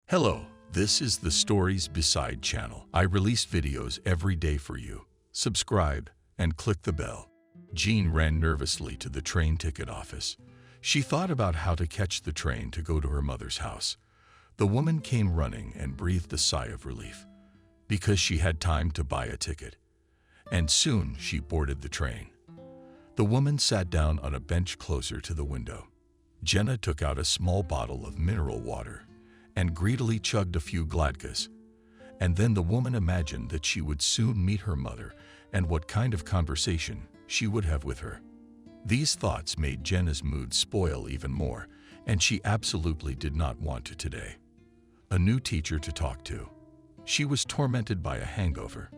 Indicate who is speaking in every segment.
Speaker 1: Hello, this is the Stories Beside channel. I release videos every day for you. Subscribe and click the bell. Jean ran nervously to the train ticket office. She thought about how to catch the train to go to her mother's house. The woman came running and breathed a sigh of relief, because she had time to buy a ticket. And soon she boarded the train. The woman sat down on a bench closer to the window. Jenna took out a small bottle of mineral water and greedily chugged a few Gladkas. And then the woman imagined that she would soon meet her mother and what kind of conversation she would have with her. These thoughts made Jenna's mood spoil even more, and she absolutely did not want to today. A new teacher to talk to. She was tormented by a hangover.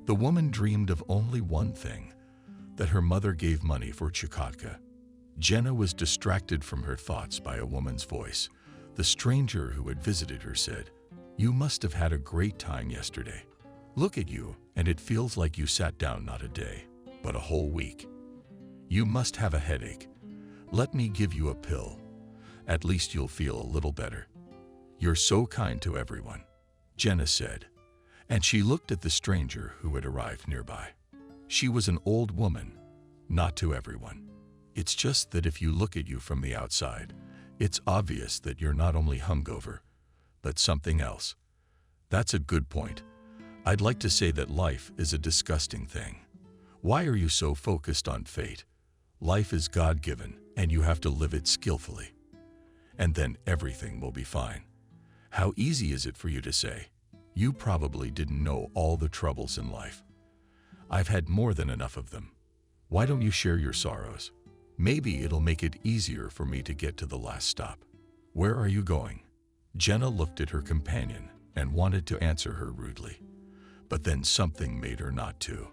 Speaker 1: The woman dreamed of only one thing, that her mother gave money for Chukotka. Jenna was distracted from her thoughts by a woman's voice. The stranger who had visited her said, "You must have had a great time yesterday. Look at you, and it feels like you sat down not a day, but a whole week. You must have a headache. Let me give you a pill. At least you'll feel a little better. You're so kind to everyone," Jenna said, and she looked at the stranger who had arrived nearby. She was an old woman. "Not to everyone. It's just that if you look at you from the outside, it's obvious that you're not only hungover, but something else." "That's a good point. I'd like to say that life is a disgusting thing. Why are you so focused on fate? Life is God-given, and you have to live it skillfully. And then everything will be fine. How easy is it for you to say? You probably didn't know all the troubles in life. I've had more than enough of them. Why don't you share your sorrows? Maybe it'll make it easier for me to get to the last stop." "Where are you going?" Jenna looked at her companion and wanted to answer her rudely, but then something made her not to.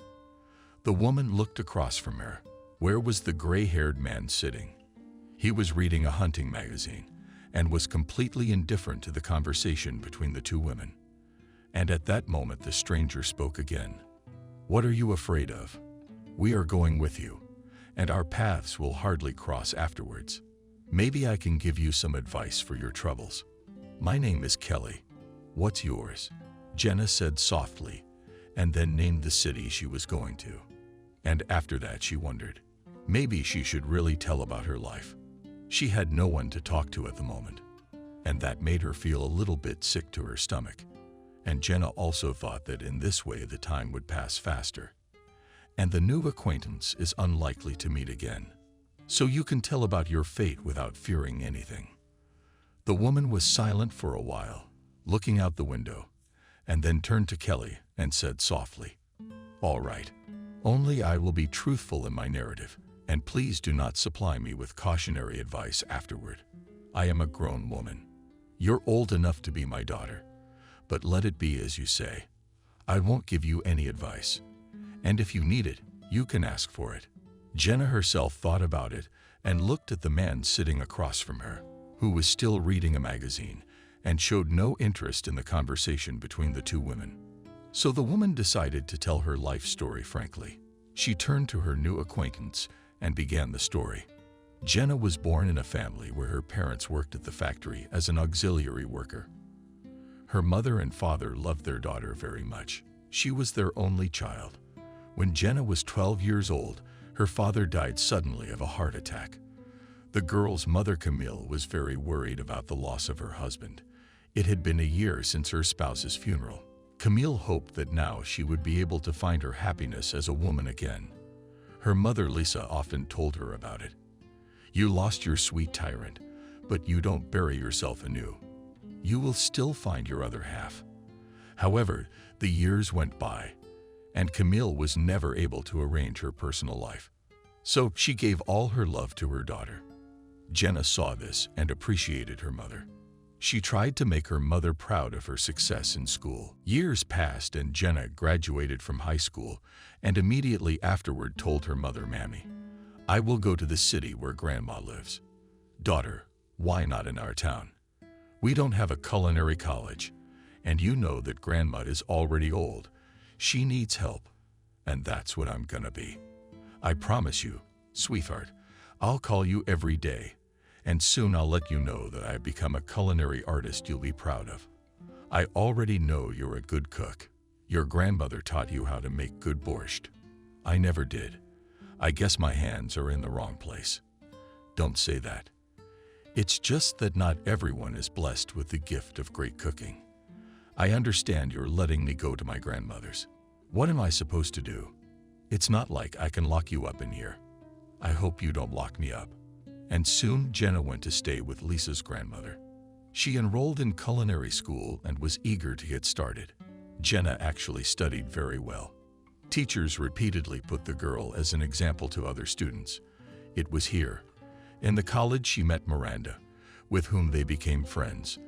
Speaker 1: The woman looked across from her. Where was the gray-haired man sitting? He was reading a hunting magazine and was completely indifferent to the conversation between the two women. And at that moment the stranger spoke again. "What are you afraid of? We are going with you, and our paths will hardly cross afterwards. Maybe I can give you some advice for your troubles. My name is Kelly. What's yours?" Jenna said softly, and then named the city she was going to. And after that she wondered, maybe she should really tell about her life. She had no one to talk to at the moment, and that made her feel a little bit sick to her stomach. And Jenna also thought that in this way the time would pass faster, and the new acquaintance is unlikely to meet again. So you can tell about your fate without fearing anything. The woman was silent for a while, looking out the window, and then turned to Kelly and said softly, "All right. Only I will be truthful in my narrative, and please do not supply me with cautionary advice afterward. I am a grown woman. You're old enough to be my daughter, but let it be as you say. I won't give you any advice, and if you need it, you can ask for it." Jenna herself thought about it and looked at the man sitting across from her, who was still reading a magazine and showed no interest in the conversation between the two women. So the woman decided to tell her life story frankly. She turned to her new acquaintance and began the story. Jenna was born in a family where her parents worked at the factory as an auxiliary worker. Her mother and father loved their daughter very much. She was their only child. When Jenna was 12 years old, her father died suddenly of a heart attack. The girl's mother, Camille, was very worried about the loss of her husband. It had been a year since her spouse's funeral. Camille hoped that now she would be able to find her happiness as a woman again. Her mother, Lisa, often told her about it. "You lost your sweet tyrant, but you don't bury yourself anew. You will still find your other half." However, the years went by, and Camille was never able to arrange her personal life. So she gave all her love to her daughter. Jenna saw this and appreciated her mother. She tried to make her mother proud of her success in school. Years passed and Jenna graduated from high school and immediately afterward told her mother, "Mammy, I will go to the city where Grandma lives." "Daughter, why not in our town? We don't have a culinary college, and you know that Grandma is already old. She needs help, and that's what I'm gonna be. I promise you, sweetheart, I'll call you every day, and soon I'll let you know that I have become a culinary artist you'll be proud of. I already know you're a good cook. Your grandmother taught you how to make good borscht. I never did. I guess my hands are in the wrong place. Don't say that. It's just that not everyone is blessed with the gift of great cooking. I understand you're letting me go to my grandmother's. What am I supposed to do? It's not like I can lock you up in here. I hope you don't lock me up. And soon Jenna went to stay with Lisa's grandmother. She enrolled in culinary school and was eager to get started. Jenna actually studied very well. Teachers repeatedly put the girl as an example to other students. It was here, in the college, she met Miranda, with whom they became friends.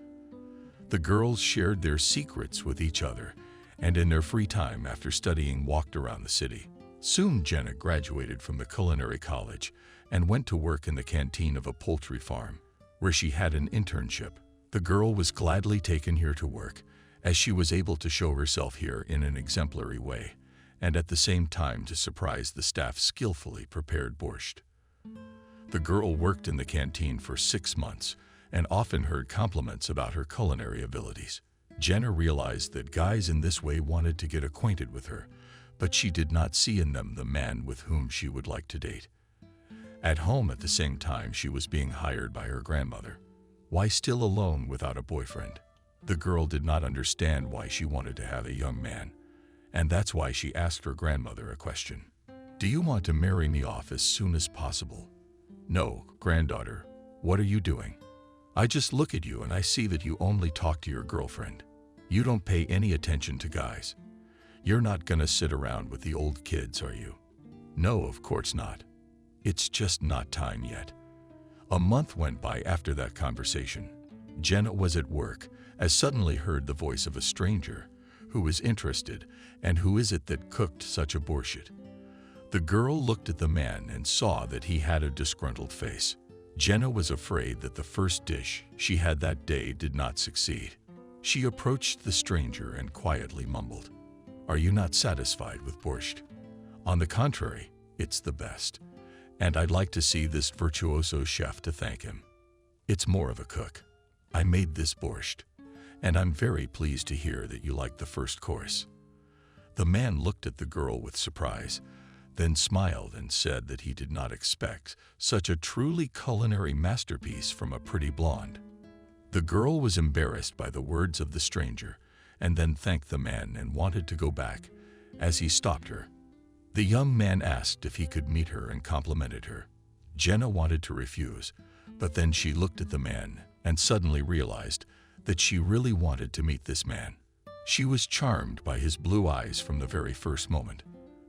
Speaker 1: The girls shared their secrets with each other, and in their free time after studying walked around the city. Soon Jenna graduated from the culinary college and went to work in the canteen of a poultry farm, where she had an internship. The girl was gladly taken here to work, as she was able to show herself here in an exemplary way, and at the same time to surprise the staff skillfully prepared borscht. The girl worked in the canteen for 6 months and often heard compliments about her culinary abilities. Jenna realized that guys in this way wanted to get acquainted with her, but she did not see in them the man with whom she would like to date. At home at the same time, she was being hired by her grandmother. Why still alone without a boyfriend? The girl did not understand why she wanted to have a young man, and that's why she asked her grandmother a question. Do you want to marry me off as soon as possible? No, granddaughter. What are you doing? I just look at you and I see that you only talk to your girlfriend. You don't pay any attention to guys. You're not gonna sit around with the old kids, are you? No, of course not. It's just not time yet. A month went by after that conversation. Jenna was at work, as suddenly heard the voice of a stranger, who was interested, and who is it that cooked such a borscht? The girl looked at the man and saw that he had a disgruntled face. Jenna was afraid that the first dish she had that day did not succeed. She approached the stranger and quietly mumbled, "Are you not satisfied with borscht? On the contrary, it's the best, and I'd like to see this virtuoso chef to thank him. It's more of a cook. I made this borscht, and I'm very pleased to hear that you liked the first course." The man looked at the girl with surprise, then smiled and said that he did not expect such a truly culinary masterpiece from a pretty blonde. The girl was embarrassed by the words of the stranger, and then thanked the man and wanted to go back, as he stopped her. The young man asked if he could meet her and complimented her. Jenna wanted to refuse, but then she looked at the man and suddenly realized that she really wanted to meet this man. She was charmed by his blue eyes from the very first moment.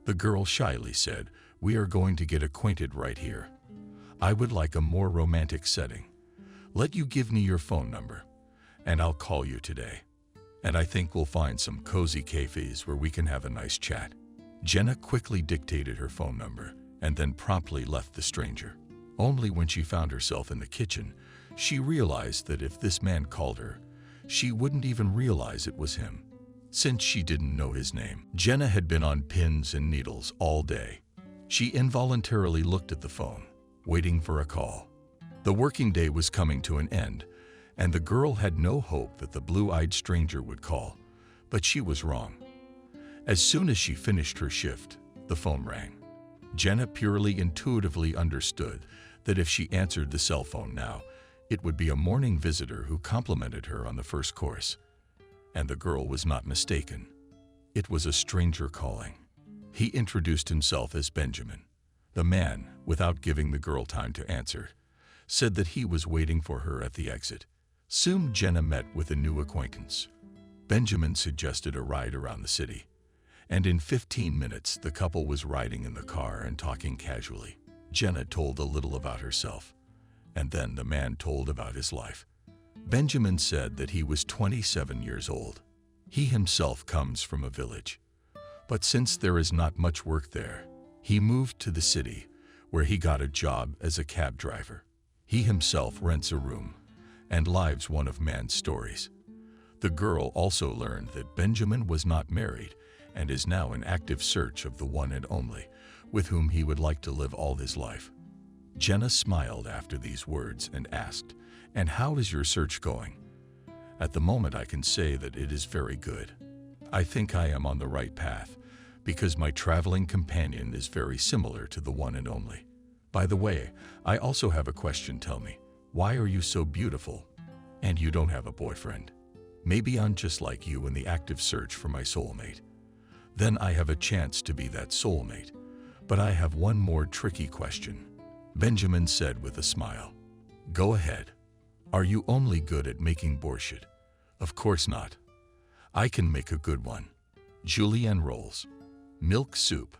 Speaker 1: The girl shyly said, "We are going to get acquainted right here. I would like a more romantic setting. Let you give me your phone number, and I'll call you today. And I think we'll find some cozy cafes where we can have a nice chat." Jenna quickly dictated her phone number and then promptly left the stranger. Only when she found herself in the kitchen, she realized that if this man called her, she wouldn't even realize it was him, since she didn't know his name. Jenna had been on pins and needles all day. She involuntarily looked at the phone, waiting for a call. The working day was coming to an end, and the girl had no hope that the blue-eyed stranger would call, but she was wrong. As soon as she finished her shift, the phone rang. Jenna purely intuitively understood that if she answered the cell phone now, it would be a morning visitor who complimented her on the first course. And the girl was not mistaken. It was a stranger calling. He introduced himself as Benjamin. The man, without giving the girl time to answer, said that he was waiting for her at the exit. Soon Jenna met with a new acquaintance. Benjamin suggested a ride around the city, and in 15 minutes the couple was riding in the car and talking casually. Jenna told a little about herself, and then the man told about his life. Benjamin said that he was 27 years old. He himself comes from a village, but since there is not much work there, he moved to the city, where he got a job as a cab driver. He himself rents a room and lives one of man's stories. The girl also learned that Benjamin was not married and is now in active search of the one and only with whom he would like to live all his life. Jenna smiled after these words and asked, "And how is your search going?" "At the moment I can say that it is very good. I think I am on the right path, because my traveling companion is very similar to the one and only. By the way, I also have a question. Tell me, why are you so beautiful and you don't have a boyfriend? Maybe I'm just like you in the active search for my soulmate. Then I have a chance to be that soulmate. But I have one more tricky question," Benjamin said with a smile. "Go ahead. Are you only good at making borscht?" "Of course not. I can make a good one. Julienne rolls, milk soup.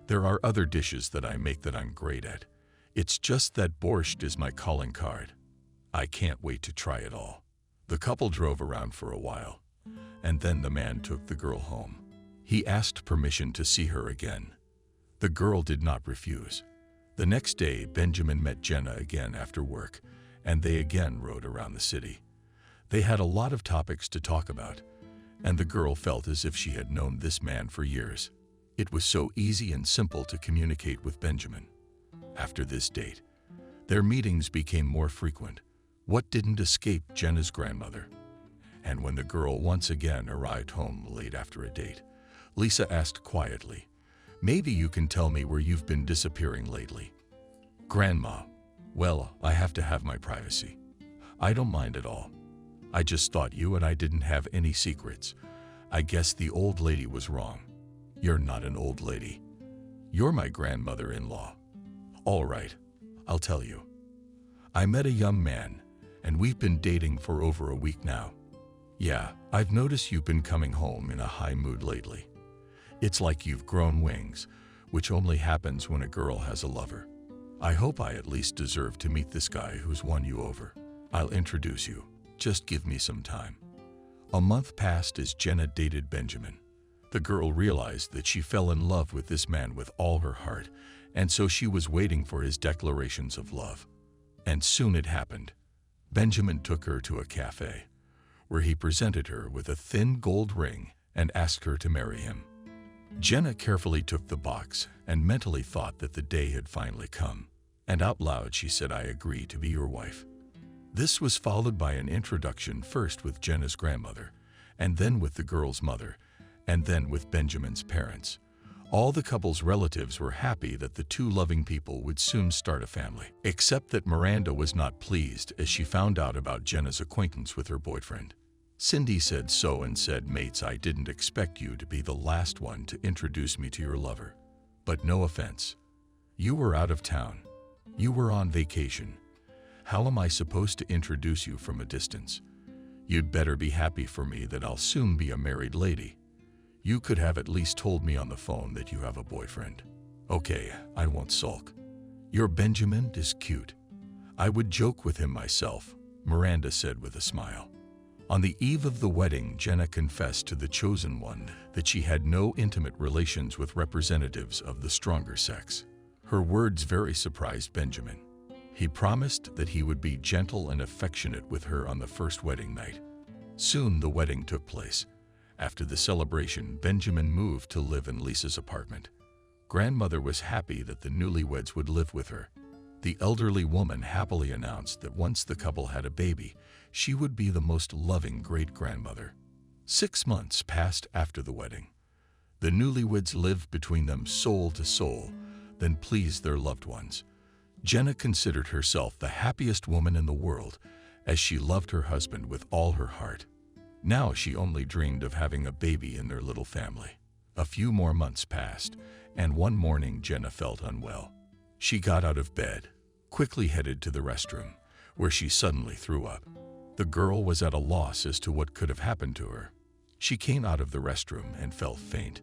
Speaker 1: There are other dishes that I make that I'm great at. It's just that borscht is my calling card. I can't wait to try it all." The couple drove around for a while, and then the man took the girl home. He asked permission to see her again. The girl did not refuse. The next day, Benjamin met Jenna again after work, and they again rode around the city. They had a lot of topics to talk about, and the girl felt as if she had known this man for years. It was so easy and simple to communicate with Benjamin. After this date, their meetings became more frequent. What didn't escape Jenna's grandmother? And when the girl once again arrived home late after a date, Lisa asked quietly, "Maybe you can tell me where you've been disappearing lately." "Grandma, well, I have to have my privacy." "I don't mind at all. I just thought you and I didn't have any secrets. I guess the old lady was wrong." "You're not an old lady. You're my grandmother-in-law." "All right, I'll tell you. I met a young man, and we've been dating for over a week now. Yeah, I've noticed you've been coming home in a high mood lately. It's like you've grown wings, which only happens when a girl has a lover. I hope I at least deserve to meet this guy who's won you over. I'll introduce you. Just give me some time." A month passed as Jenna dated Benjamin. The girl realized that she fell in love with this man with all her heart, and so she was waiting for his declarations of love. And soon it happened. Benjamin took her to a cafe, where he presented her with a thin gold ring and asked her to marry him. Jenna carefully took the box and mentally thought that the day had finally come, and out loud she said, "I agree to be your wife." This was followed by an introduction, first with Jenna's grandmother, and then with the girl's mother, and then with Benjamin's parents. All the couple's relatives were happy that the two loving people would soon start a family, except that Miranda was not pleased as she found out about Jenna's acquaintance with her boyfriend. Cindy said so and said, "Mates, I didn't expect you to be the last one to introduce me to your lover. But no offense. You were out of town. You were on vacation. How am I supposed to introduce you from a distance? You'd better be happy for me that I'll soon be a married lady. You could have at least told me on the phone that you have a boyfriend." "Okay, I won't sulk. Your Benjamin is cute. I would joke with him myself," Miranda said with a smile. On the eve of the wedding, Jenna confessed to the chosen one that she had no intimate relations with representatives of the stronger sex. Her words very surprised Benjamin. He promised that he would be gentle and affectionate with her on the first wedding night. Soon the wedding took place. After the celebration, Benjamin moved to live in Lisa's apartment. Grandmother was happy that the newlyweds would live with her. The elderly woman happily announced that once the couple had a baby, she would be the most loving great-grandmother. 6 months passed after the wedding. The newlyweds lived between them soul to soul, then pleased their loved ones. Jenna considered herself the happiest woman in the world, as she loved her husband with all her heart. Now she only dreamed of having a baby in their little family. A few more months passed, and one morning Jenna felt unwell. She got out of bed, quickly headed to the restroom, where she suddenly threw up. The girl was at a loss as to what could have happened to her. She came out of the restroom and felt faint.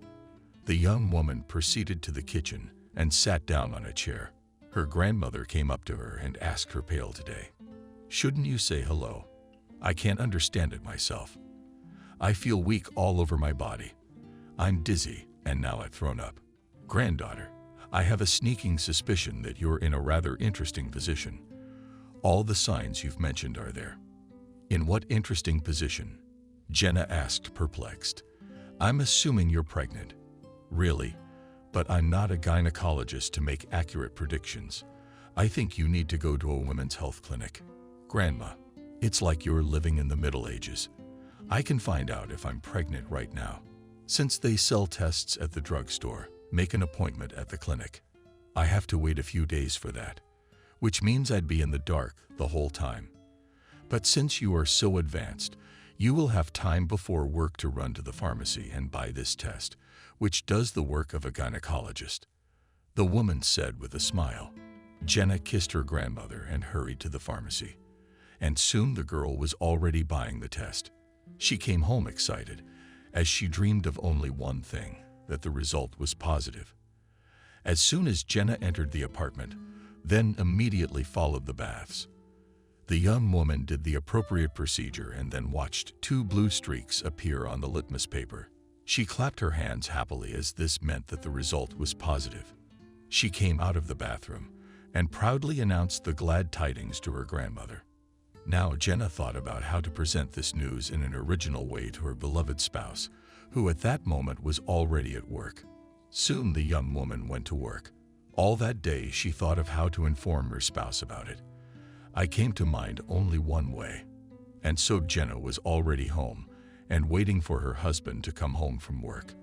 Speaker 1: The young woman proceeded to the kitchen and sat down on a chair. Her grandmother came up to her and asked her, "Pale today. Shouldn't you say hello? I can't understand it myself. I feel weak all over my body. I'm dizzy, and now I've thrown up. Granddaughter, I have a sneaking suspicion that you're in a rather interesting position. All the signs you've mentioned are there." "In what interesting position?" Jenna asked, perplexed. "I'm assuming you're pregnant." "Really? But I'm not a gynecologist to make accurate predictions. I think you need to go to a women's health clinic. Grandma, it's like you're living in the Middle Ages. I can find out if I'm pregnant right now. Since they sell tests at the drugstore, make an appointment at the clinic. I have to wait a few days for that, which means I'd be in the dark the whole time. But since you are so advanced, you will have time before work to run to the pharmacy and buy this test, which does the work of a gynecologist. The woman said with a smile. Jenna kissed her grandmother and hurried to the pharmacy. And soon the girl was already buying the test. She came home excited, as she dreamed of only one thing, that the result was positive. As soon as Jenna entered the apartment, then immediately followed the baths. The young woman did the appropriate procedure and then watched 2 blue streaks appear on the litmus paper. She clapped her hands happily as this meant that the result was positive. She came out of the bathroom and proudly announced the glad tidings to her grandmother. Now Jenna thought about how to present this news in an original way to her beloved spouse, who at that moment was already at work. Soon the young woman went to work. All that day she thought of how to inform her spouse about it. I came to mind only one way. And so Jenna was already home and waiting for her husband to come home from work.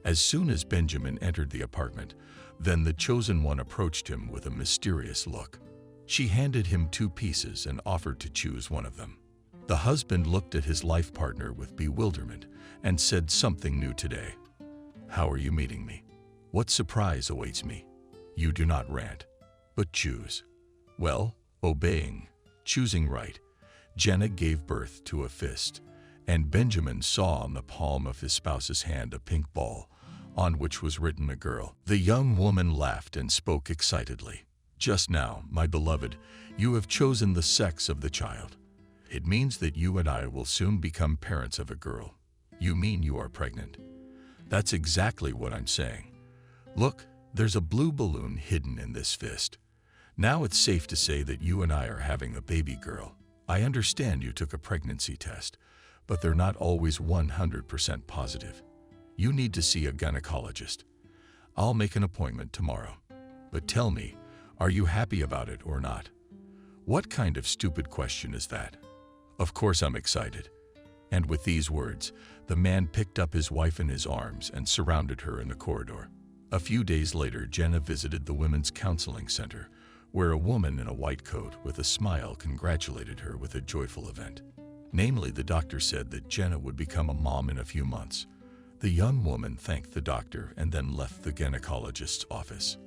Speaker 1: As soon as Benjamin entered the apartment, then the chosen one approached him with a mysterious look. She handed him 2 pieces and offered to choose one of them. The husband looked at his life partner with bewilderment and said something new today. How are you meeting me? What surprise awaits me? You do not rant, but choose. Well, obeying, choosing right, Jenna gave birth to a fist, and Benjamin saw on the palm of his spouse's hand a pink ball, on which was written a girl. The young woman laughed and spoke excitedly. Just now, my beloved, you have chosen the sex of the child. It means that you and I will soon become parents of a girl. You mean you are pregnant? That's exactly what I'm saying. Look, there's a blue balloon hidden in this fist. Now it's safe to say that you and I are having a baby girl. I understand you took a pregnancy test, but they're not always 100% positive. You need to see a gynecologist. I'll make an appointment tomorrow. But tell me, are you happy about it or not? What kind of stupid question is that? Of course I'm excited. And with these words, the man picked up his wife in his arms and surrounded her in the corridor. A few days later, Jenna visited the Women's Counseling Center, where a woman in a white coat with a smile congratulated her with a joyful event. Namely, the doctor said that Jenna would become a mom in a few months. The young woman thanked the doctor and then left the gynecologist's office.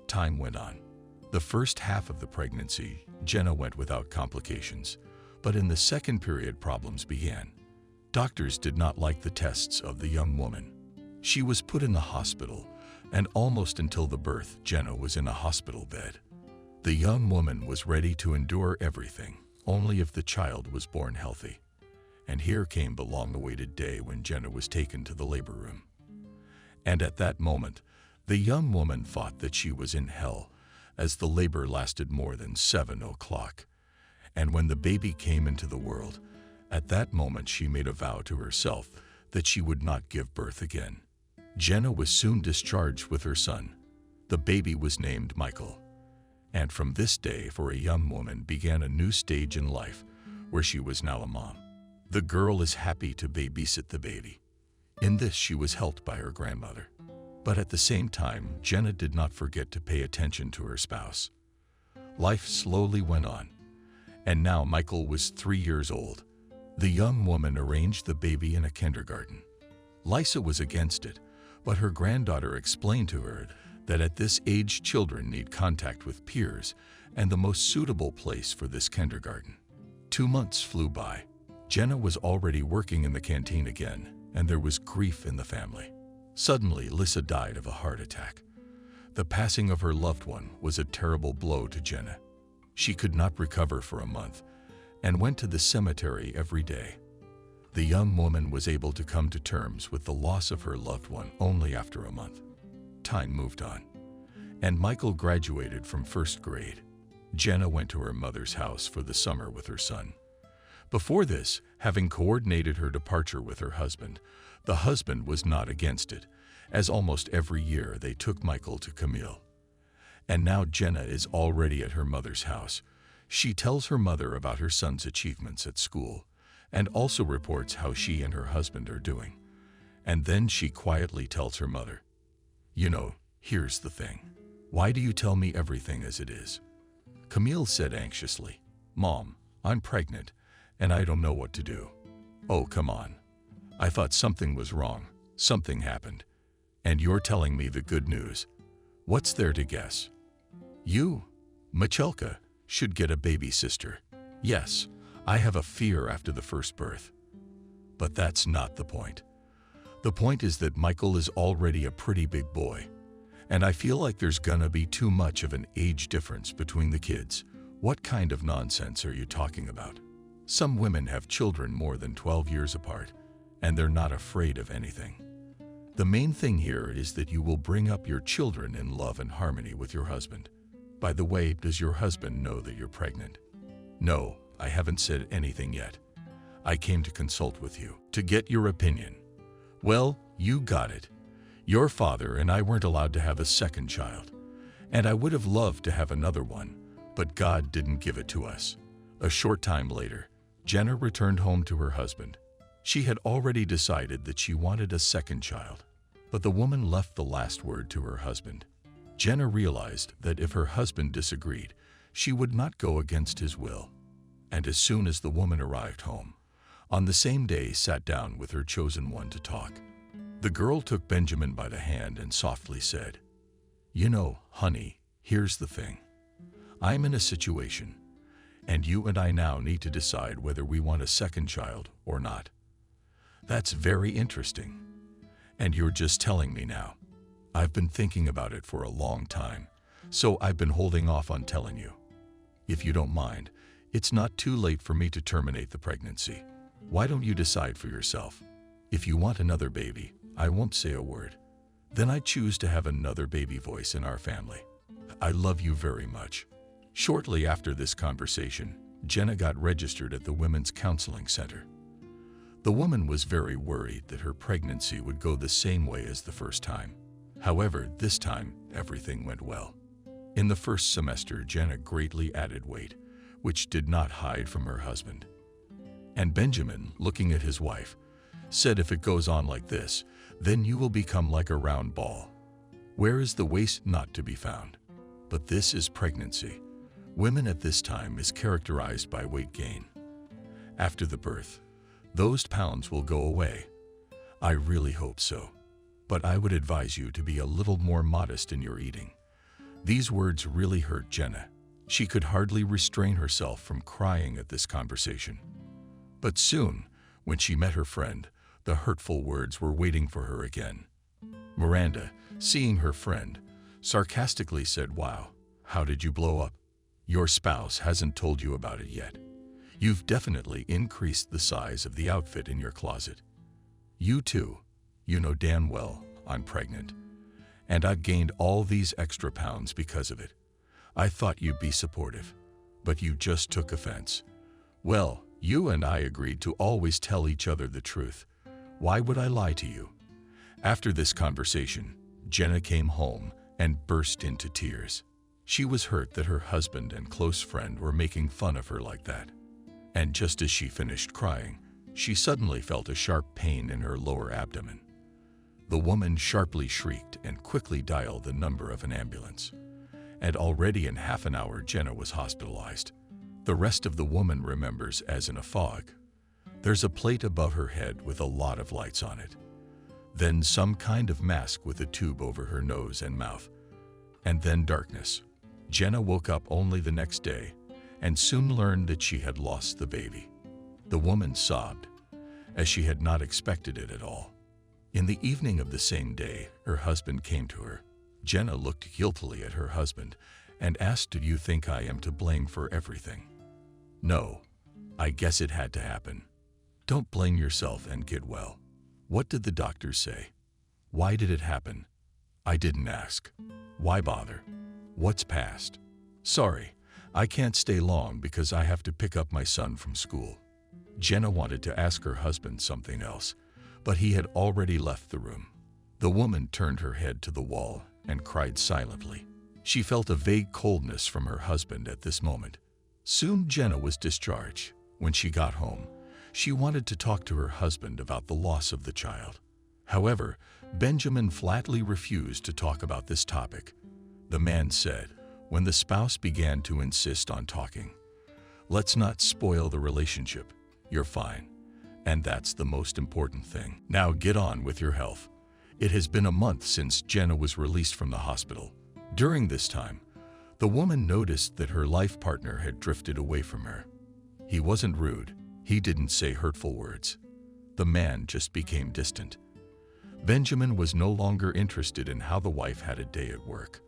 Speaker 1: Time went on. The first half of the pregnancy, Jenna went without complications, but in the second period, problems began. Doctors did not like the tests of the young woman. She was put in the hospital, and almost until the birth, Jenna was in a hospital bed. The young woman was ready to endure everything, only if the child was born healthy. And here came the long-awaited day when Jenna was taken to the labor room. And at that moment, the young woman thought that she was in hell, as the labor lasted more than 7 o'clock. And when the baby came into the world, at that moment she made a vow to herself that she would not give birth again. Jenna was soon discharged with her son. The baby was named Michael. And from this day, for a young woman, began a new stage in life, where she was now a mom. The girl is happy to babysit the baby. In this she was helped by her grandmother. But at the same time, Jenna did not forget to pay attention to her spouse. Life slowly went on, and now Michael was 3 years old. The young woman arranged the baby in a kindergarten. Lisa was against it, but her granddaughter explained to her that at this age children need contact with peers, and the most suitable place for this kindergarten. 2 months flew by. Jenna was already working in the canteen again, and there was grief in the family. Suddenly, Lisa died of a heart attack. The passing of her loved one was a terrible blow to Jenna. She could not recover for a month, and went to the cemetery every day. The young woman was able to come to terms with the loss of her loved one only after a month. Time moved on, and Michael graduated from 1st grade. Jenna went to her mother's house for the summer with her son. Before this, having coordinated her departure with her husband, the husband was not against it, as almost every year they took Michael to Camille. And now Jenna is already at her mother's house. She tells her mother about her son's achievements at school and also reports how she and her husband are doing. And then she quietly tells her mother, "You know, here's the thing. Why do you tell me everything as it is?" Camille said anxiously, "Mom, I'm pregnant and I don't know what to do." "Oh, come on. I thought something was wrong. Something happened. And you're telling me the good news. What's there to guess? You, Michalka, should get a baby sister. Yes, I have a fear after the first birth. But that's not the point. The point is that Michael is already a pretty big boy, and I feel like there's gonna be too much of an age difference between the kids. What kind of nonsense are you talking about? Some women have children more than 12 years apart, and they're not afraid of anything. The main thing here is that you will bring up your children in love and harmony with your husband. By the way, does your husband know that you're pregnant?" "No, I haven't said anything yet. I came to consult with you, to get your opinion." "Well, you got it. Your father and I weren't allowed to have a second child, and I would have loved to have another one, but God didn't give it to us." A short time later, Jenna returned home to her husband. She had already decided that she wanted a second child, but the woman left the last word to her husband. Jenna realized that if her husband disagreed, she would not go against his will. And as soon as the woman arrived home, on the same day sat down with her chosen one to talk. The girl took Benjamin by the hand and softly said, "You know, honey, here's the thing. I'm in a situation, and you and I now need to decide whether we want a second child or not." "That's very interesting. And you're just telling me now. I've been thinking about it for a long time, so I've been holding off on telling you. If you don't mind, it's not too late for me to terminate the pregnancy. Why don't you decide for yourself? If you want another baby, I won't say a word. Then I choose to have another baby voice in our family. I love you very much." Shortly after this conversation, Jenna got registered at the Women's Counseling Center. The woman was very worried that her pregnancy would go the same way as the first time. However, this time, everything went well. In the first semester, Jenna greatly added weight, which did not hide from her husband. And Benjamin, looking at his wife, said, "If it goes on like this, then you will become like a round ball. Where is the waist? Not to be found." But this is pregnancy. Women at this time is characterized by weight gain. After the birth, those pounds will go away. I really hope so. But I would advise you to be a little more modest in your eating. These words really hurt Jenna. She could hardly restrain herself from crying at this conversation. But soon, when she met her friend, the hurtful words were waiting for her again. Miranda, seeing her friend, sarcastically said, "Wow, how did you blow up? Your spouse hasn't told you about it yet. You've definitely increased the size of the outfit in your closet. You too. You know damn well I'm pregnant, and I've gained all these extra pounds because of it. I thought you'd be supportive, but you just took offense. Well, you and I agreed to always tell each other the truth. Why would I lie to you?" After this conversation, Jenna came home and burst into tears. She was hurt that her husband and close friend were making fun of her like that. And just as she finished crying, she suddenly felt a sharp pain in her lower abdomen. The woman sharply shrieked and quickly dialed the number of an ambulance. And already in half an hour, Jenna was hospitalized. The rest of the woman remembers as in a fog. There's a plate above her head with a lot of lights on it. Then some kind of mask with a tube over her nose and mouth. And then darkness. Jenna woke up only the next day and soon learned that she had lost the baby. The woman sobbed, as she had not expected it at all. In the evening of the same day, her husband came to her. Jenna looked guiltily at her husband and asked, "Do you think I am to blame for everything?" "No, I guess it had to happen. Don't blame yourself and get well. What did the doctors say? Why did it happen? I didn't ask. Why bother? What's past? Sorry, I can't stay long because I have to pick up my son from school." Jenna wanted to ask her husband something else, but he had already left the room. The woman turned her head to the wall and cried silently. She felt a vague coldness from her husband at this moment. Soon Jenna was discharged. When she got home, she wanted to talk to her husband about the loss of the child. However, Benjamin flatly refused to talk about this topic. The man said, when the spouse began to insist on talking, "Let's not spoil the relationship. You're fine. And that's the most important thing. Now get on with your health." It has been a month since Jenna was released from the hospital. During this time, the woman noticed that her life partner had drifted away from her. He wasn't rude. He didn't say hurtful words. The man just became distant. Benjamin was no longer interested in how the wife had a day at work.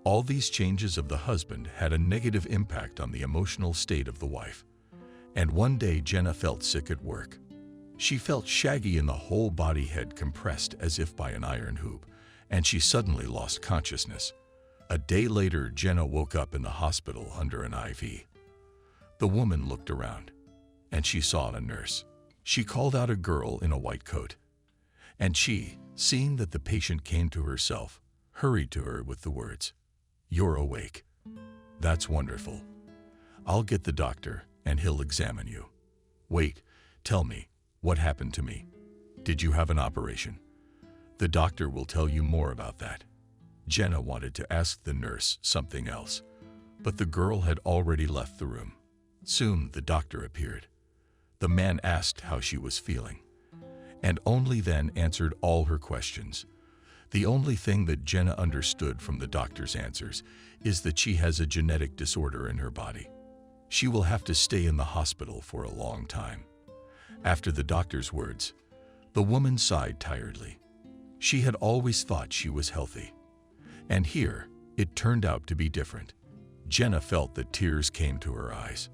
Speaker 1: All these changes of the husband had a negative impact on the emotional state of the wife. And one day Jenna felt sick at work. She felt shaggy and the whole body had compressed as if by an iron hoop, and she suddenly lost consciousness. A day later, Jenna woke up in the hospital under an IV. The woman looked around, and she saw a nurse. She called out a girl in a white coat, and she, seeing that the patient came to herself, hurried to her with the words, "You're awake. That's wonderful. I'll get the doctor, and he'll examine you. Wait, tell me, what happened to me? Did you have an operation? The doctor will tell you more about that." Jenna wanted to ask the nurse something else, but the girl had already left the room. Soon the doctor appeared. The man asked how she was feeling, and only then answered all her questions. The only thing that Jenna understood from the doctor's answers is that she has a genetic disorder in her body. She will have to stay in the hospital for a long time. After the doctor's words, the woman sighed tiredly. She had always thought she was healthy. And here, it turned out to be different. Jenna felt that tears came to her eyes.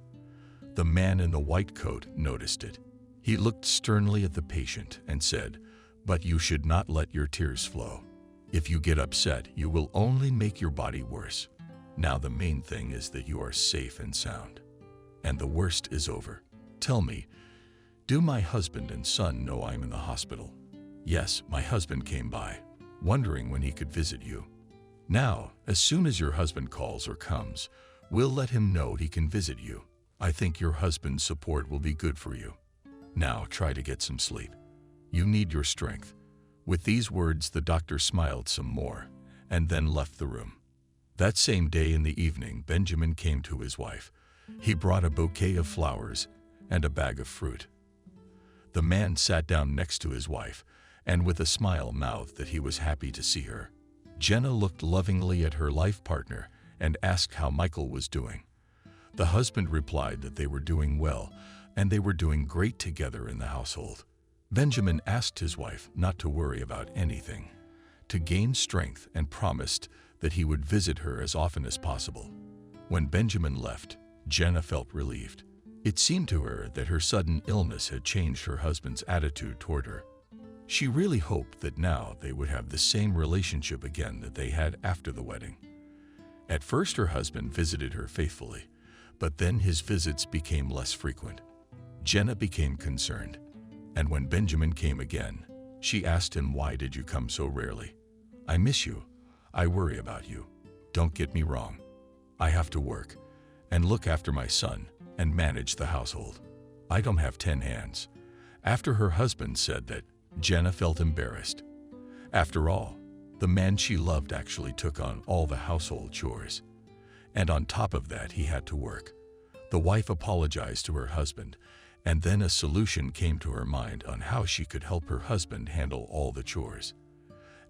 Speaker 1: The man in the white coat noticed it. He looked sternly at the patient and said, "But you should not let your tears flow. If you get upset, you will only make your body worse. Now the main thing is that you are safe and sound. And the worst is over. Tell me, do my husband and son know I'm in the hospital?" "Yes, my husband came by, wondering when he could visit you. Now, as soon as your husband calls or comes, we'll let him know he can visit you. I think your husband's support will be good for you. Now try to get some sleep. You need your strength." With these words, the doctor smiled some more and then left the room. That same day in the evening, Benjamin came to his wife. He brought a bouquet of flowers and a bag of fruit. The man sat down next to his wife and with a smile mouthed that he was happy to see her. Jenna looked lovingly at her life partner and asked how Michael was doing. The husband replied that they were doing well and they were doing great together in the household. Benjamin asked his wife not to worry about anything, to gain strength, and promised that he would visit her as often as possible. When Benjamin left, Jenna felt relieved. It seemed to her that her sudden illness had changed her husband's attitude toward her. She really hoped that now they would have the same relationship again that they had after the wedding. At first, her husband visited her faithfully, but then his visits became less frequent. Jenna became concerned, and when Benjamin came again, she asked him, "Why did you come so rarely? I miss you. I worry about you. Don't get me wrong. I have to work and look after my son and manage the household. I don't have 10 hands." After her husband said that, Jenna felt embarrassed. After all, the man she loved actually took on all the household chores. And on top of that, he had to work. The wife apologized to her husband, and then a solution came to her mind on how she could help her husband handle all the chores.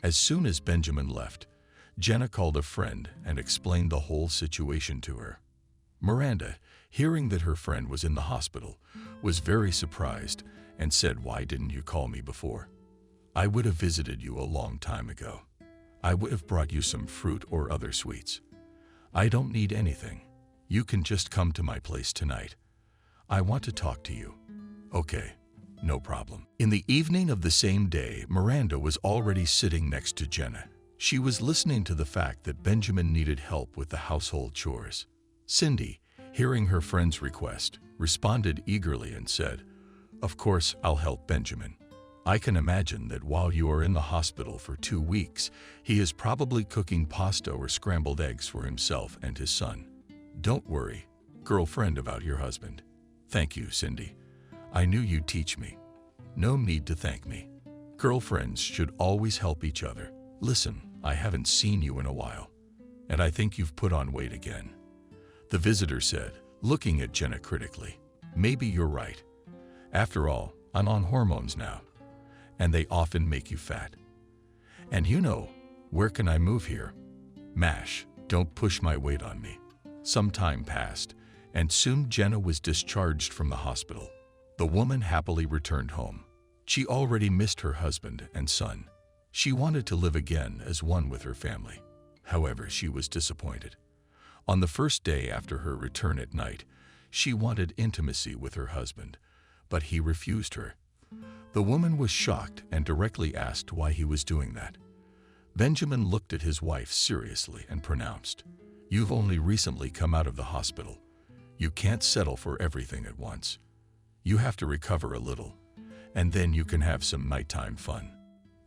Speaker 1: As soon as Benjamin left, Jenna called a friend and explained the whole situation to her. Miranda, hearing that her friend was in the hospital, was very surprised and said, "Why didn't you call me before? I would have visited you a long time ago. I would have brought you some fruit or other sweets. I don't need anything. You can just come to my place tonight. I want to talk to you." "Okay, no problem." In the evening of the same day, Miranda was already sitting next to Jenna. She was listening to the fact that Benjamin needed help with the household chores. Cindy, hearing her friend's request, responded eagerly and said, "Of course, I'll help Benjamin. I can imagine that while you are in the hospital for 2 weeks, he is probably cooking pasta or scrambled eggs for himself and his son. Don't worry, girlfriend, about your husband. Thank you, Cindy. I knew you'd teach me. No need to thank me. Girlfriends should always help each other. Listen, I haven't seen you in a while, and I think you've put on weight again, the visitor said, looking at Jenna critically. Maybe you're right. After all, I'm on hormones now, and they often make you fat. And you know, where can I move here? MASH, don't push my weight on me. Some time passed, and soon Jenna was discharged from the hospital. The woman happily returned home. She already missed her husband and son. She wanted to live again as one with her family. However, she was disappointed. On the first day after her return at night, she wanted intimacy with her husband, but he refused her. The woman was shocked and directly asked why he was doing that. Benjamin looked at his wife seriously and pronounced, "You've only recently come out of the hospital. You can't settle for everything at once. You have to recover a little, and then you can have some nighttime fun."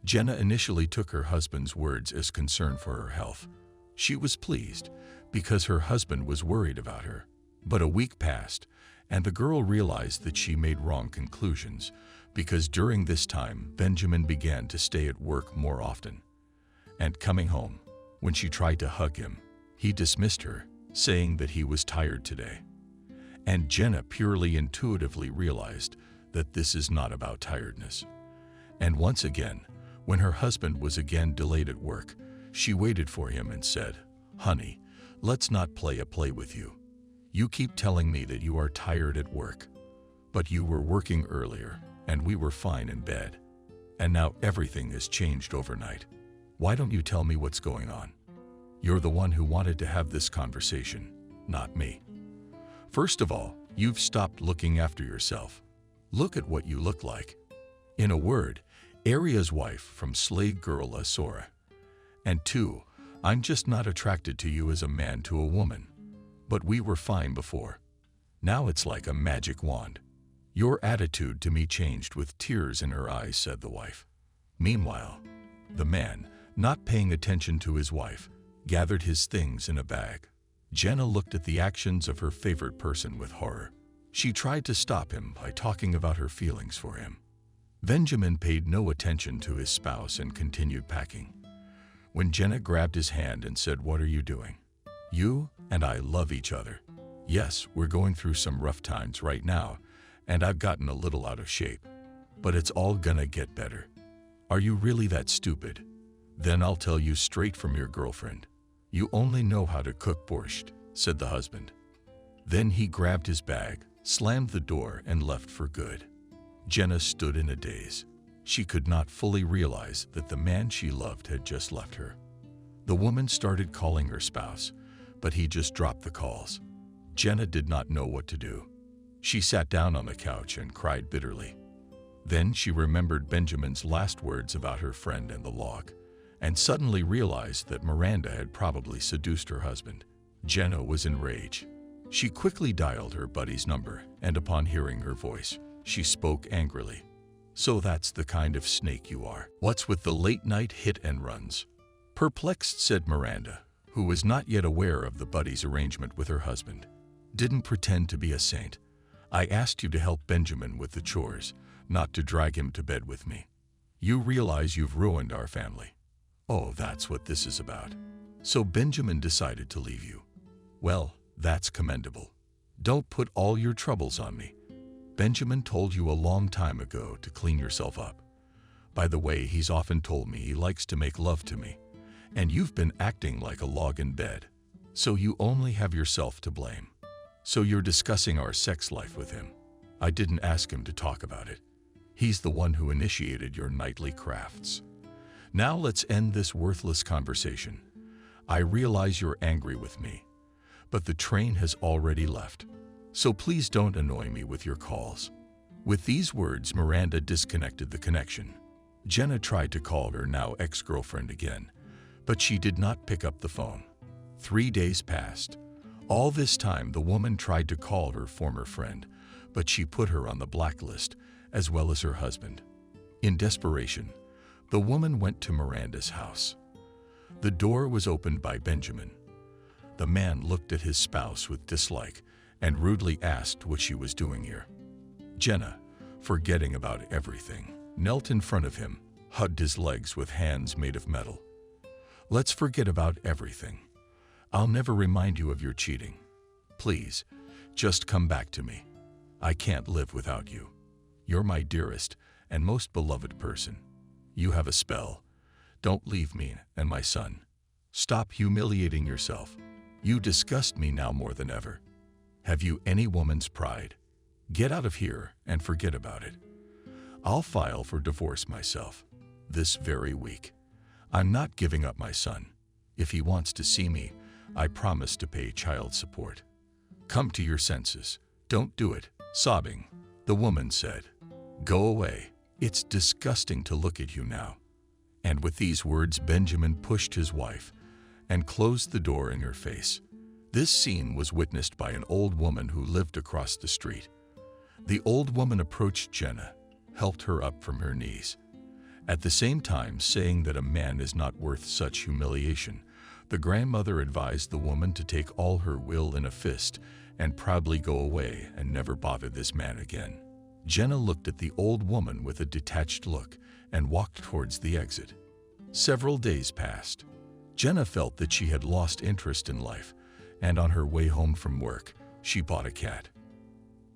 Speaker 1: Jenna initially took her husband's words as concern for her health. She was pleased because her husband was worried about her. But a week passed, and the girl realized that she made wrong conclusions because during this time, Benjamin began to stay at work more often. And coming home, when she tried to hug him, he dismissed her, saying that he was tired today. And Jenna purely intuitively realized that this is not about tiredness. And once again, when her husband was again delayed at work, she waited for him and said, "Honey, let's not play a play with you. You keep telling me that you are tired at work, but you were working earlier and we were fine in bed. And now everything has changed overnight. Why don't you tell me what's going on? You're the one who wanted to have this conversation, not me. First of all, you've stopped looking after yourself. Look at what you look like." In a word, Aria's wife from Slave Girl Asora. And 2, I'm just not attracted to you as a man to a woman. But we were fine before. Now it's like a magic wand. Your attitude to me changed with tears in her eyes, said the wife. Meanwhile, the man, not paying attention to his wife, gathered his things in a bag. Jenna looked at the actions of her favorite person with horror. She tried to stop him by talking about her feelings for him. Benjamin paid no attention to his spouse and continued packing. When Jenna grabbed his hand and said, "What are you doing? You and I love each other. Yes, we're going through some rough times right now, and I've gotten a little out of shape. But it's all gonna get better. Are you really that stupid? Then I'll tell you straight from your girlfriend. You only know how to cook borscht," said the husband. Then he grabbed his bag, slammed the door, and left for good. Jenna stood in a daze. She could not fully realize that the man she loved had just left her. The woman started calling her spouse, but he just dropped the calls. Jenna did not know what to do. She sat down on the couch and cried bitterly. Then she remembered Benjamin's last words about her friend and the log, and suddenly realized that Miranda had probably seduced her husband. Jenna was enraged. She quickly dialed her buddy's number, and upon hearing her voice, she spoke angrily. "So that's the kind of snake you are. What's with the late-night hit and runs?" Perplexed, said Miranda, who was not yet aware of the buddy's arrangement with her husband. "Didn't pretend to be a saint. I asked you to help Benjamin with the chores, not to drag him to bed with me. You realize you've ruined our family. Oh, that's what this is about. So Benjamin decided to leave you. Well, that's commendable. Don't put all your troubles on me. Benjamin told you a long time ago to clean yourself up. By the way, he's often told me he likes to make love to me, and you've been acting like a log in bed. So you only have yourself to blame. So you're discussing our sex life with him. I didn't ask him to talk about it. He's the one who initiated your nightly crafts. Now let's end this worthless conversation. I realize you're angry with me, but the train has already left. So please don't annoy me with your calls." With these words, Miranda disconnected the connection. Jenna tried to call her now ex-girlfriend again, but she did not pick up the phone. 3 days passed. All this time, the woman tried to call her former friend, but she put her on the blacklist, as well as her husband. In desperation, the woman went to Miranda's house. The door was opened by Benjamin. The man looked at his spouse with dislike and rudely asked what she was doing here. Jenna, forgetting about everything, knelt in front of him, hugged his legs with hands made of metal. "Let's forget about everything. I'll never remind you of your cheating. Please, just come back to me. I can't live without you. You're my dearest and most beloved person. You have a spell. Don't leave me and my son. Stop humiliating yourself. You disgust me now more than ever. Have you any woman's pride? Get out of here and forget about it. I'll file for divorce myself this very week. I'm not giving up my son. If he wants to see me, I promise to pay child support. Come to your senses. Don't do it." Sobbing, the woman said, "Go away. It's disgusting to look at you now." And with these words, Benjamin pushed his wife and closed the door in her face. This scene was witnessed by an old woman who lived across the street. The old woman approached Jenna, helped her up from her knees, at the same time saying that a man is not worth such humiliation. The grandmother advised the woman to take all her will in a fist and proudly go away and never bother this man again. Jenna looked at the old woman with a detached look and walked towards the exit. Several days passed. Jenna felt that she had lost interest in life, and on her way home from work, she bought a cat.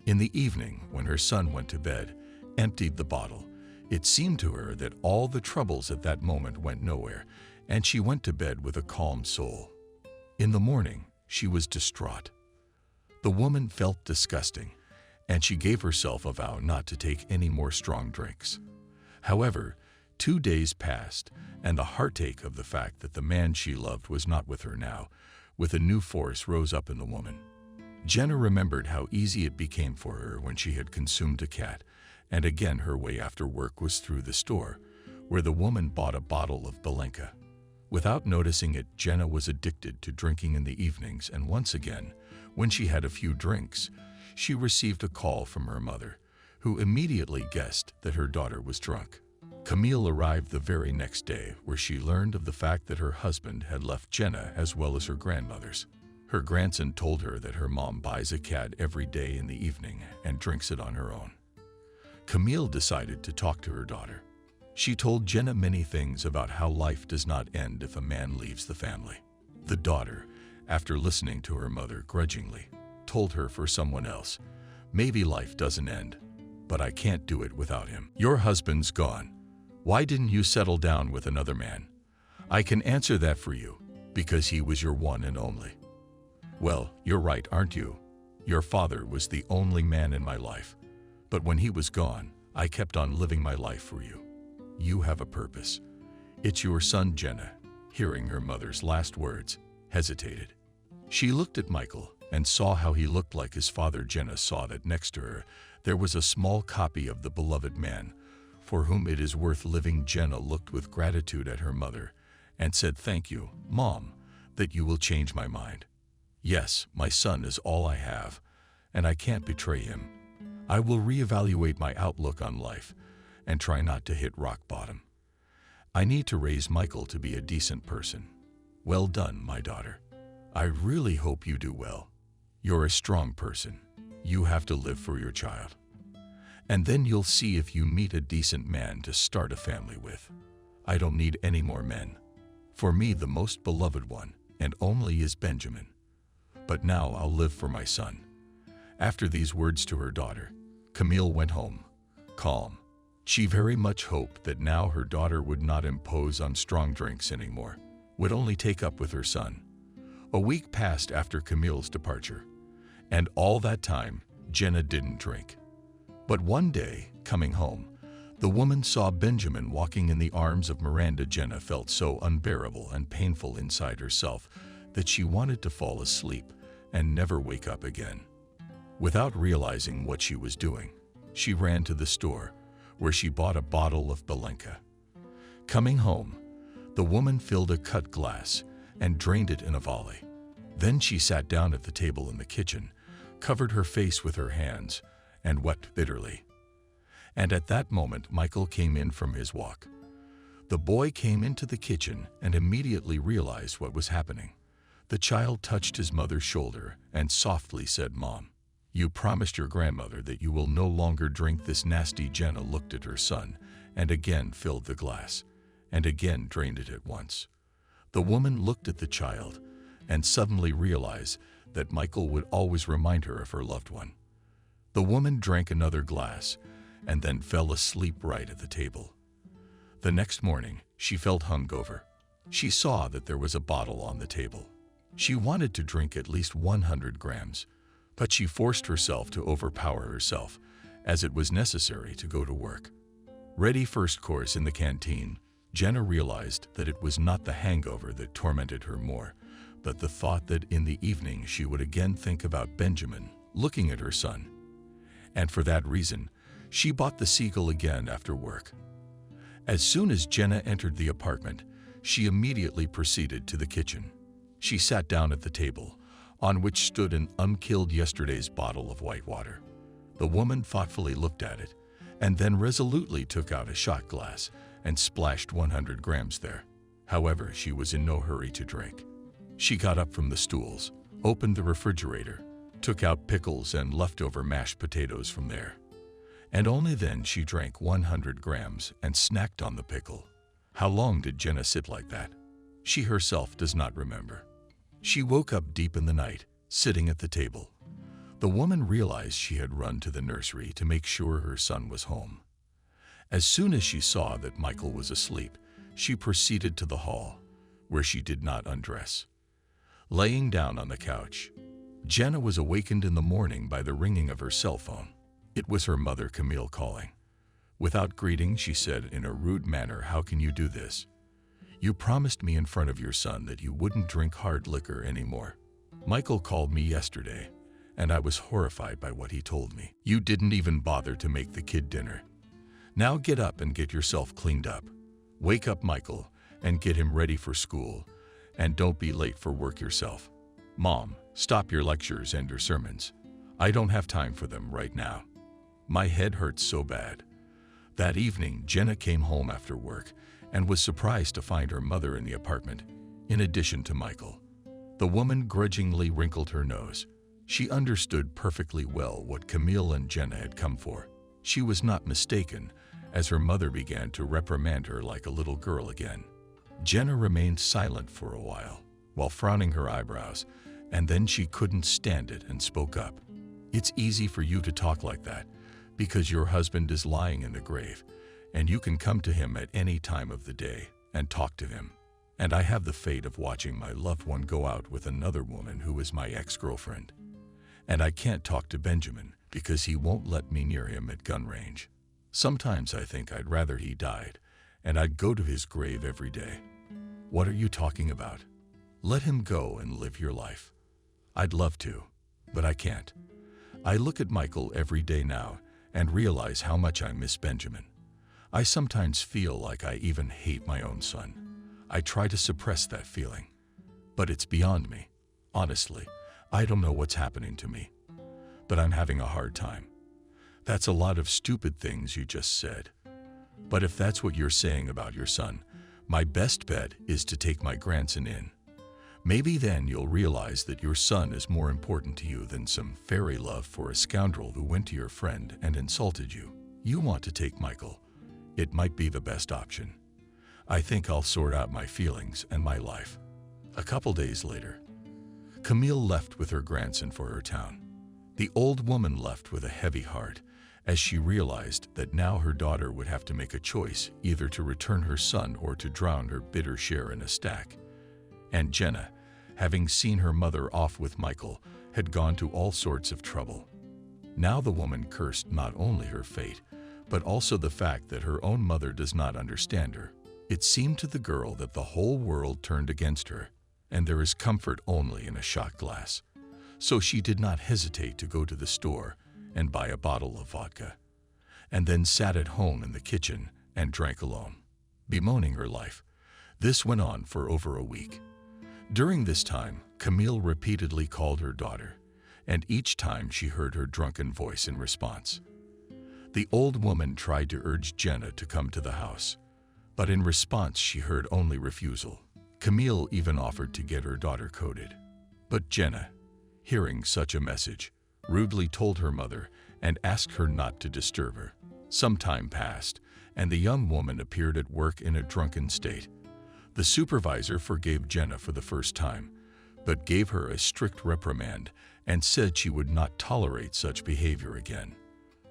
Speaker 1: In the evening, when her son went to bed, emptied the bottle, it seemed to her that all the troubles at that moment went nowhere, and she went to bed with a calm soul. In the morning, she was distraught. The woman felt disgusting, and she gave herself a vow not to take any more strong drinks. However, 2 days passed, and the heartache of the fact that the man she loved was not with her now, with a new force rose up in the woman. Jenna remembered how easy it became for her when she had consumed a cat, and again her way after work was through the store, where the woman bought a bottle of Belenka. Without noticing it, Jenna was addicted to drinking in the evenings, and once again, when she had a few drinks, she received a call from her mother, who immediately guessed that her daughter was drunk. Camille arrived the very next day, where she learned of the fact that her husband had left Jenna as well as her grandmother's. Her grandson told her that her mom buys a cat every day in the evening and drinks it on her own. Camille decided to talk to her daughter. She told Jenna many things about how life does not end if a man leaves the family. The daughter, after listening to her mother grudgingly, told her for someone else, "Maybe life doesn't end, but I can't do it without him. Your husband's gone. Why didn't you settle down with another man? I can answer that for you, because he was your one and only." "Well, you're right, aren't you? Your father was the only man in my life. But when he was gone, I kept on living my life for you. You have a purpose. It's your son." Jenna, hearing her mother's last words, hesitated. She looked at Michael and saw how he looked like his father. Jenna saw that next to her there was a small copy of the beloved man for whom it is worth living. Jenna looked with gratitude at her mother and said, "Thank you, Mom, that you will change my mind. Yes, my son is all I have, and I can't betray him. I will reevaluate my outlook on life and try not to hit rock bottom. I need to raise Michael to be a decent person. Well done, my daughter. I really hope you do well. You're a strong person. You have to live for your child. And then you'll see if you meet a decent man to start a family with. I don't need any more men. For me, the most beloved one and only is Benjamin. But now I'll live for my son." After these words to her daughter, Camille went home, calm. She very much hoped that now her daughter would not impose on strong drinks anymore, would only take up with her son. A week passed after Camille's departure, and all that time, Jenna didn't drink. But one day, coming home, the woman saw Benjamin walking in the arms of Miranda. Jenna felt so unbearable and painful inside herself that she wanted to fall asleep and never wake up again. Without realizing what she was doing, she ran to the store, where she bought a bottle of Belenka. Coming home, the woman filled a cut glass and drained it in a volley. Then she sat down at the table in the kitchen, covered her face with her hands, and wept bitterly. And at that moment, Michael came in from his walk. The boy came into the kitchen and immediately realized what was happening. The child touched his mother's shoulder and softly said, "Mom, you promised your grandmother that you will no longer drink this nasty." Jenna looked at her son and again filled the glass and again drained it at once. The woman looked at the child and suddenly realized that Michael would always remind her of her loved one. The woman drank another glass and then fell asleep right at the table. The next morning, she felt hungover. She saw that there was a bottle on the table. She wanted to drink at least 100 grams, but she forced herself to overpower herself, as it was necessary to go to work. Ready first course in the canteen, Jenna realized that it was not the hangover that tormented her more, but the thought that in the evening she would again think about Benjamin, looking at her son. And for that reason, she bought the seagull again after work. As soon as Jenna entered the apartment, she immediately proceeded to the kitchen. She sat down at the table, on which stood an unkilled yesterday's bottle of white water. The woman thoughtfully looked at it, and then resolutely took out a shot glass and splashed 100 grams there. However, she was in no hurry to drink. She got up from the stools, opened the refrigerator, took out pickles and leftover mashed potatoes from there. And only then she drank 100 grams and snacked on the pickle. How long did Jenna sit like that? She herself does not remember. She woke up deep in the night, sitting at the table. The woman realized she had run to the nursery to make sure her son was home. As soon as she saw that Michael was asleep, she proceeded to the hall, where she did not undress. Laying down on the couch, Jenna was awakened in the morning by the ringing of her cell phone. It was her mother, Camille, calling. Without greeting, she said in a rude manner, "How can you do this? You promised me in front of your son that you wouldn't drink hard liquor anymore. Michael called me yesterday, and I was horrified by what he told me. You didn't even bother to make the kid dinner. Now get up and get yourself cleaned up. Wake up Michael and get him ready for school, and don't be late for work yourself. Mom, stop your lectures and your sermons. I don't have time for them right now. My head hurts so bad." That evening, Jenna came home after work and was surprised to find her mother in the apartment, in addition to Michael. The woman grudgingly wrinkled her nose. She understood perfectly well what Camille and Jenna had come for. She was not mistaken, as her mother began to reprimand her like a little girl again. Jenna remained silent for a while frowning her eyebrows, and then she couldn't stand it and spoke up. "It's easy for you to talk like that, because your husband is lying in the grave, and you can come to him at any time of the day and talk to him. And I have the fate of watching my loved one go out with another woman who is my ex-girlfriend. And I can't talk to Benjamin because he won't let me near him at gun range. Sometimes I think I'd rather he died, and I'd go to his grave every day." "What are you talking about? Let him go and live your life." "I'd love to, but I can't. I look at Michael every day now and realize how much I miss Benjamin. I sometimes feel like I even hate my own son. I try to suppress that feeling, but it's beyond me. Honestly, I don't know what's happening to me, but I'm having a hard time." "That's a lot of stupid things you just said. But if that's what you're saying about your son, my best bet is to take my grandson in. Maybe then you'll realize that your son is more important to you than some fairy love for a scoundrel who went to your friend and insulted you. You want to take Michael. It might be the best option. I think I'll sort out my feelings and my life." A couple days later, Camille left with her grandson for her town. The old woman left with a heavy heart, as she realized that now her daughter would have to make a choice, either to return her son or to drown her bitter share in a stack. And Jenna, having seen her mother off with Michael, had gone to all sorts of trouble. Now the woman cursed not only her fate, but also the fact that her own mother does not understand her. It seemed to the girl that the whole world turned against her, and there is comfort only in a shot glass. So she did not hesitate to go to the store and buy a bottle of vodka, and then sat at home in the kitchen and drank alone, bemoaning her life. This went on for over a week. During this time, Camille repeatedly called her daughter, and each time she heard her drunken voice in response. The old woman tried to urge Jenna to come to the house, but in response she heard only refusal. Camille even offered to get her daughter coded. But Jenna, hearing such a message, rudely told her mother and asked her not to disturb her. Some time passed, and the young woman appeared at work in a drunken state. The supervisor forgave Jenna for the first time, but gave her a strict reprimand and said she would not tolerate such behavior again.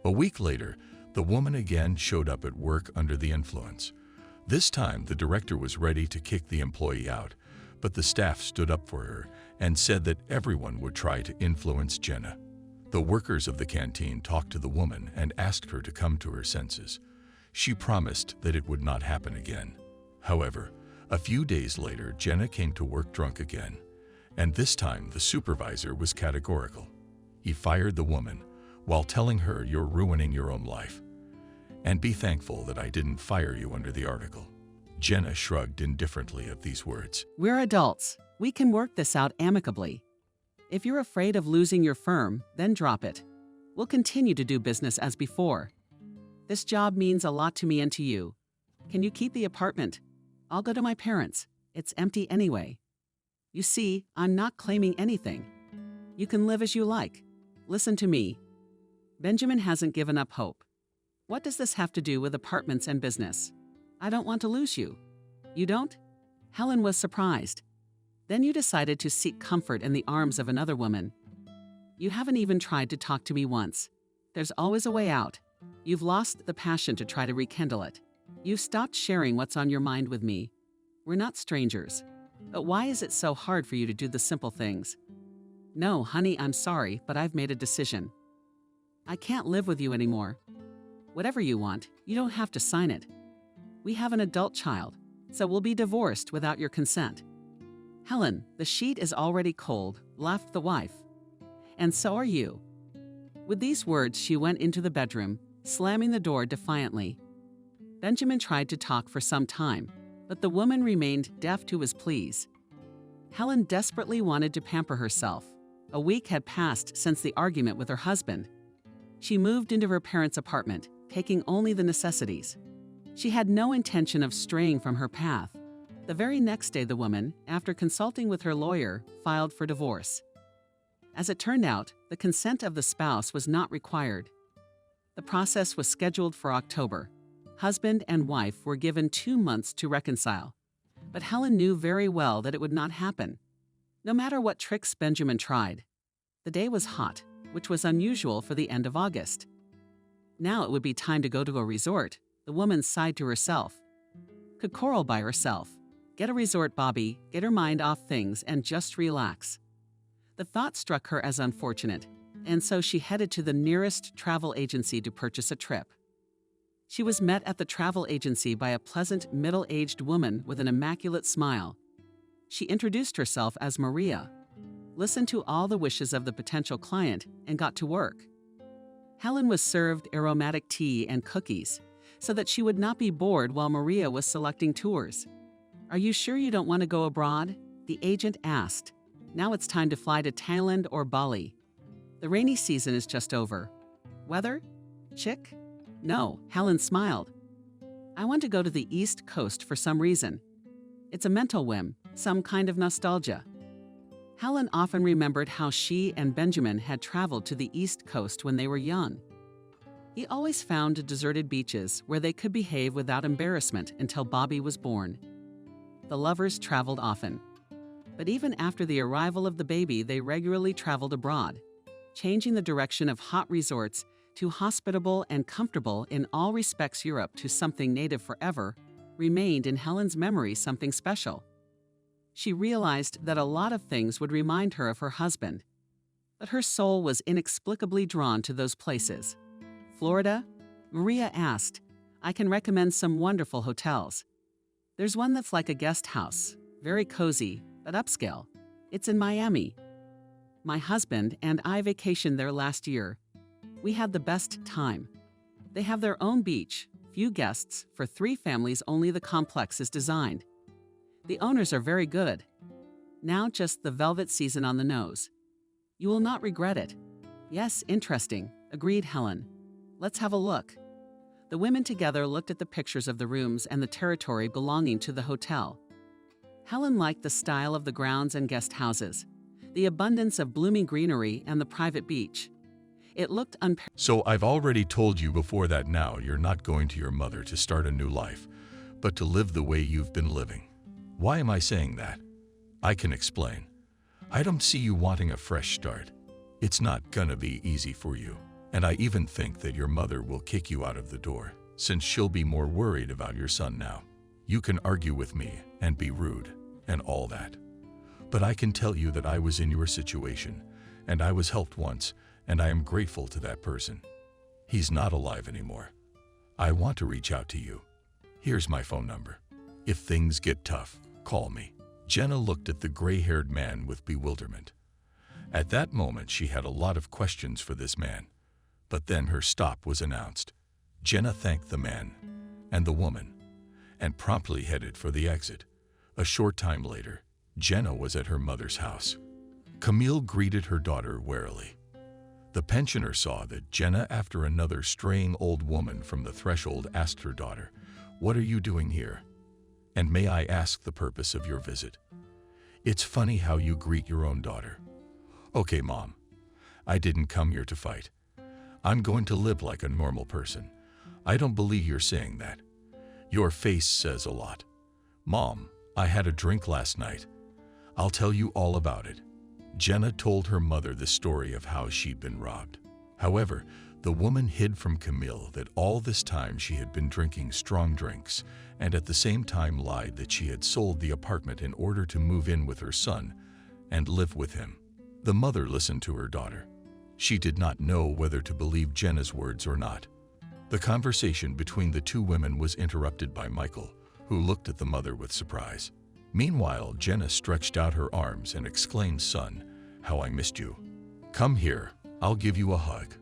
Speaker 1: A week later, the woman again showed up at work under the influence. This time, the director was ready to kick the employee out, but the staff stood up for her and said that everyone would try to influence Jenna. The workers of the canteen talked to the woman and asked her to come to her senses. She promised that it would not happen again. However, a few days later, Jenna came to work drunk again, and this time the supervisor was categorical. He fired the woman while telling her, "You're ruining your own life, and be thankful that I didn't fire you under the article." Jenna shrugged indifferently at these words.
Speaker 2: We're adults. We can work this out amicably. If you're afraid of losing your firm, then drop it. We'll continue to do business as before. This job means a lot to me and to you. Can you keep the apartment? I'll go to my parents'. It's empty anyway. You see, I'm not claiming anything. You can live as you like. Listen to me. Benjamin hasn't given up hope. What does this have to do with apartments and business? I don't want to lose you. You don't? Helen was surprised. Then you decided to seek comfort in the arms of another woman. You haven't even tried to talk to me once. There's always a way out. You've lost the passion to try to rekindle it. You've stopped sharing what's on your mind with me. We're not strangers. But why is it so hard for you to do the simple things? No, honey, I'm sorry, but I've made a decision. I can't live with you anymore. Whatever you want, you don't have to sign it. We have an adult child, so we'll be divorced without your consent. Helen, the sheet is already cold, laughed the wife. And so are you. With these words, she went into the bedroom, slamming the door defiantly. Benjamin tried to talk for some time, but the woman remained deaf to his pleas. Helen desperately wanted to pamper herself. A week had passed since the argument with her husband. She moved into her parents' apartment, taking only the necessities. She had no intention of straying from her path. The very next day, the woman, after consulting with her lawyer, filed for divorce. As it turned out, the consent of the spouse was not required. The process was scheduled for October. Husband and wife were given 2 months to reconcile. But Helen knew very well that it would not happen, no matter what tricks Benjamin tried. The day was hot, which was unusual for the end of August. Now it would be time to go to a resort, the woman sighed to herself. Could Coral by herself? Get a resort, Bobby, get her mind off things and just relax. The thought struck her as unfortunate, and so she headed to the nearest travel agency to purchase a trip. She was met at the travel agency by a pleasant, middle-aged woman with an immaculate smile. She introduced herself as Maria, listened to all the wishes of the potential client, and got to work. Helen was served aromatic tea and cookies so that she would not be bored while Maria was selecting tours. "Are you sure you don't want to go abroad?" the agent asked. "Now it's time to fly to Thailand or Bali. The rainy season is just over." "Weather? Chick?" "No," Helen smiled. "I want to go to the East Coast for some reason. It's a mental whim, some kind of nostalgia." Helen often remembered how she and Benjamin had traveled to the East Coast when they were young. He always found deserted beaches where they could behave without embarrassment until Bobby was born. The lovers traveled often. But even after the arrival of the baby, they regularly traveled abroad, changing the direction of hot resorts to hospitable and comfortable in all respects. Europe to something native forever remained in Helen's memory something special. She realized that a lot of things would remind her of her husband, but her soul was inexplicably drawn to those places. "Florida?" Maria asked. "I can recommend some wonderful hotels. There's one that's like a guest house, very cozy, but upscale. It's in Miami. My husband and I vacationed there last year. We had the best time. They have their own beach, few guests, for 3 families only. The complex is designed. The owners are very good. Now just the velvet season on the nose. You will not regret it." "Yes, interesting," agreed Helen. Let's have a look. The women together looked at the pictures of the rooms and the territory belonging to the hotel. Helen liked the style of the grounds and guest houses, the abundance of blooming greenery and the private beach. It looked unparalleled.
Speaker 1: So I've already told you before that now you're not going to your mother to start a new life, but to live the way you've been living. Why am I saying that? I can explain. I don't see you wanting a fresh start. It's not gonna be easy for you. And I even think that your mother will kick you out of the door, since she'll be more worried about your son now. You can argue with me and be rude and all that. But I can tell you that I was in your situation, and I was helped once, and I am grateful to that person. He's not alive anymore. I want to reach out to you. Here's my phone number. If things get tough, call me. Jenna looked at the gray-haired man with bewilderment. At that moment, she had a lot of questions for this man. But then her stop was announced. Jenna thanked the man and the woman and promptly headed for the exit. A short time later, Jenna was at her mother's house. Camille greeted her daughter warily. The pensioner saw that Jenna, after another straying old woman from the threshold, asked her daughter, "What are you doing here? And may I ask the purpose of your visit?" "It's funny how you greet your own daughter." "Okay, Mom. I didn't come here to fight. I'm going to live like a normal person." "I don't believe you're saying that. Your face says a lot." "Mom, I had a drink last night. I'll tell you all about it." Jenna told her mother the story of how she'd been robbed. However, the woman hid from Camille that all this time she had been drinking strong drinks, and at the same time lied that she had sold the apartment in order to move in with her son and live with him. The mother listened to her daughter. She did not know whether to believe Jenna's words or not. The conversation between the two women was interrupted by Michael, who looked at the mother with surprise. Meanwhile, Jenna stretched out her arms and exclaimed, "Son, how I missed you. Come here, I'll give you a hug."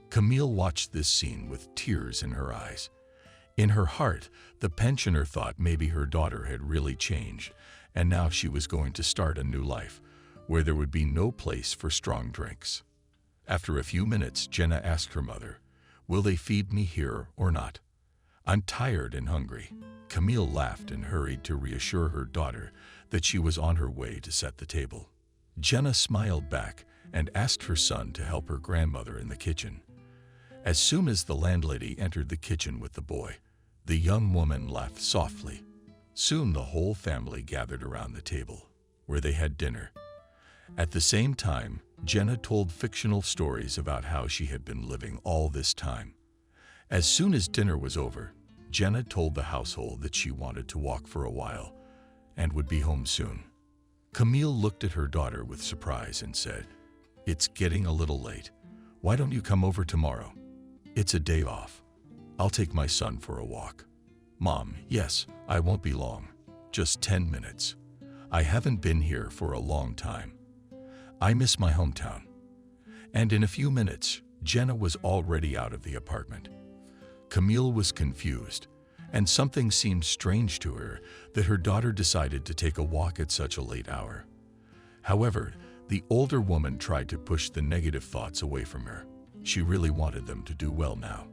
Speaker 1: Camille watched this scene with tears in her eyes. In her heart, the pensioner thought maybe her daughter had really changed, and now she was going to start a new life, where there would be no place for strong drinks. After a few minutes, Jenna asked her mother, "Will they feed me here or not? I'm tired and hungry." Camille laughed and hurried to reassure her daughter that she was on her way to set the table. Jenna smiled back and asked her son to help her grandmother in the kitchen. As soon as the landlady entered the kitchen with the boy, the young woman laughed softly. Soon the whole family gathered around the table, where they had dinner. At the same time, Jenna told fictional stories about how she had been living all this time. As soon as dinner was over, Jenna told the household that she wanted to walk for a while and would be home soon. Camille looked at her daughter with surprise and said, "It's getting a little late. Why don't you come over tomorrow? It's a day off. I'll take my son for a walk." "Mom, yes, I won't be long. Just 10 minutes. I haven't been here for a long time. I miss my hometown." And in a few minutes, Jenna was already out of the apartment. Camille was confused, and something seemed strange to her that her daughter decided to take a walk at such a late hour. However, the older woman tried to push the negative thoughts away from her. She really wanted them to do well now.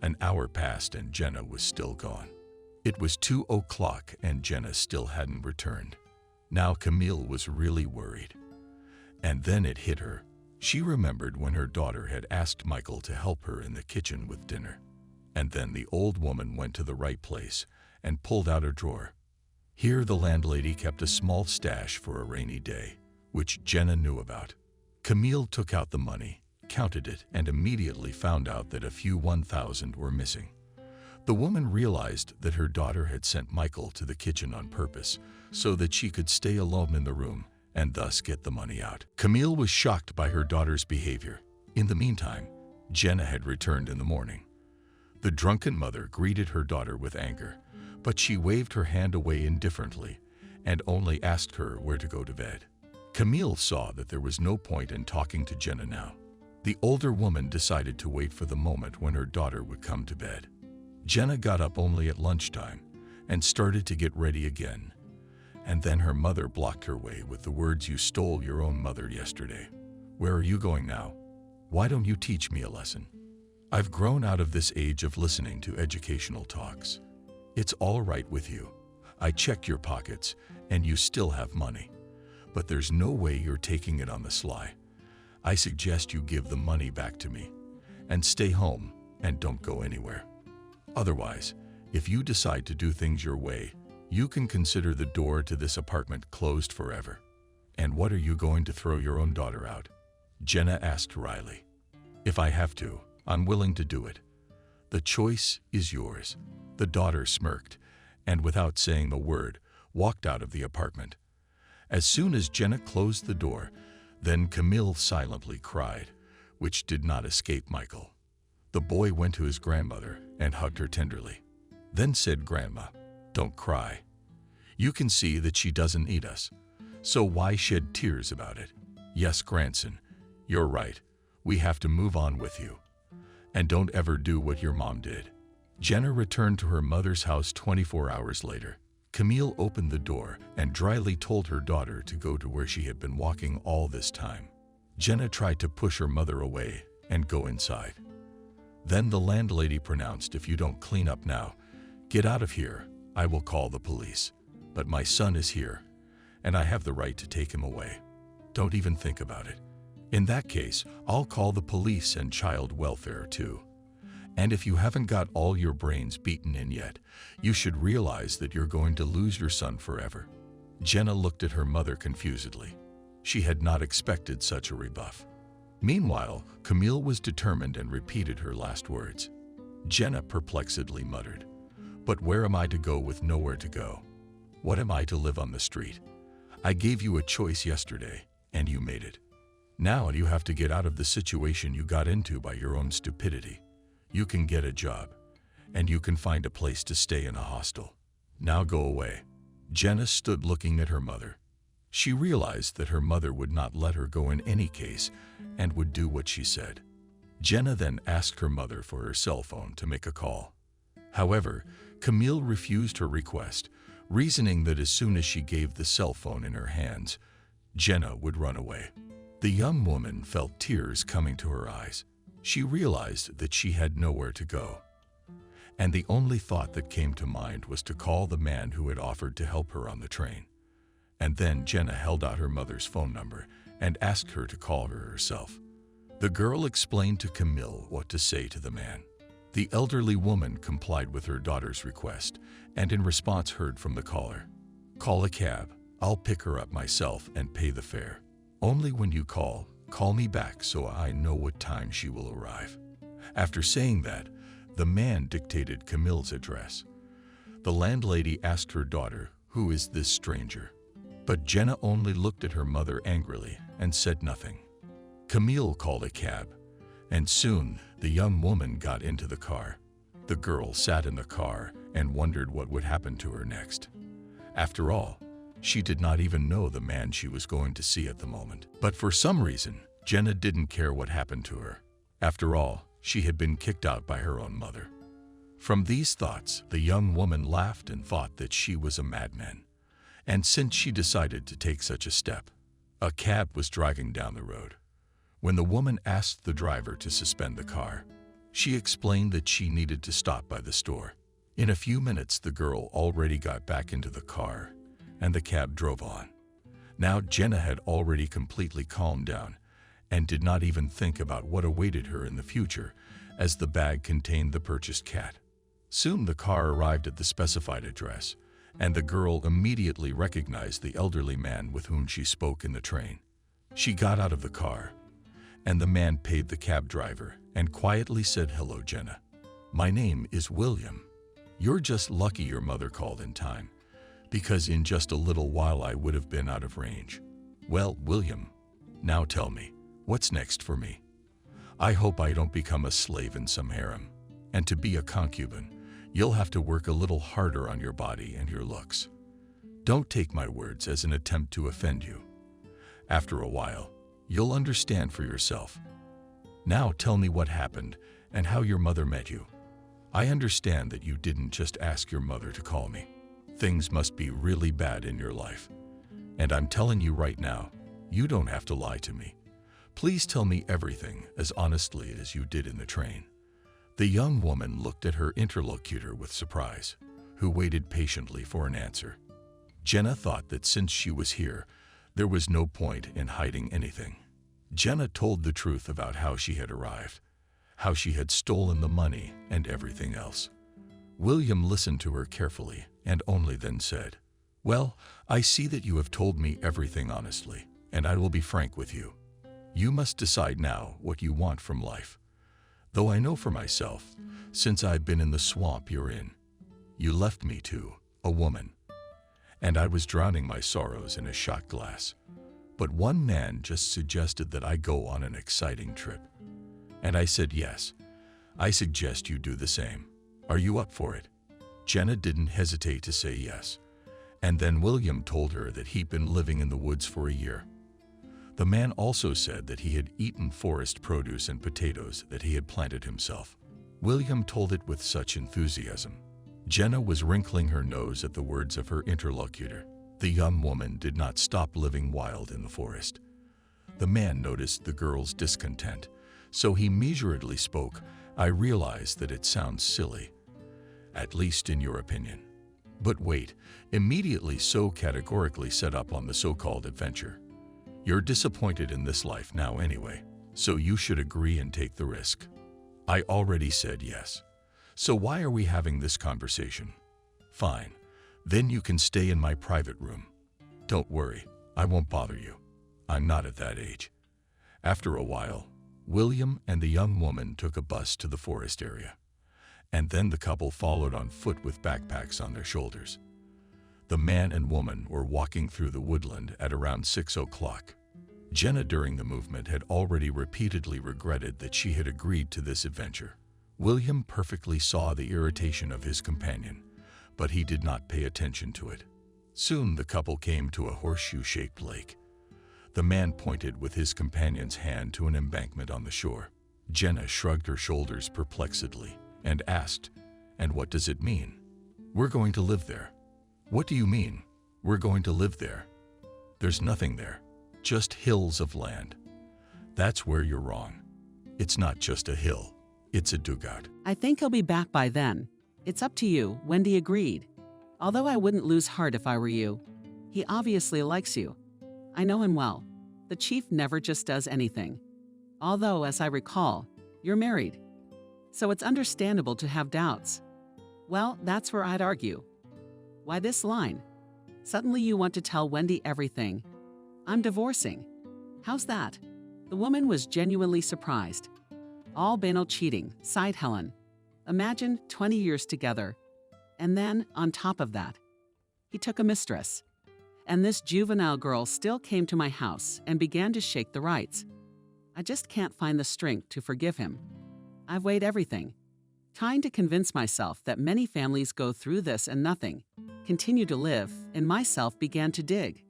Speaker 1: An hour passed and Jenna was still gone. It was 2 o'clock and Jenna still hadn't returned. Now Camille was really worried. And then it hit her. She remembered when her daughter had asked Michael to help her in the kitchen with dinner. And then the old woman went to the right place and pulled out a drawer. Here the landlady kept a small stash for a rainy day, which Jenna knew about. Camille took out the money, counted it, and immediately found out that a few 1,000 were missing. The woman realized that her daughter had sent Michael to the kitchen on purpose so that she could stay alone in the room and thus get the money out. Camille was shocked by her daughter's behavior. In the meantime, Jenna had returned in the morning. The drunken mother greeted her daughter with anger, but she waved her hand away indifferently and only asked her where to go to bed. Camille saw that there was no point in talking to Jenna now. The older woman decided to wait for the moment when her daughter would come to bed. Jenna got up only at lunchtime and started to get ready again. And then her mother blocked her way with the words, "You stole your own mother yesterday. Where are you going now? Why don't you teach me a lesson?" I've grown out of this age of listening to educational talks. It's all right with you. I check your pockets and you still have money. But there's no way you're taking it on the sly. I suggest you give the money back to me and stay home and don't go anywhere. Otherwise, if you decide to do things your way, you can consider the door to this apartment closed forever. And what are you going to throw your own daughter out? Jenna asked Riley. If I have to, I'm willing to do it. The choice is yours. The daughter smirked and, without saying a word, walked out of the apartment. As soon as Jenna closed the door, then Camille silently cried, which did not escape Michael. The boy went to his grandmother and hugged her tenderly. Then said, "Grandma, don't cry. You can see that she doesn't need us, so why shed tears about it? Yes, grandson, you're right. We have to move on with you. And don't ever do what your mom did." Jenna returned to her mother's house 24 hours later. Camille opened the door and dryly told her daughter to go to where she had been walking all this time. Jenna tried to push her mother away and go inside. Then the landlady pronounced, "If you don't clean up now, get out of here. I will call the police. But my son is here, and I have the right to take him away. Don't even think about it. In that case, I'll call the police and child welfare too. And if you haven't got all your brains beaten in yet, you should realize that you're going to lose your son forever." Jenna looked at her mother confusedly. She had not expected such a rebuff. Meanwhile, Camille was determined and repeated her last words. Jenna perplexedly muttered, "But where am I to go with nowhere to go? What am I to live on the street? I gave you a choice yesterday, and you made it. Now you have to get out of the situation you got into by your own stupidity. You can get a job, and you can find a place to stay in a hostel. Now go away." Jenna stood looking at her mother. She realized that her mother would not let her go in any case and would do what she said. Jenna then asked her mother for her cell phone to make a call. However, Camille refused her request, reasoning that as soon as she gave the cell phone in her hands, Jenna would run away. The young woman felt tears coming to her eyes. She realized that she had nowhere to go. And the only thought that came to mind was to call the man who had offered to help her on the train. And then Jenna held out her mother's phone number and asked her to call her herself. The girl explained to Camille what to say to the man. The elderly woman complied with her daughter's request and in response heard from the caller, "Call a cab. I'll pick her up myself and pay the fare. Only when you call me back so I know what time she will arrive." After saying that, the man dictated Camille's address. The landlady asked her daughter, "Who is this stranger?" But Jenna only looked at her mother angrily and said nothing. Camille called a cab, and soon the young woman got into the car. The girl sat in the car and wondered what would happen to her next. After all, she did not even know the man she was going to see at the moment. But for some reason, Jenna didn't care what happened to her. After all, she had been kicked out by her own mother. From these thoughts, the young woman laughed and thought that she was a madman. And since she decided to take such a step, a cab was driving down the road. When the woman asked the driver to suspend the car, she explained that she needed to stop by the store. In a few minutes, the girl already got back into the car, and the cab drove on. Now Jenna had already completely calmed down and did not even think about what awaited her in the future, as the bag contained the purchased cat. Soon the car arrived at the specified address, and the girl immediately recognized the elderly man with whom she spoke in the train. She got out of the car, and the man paid the cab driver and quietly said, "Hello, Jenna. My name is William. You're just lucky your mother called in time, because in just a little while I would have been out of range. Well, William, now tell me, what's next for me? I hope I don't become a slave in some harem. And to be a concubine, you'll have to work a little harder on your body and your looks. Don't take my words as an attempt to offend you. After a while, you'll understand for yourself. Now tell me what happened and how your mother met you. I understand that you didn't just ask your mother to call me. Things must be really bad in your life. And I'm telling you right now, you don't have to lie to me. Please tell me everything as honestly as you did in the train. The young woman looked at her interlocutor with surprise, who waited patiently for an answer. Jenna thought that since she was here, there was no point in hiding anything. Jenna told the truth about how she had arrived, how she had stolen the money and everything else. William listened to her carefully and only then said, "Well, I see that you have told me everything honestly, and I will be frank with you. You must decide now what you want from life. Though I know for myself, since I've been in the swamp you're in, you left me to a woman, and I was drowning my sorrows in a shot glass. But one man just suggested that I go on an exciting trip. And I said yes. I suggest you do the same. Are you up for it?" Jenna didn't hesitate to say yes. And then William told her that he'd been living in the woods for a year. The man also said that he had eaten forest produce and potatoes that he had planted himself. William told it with such enthusiasm. Jenna was wrinkling her nose at the words of her interlocutor. The young woman did not stop living wild in the forest. The man noticed the girl's discontent, so he measuredly spoke. "I realize that it sounds silly, at least in your opinion. But wait, immediately so categorically set up on the so-called adventure. You're disappointed in this life now anyway, so you should agree and take the risk." I already said yes. So why are we having this conversation? Fine, then you can stay in my private room. Don't worry, I won't bother you. I'm not at that age. After a while, William and the young woman took a bus to the forest area, and then the couple followed on foot with backpacks on their shoulders. The man and woman were walking through the woodland at around 6 o'clock. Jenna during the movement had already repeatedly regretted that she had agreed to this adventure. William perfectly saw the irritation of his companion, but he did not pay attention to it. Soon the couple came to a horseshoe-shaped lake. The man pointed with his companion's hand to an embankment on the shore. Jenna shrugged her shoulders perplexedly and asked, "And what does it mean?" "We're going to live there." "What do you mean, we're going to live there? There's nothing there, just hills of land." "That's where you're wrong. It's not just a hill, it's a dugout."
Speaker 2: I think he'll be back by then. It's up to you, Wendy agreed. Although I wouldn't lose heart if I were you. He obviously likes you. I know him well. The chief never just does anything. Although, as I recall, you're married. So it's understandable to have doubts. Well, that's where I'd argue. Why this line? Suddenly you want to tell Wendy everything. I'm divorcing. How's that? The woman was genuinely surprised. All banal cheating, sighed Helen. Imagine 20 years together. And then, on top of that, he took a mistress. And this juvenile girl still came to my house and began to shake the rights. I just can't find the strength to forgive him. I've weighed everything, trying to convince myself that many families go through this and nothing, continue to live, and myself began to dig.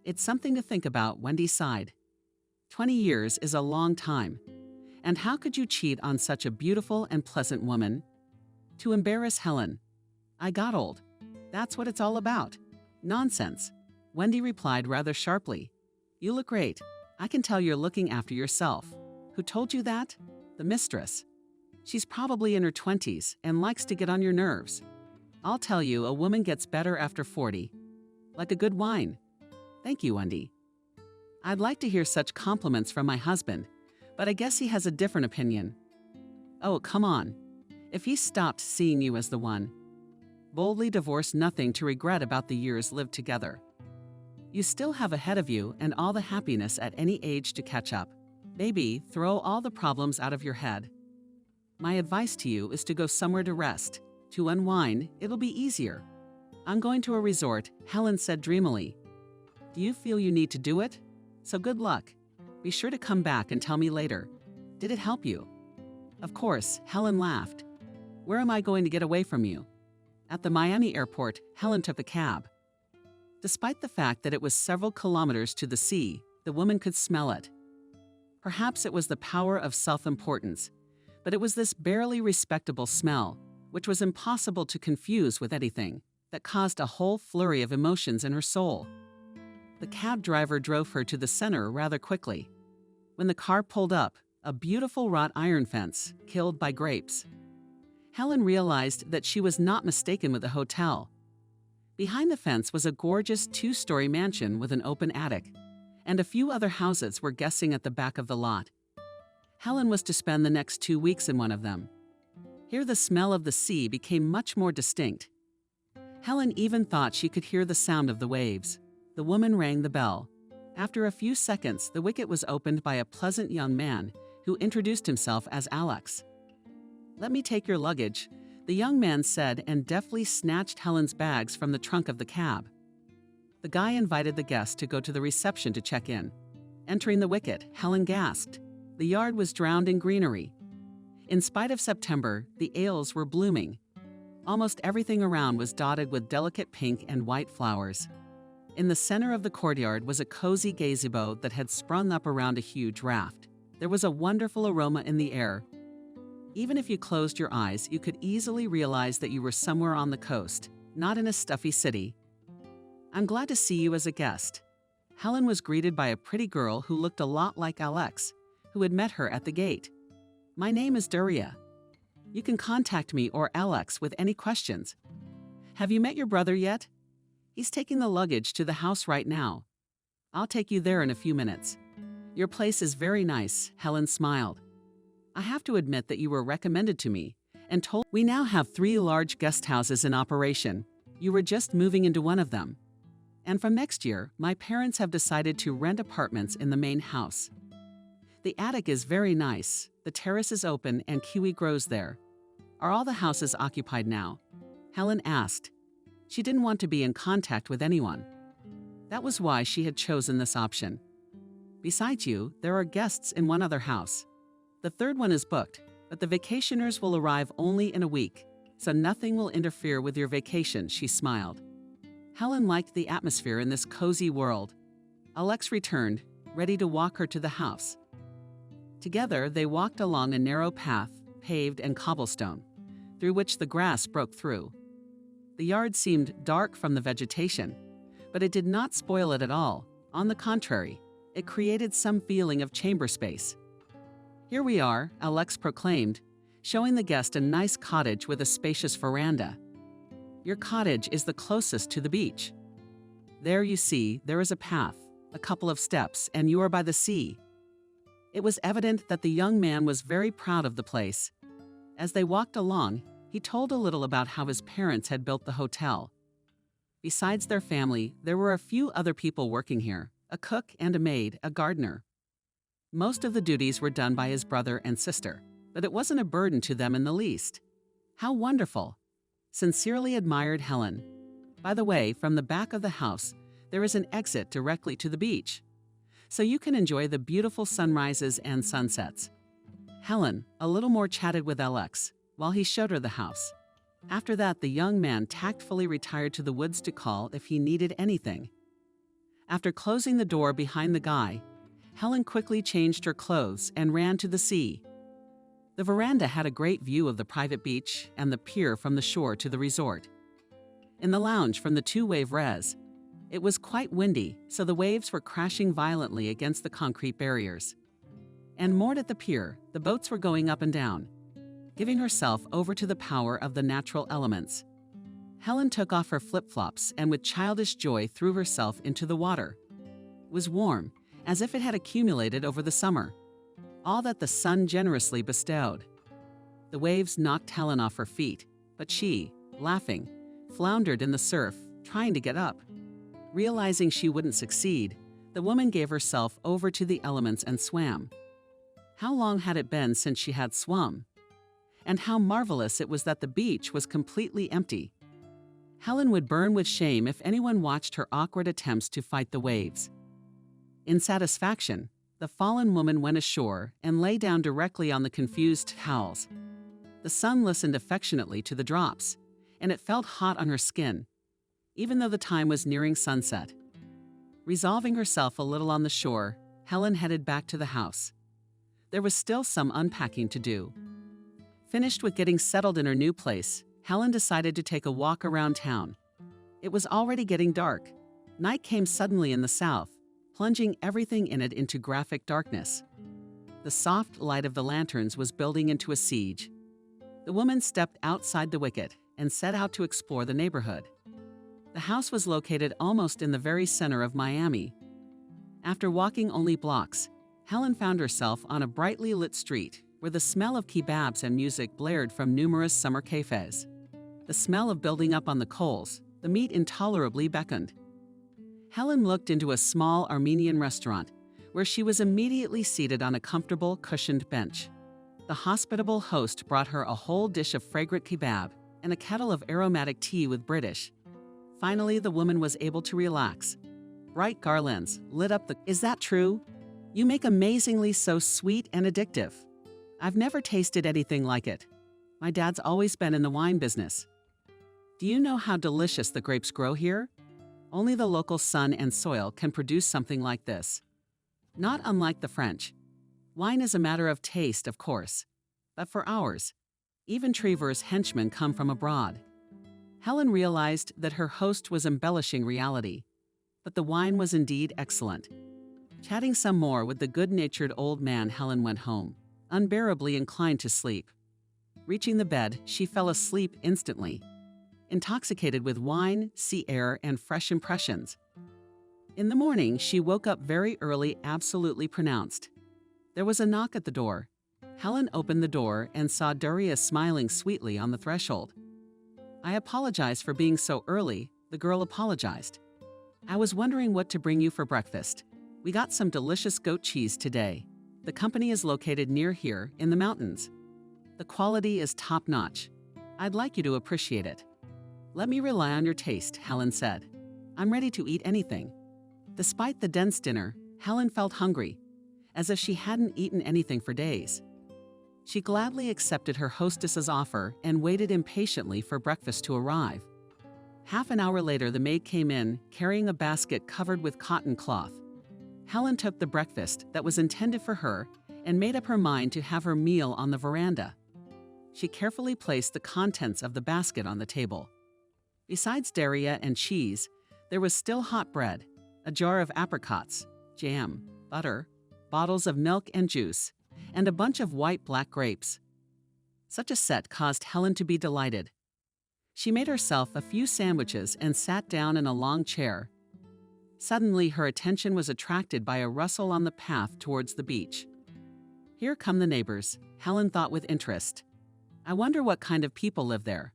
Speaker 2: It's something to think about, Wendy sighed. 20 years is a long time. And how could you cheat on such a beautiful and pleasant woman? To embarrass Helen. I got old. That's what it's all about. Nonsense. Wendy replied rather sharply. You look great. I can tell you're looking after yourself. Who told you that? The mistress. She's probably in her 20s and likes to get on your nerves. I'll tell you, a woman gets better after 40. Like a good wine. Thank you, Wendy. I'd like to hear such compliments from my husband, but I guess he has a different opinion. Oh, come on. If he stopped seeing you as the one. Boldly divorce, nothing to regret about the years lived together. You still have ahead of you and all the happiness at any age to catch up. Baby, throw all the problems out of your head. My advice to you is to go somewhere to rest. To unwind, it'll be easier. I'm going to a resort, Helen said dreamily. Do you feel you need to do it? So good luck. Be sure to come back and tell me later. Did it help you? Of course, Helen laughed. Where am I going to get away from you? At the Miami airport, Helen took a cab. Despite the fact that it was several kilometers to the sea, the woman could smell it. Perhaps it was the power of self-importance, but it was this barely respectable smell, which was impossible to confuse with anything, that caused a whole flurry of emotions in her soul. The cab driver drove her to the center rather quickly. When the car pulled up, a beautiful wrought iron fence, killed by grapes. Helen realized that she was not mistaken with the hotel. Behind the fence was a gorgeous two-story mansion with an open attic, and a few other houses were guessing at the back of the lot. Helen was to spend the next 2 weeks in one of them. Here the smell of the sea became much more distinct. Helen even thought she could hear the sound of the waves. The woman rang the bell. After a few seconds, the wicket was opened by a pleasant young man who introduced himself as Alex. "Let me take your luggage," the young man said, and deftly snatched Helen's bags from the trunk of the cab. The guy invited the guest to go to the reception to check in. Entering the wicket, Helen gasped. The yard was drowned in greenery. In spite of September, the ales were blooming. Almost everything around was dotted with delicate pink and white flowers. In the center of the courtyard was a cozy gazebo that had sprung up around a huge raft. There was a wonderful aroma in the air. Even if you closed your eyes, you could easily realize that you were somewhere on the coast, not in a stuffy city. "I'm glad to see you as a guest." Helen was greeted by a pretty girl who looked a lot like Alex, who had met her at the gate. "My name is Duria. You can contact me or Alex with any questions. Have you met your brother yet? He's taking the luggage to the house right now. I'll take you there in a few minutes." "Your place is very nice," Helen smiled. "I have to admit that you were recommended to me and told we now have 3 large guest houses in operation. You were just moving into one of them. And from next year, my parents have decided to rent apartments in the main house. The attic is very nice, the terrace is open, and kiwi grows there. Are all the houses occupied now?" Helen asked. She didn't want to be in contact with anyone. That was why she had chosen this option. "Besides you, there are guests in one other house. The third one is booked, but the vacationers will arrive only in a week, so nothing will interfere with your vacation," she smiled. Helen liked the atmosphere in this cozy world. Alex returned, ready to walk her to the house. Together, they walked along a narrow path, paved and cobblestone, through which the grass broke through. The yard seemed dark from the vegetation, but it did not spoil it at all. On the contrary, it created some feeling of chamber space. "Here we are," Alex proclaimed, showing the guest a nice cottage with a spacious veranda. "Your cottage is the closest to the beach. There you see, there is a path, a couple of steps, and you are by the sea." It was evident that the young man was very proud of the place. As they walked along, he told a little about how his parents had built the hotel. Besides their family, there were a few other people working here, a cook and a maid, a gardener. Most of the duties were done by his brother and sister, but it wasn't a burden to them in the least. "How wonderful!" sincerely admired Helen. "By the way, from the back of the house, there is an exit directly to the beach, so you can enjoy the beautiful sunrises and sunsets." Helen, a little more, chatted with Alex while he showed her the house. After that, the young man tactfully retired to the woods to call if he needed anything. After closing the door behind the guy, Helen quickly changed her clothes and ran to the sea. The veranda had a great view of the private beach and the pier from the shore to the resort. In the lounge from the two-wave res, it was quite windy, so the waves were crashing violently against the concrete barriers. And moored at the pier, the boats were going up and down, giving herself over to the power of the natural elements. Helen took off her flip-flops and with childish joy threw herself into the water. It was warm, as if it had accumulated over the summer, all that the sun generously bestowed. The waves knocked Helen off her feet, but she, laughing, floundered in the surf, trying to get up. Realizing she wouldn't succeed, the woman gave herself over to the elements and swam. How long had it been since she had swum? And how marvelous it was that the beach was completely empty. Helen would burn with shame if anyone watched her awkward attempts to fight the waves. In satisfaction, the fallen woman went ashore and lay down directly on the confused towels. The sun listened affectionately to the drops, and it felt hot on her skin, even though the time was nearing sunset. Resolving herself a little on the shore, Helen headed back to the house. There was still some unpacking to do. Finished with getting settled in her new place, Helen decided to take a walk around town. It was already getting dark. Night came suddenly in the south, plunging everything in it into graphic darkness. The soft light of the lanterns was building into a siege. The woman stepped outside the wicket and set out to explore the neighborhood. The house was located almost in the very center of Miami. After walking only blocks, Helen found herself on a brightly lit street where the smell of kebabs and music blared from numerous summer cafes. The smell of building up on the coals, the meat intolerably beckoned. Helen looked into a small Armenian restaurant where she was immediately seated on a comfortable, cushioned bench. The hospitable host brought her a whole dish of fragrant kebab and a kettle of aromatic tea with British. Finally, the woman was able to relax. Bright garlands lit up the... Is that true? You make amazingly so sweet and addictive. I've never tasted anything like it. My dad's always been in the wine business. Do you know how delicious the grapes grow here? Only the local sun and soil can produce something like this. Not unlike the French. Wine is a matter of taste, of course. But for ours, even Trevor's henchmen come from abroad. Helen realized that her host was embellishing reality. But the wine was indeed excellent. Chatting some more with the good-natured old man, Helen went home, unbearably inclined to sleep. Reaching the bed, she fell asleep instantly, intoxicated with wine, sea air, and fresh impressions. In the morning, she woke up very early, absolutely pronounced. There was a knock at the door. Helen opened the door and saw Daria smiling sweetly on the threshold. I apologize for being so early, the girl apologized. I was wondering what to bring you for breakfast. We got some delicious goat cheese today. The company is located near here in the mountains. The quality is top-notch. I'd like you to appreciate it. Let me rely on your taste, Helen said. I'm ready to eat anything. Despite the dense dinner, Helen felt hungry, as if she hadn't eaten anything for days. She gladly accepted her hostess's offer and waited impatiently for breakfast to arrive. Half an hour later, the maid came in, carrying a basket covered with cotton cloth. Helen took the breakfast that was intended for her and made up her mind to have her meal on the veranda. She carefully placed the contents of the basket on the table. Besides Daria and cheese, there was still hot bread, a jar of apricots, jam, butter, bottles of milk and juice, and a bunch of white black grapes. Such a set caused Helen to be delighted. She made herself a few sandwiches and sat down in a long chair. Suddenly, her attention was attracted by a rustle on the path towards the beach. Here come the neighbors, Helen thought with interest. I wonder what kind of people live there.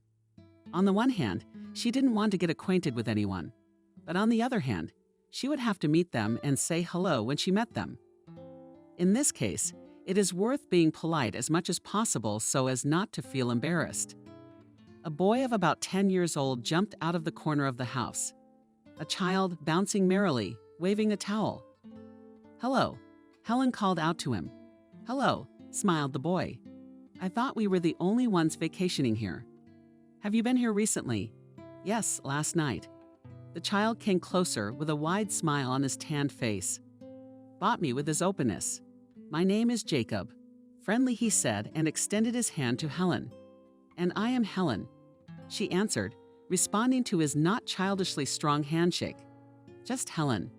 Speaker 2: On the one hand, she didn't want to get acquainted with anyone, but on the other hand, she would have to meet them and say hello when she met them. In this case, it is worth being polite as much as possible so as not to feel embarrassed. A boy of about 10 years old jumped out of the corner of the house. A child bouncing merrily, waving a towel. Hello, Helen called out to him. Hello, smiled the boy. I thought we were the only ones vacationing here. Have you been here recently? Yes, last night. The child came closer with a wide smile on his tanned face. Bought me with his openness. My name is Jacob. Friendly, he said, and extended his hand to Helen. And I am Helen, she answered, responding to his not childishly strong handshake. Just Helen.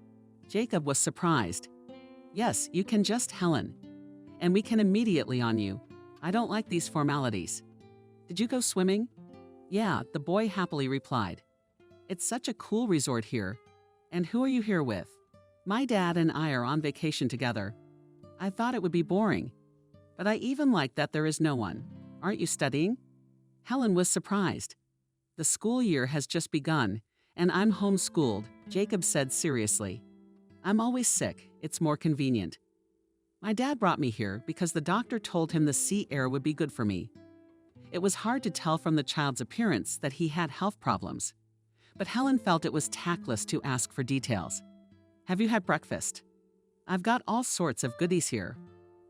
Speaker 2: Jacob was surprised. Yes, you can just Helen. And we can immediately on you. I don't like these formalities. Did you go swimming? Yeah, the boy happily replied. It's such a cool resort here. And who are you here with? My dad and I are on vacation together. I thought it would be boring. But I even like that there is no one. Aren't you studying? Helen was surprised. The school year has just begun, and I'm homeschooled, Jacob said seriously. I'm always sick. It's more convenient. My dad brought me here because the doctor told him the sea air would be good for me. It was hard to tell from the child's appearance that he had health problems, but Helen felt it was tactless to ask for details. Have you had breakfast? I've got all sorts of goodies here.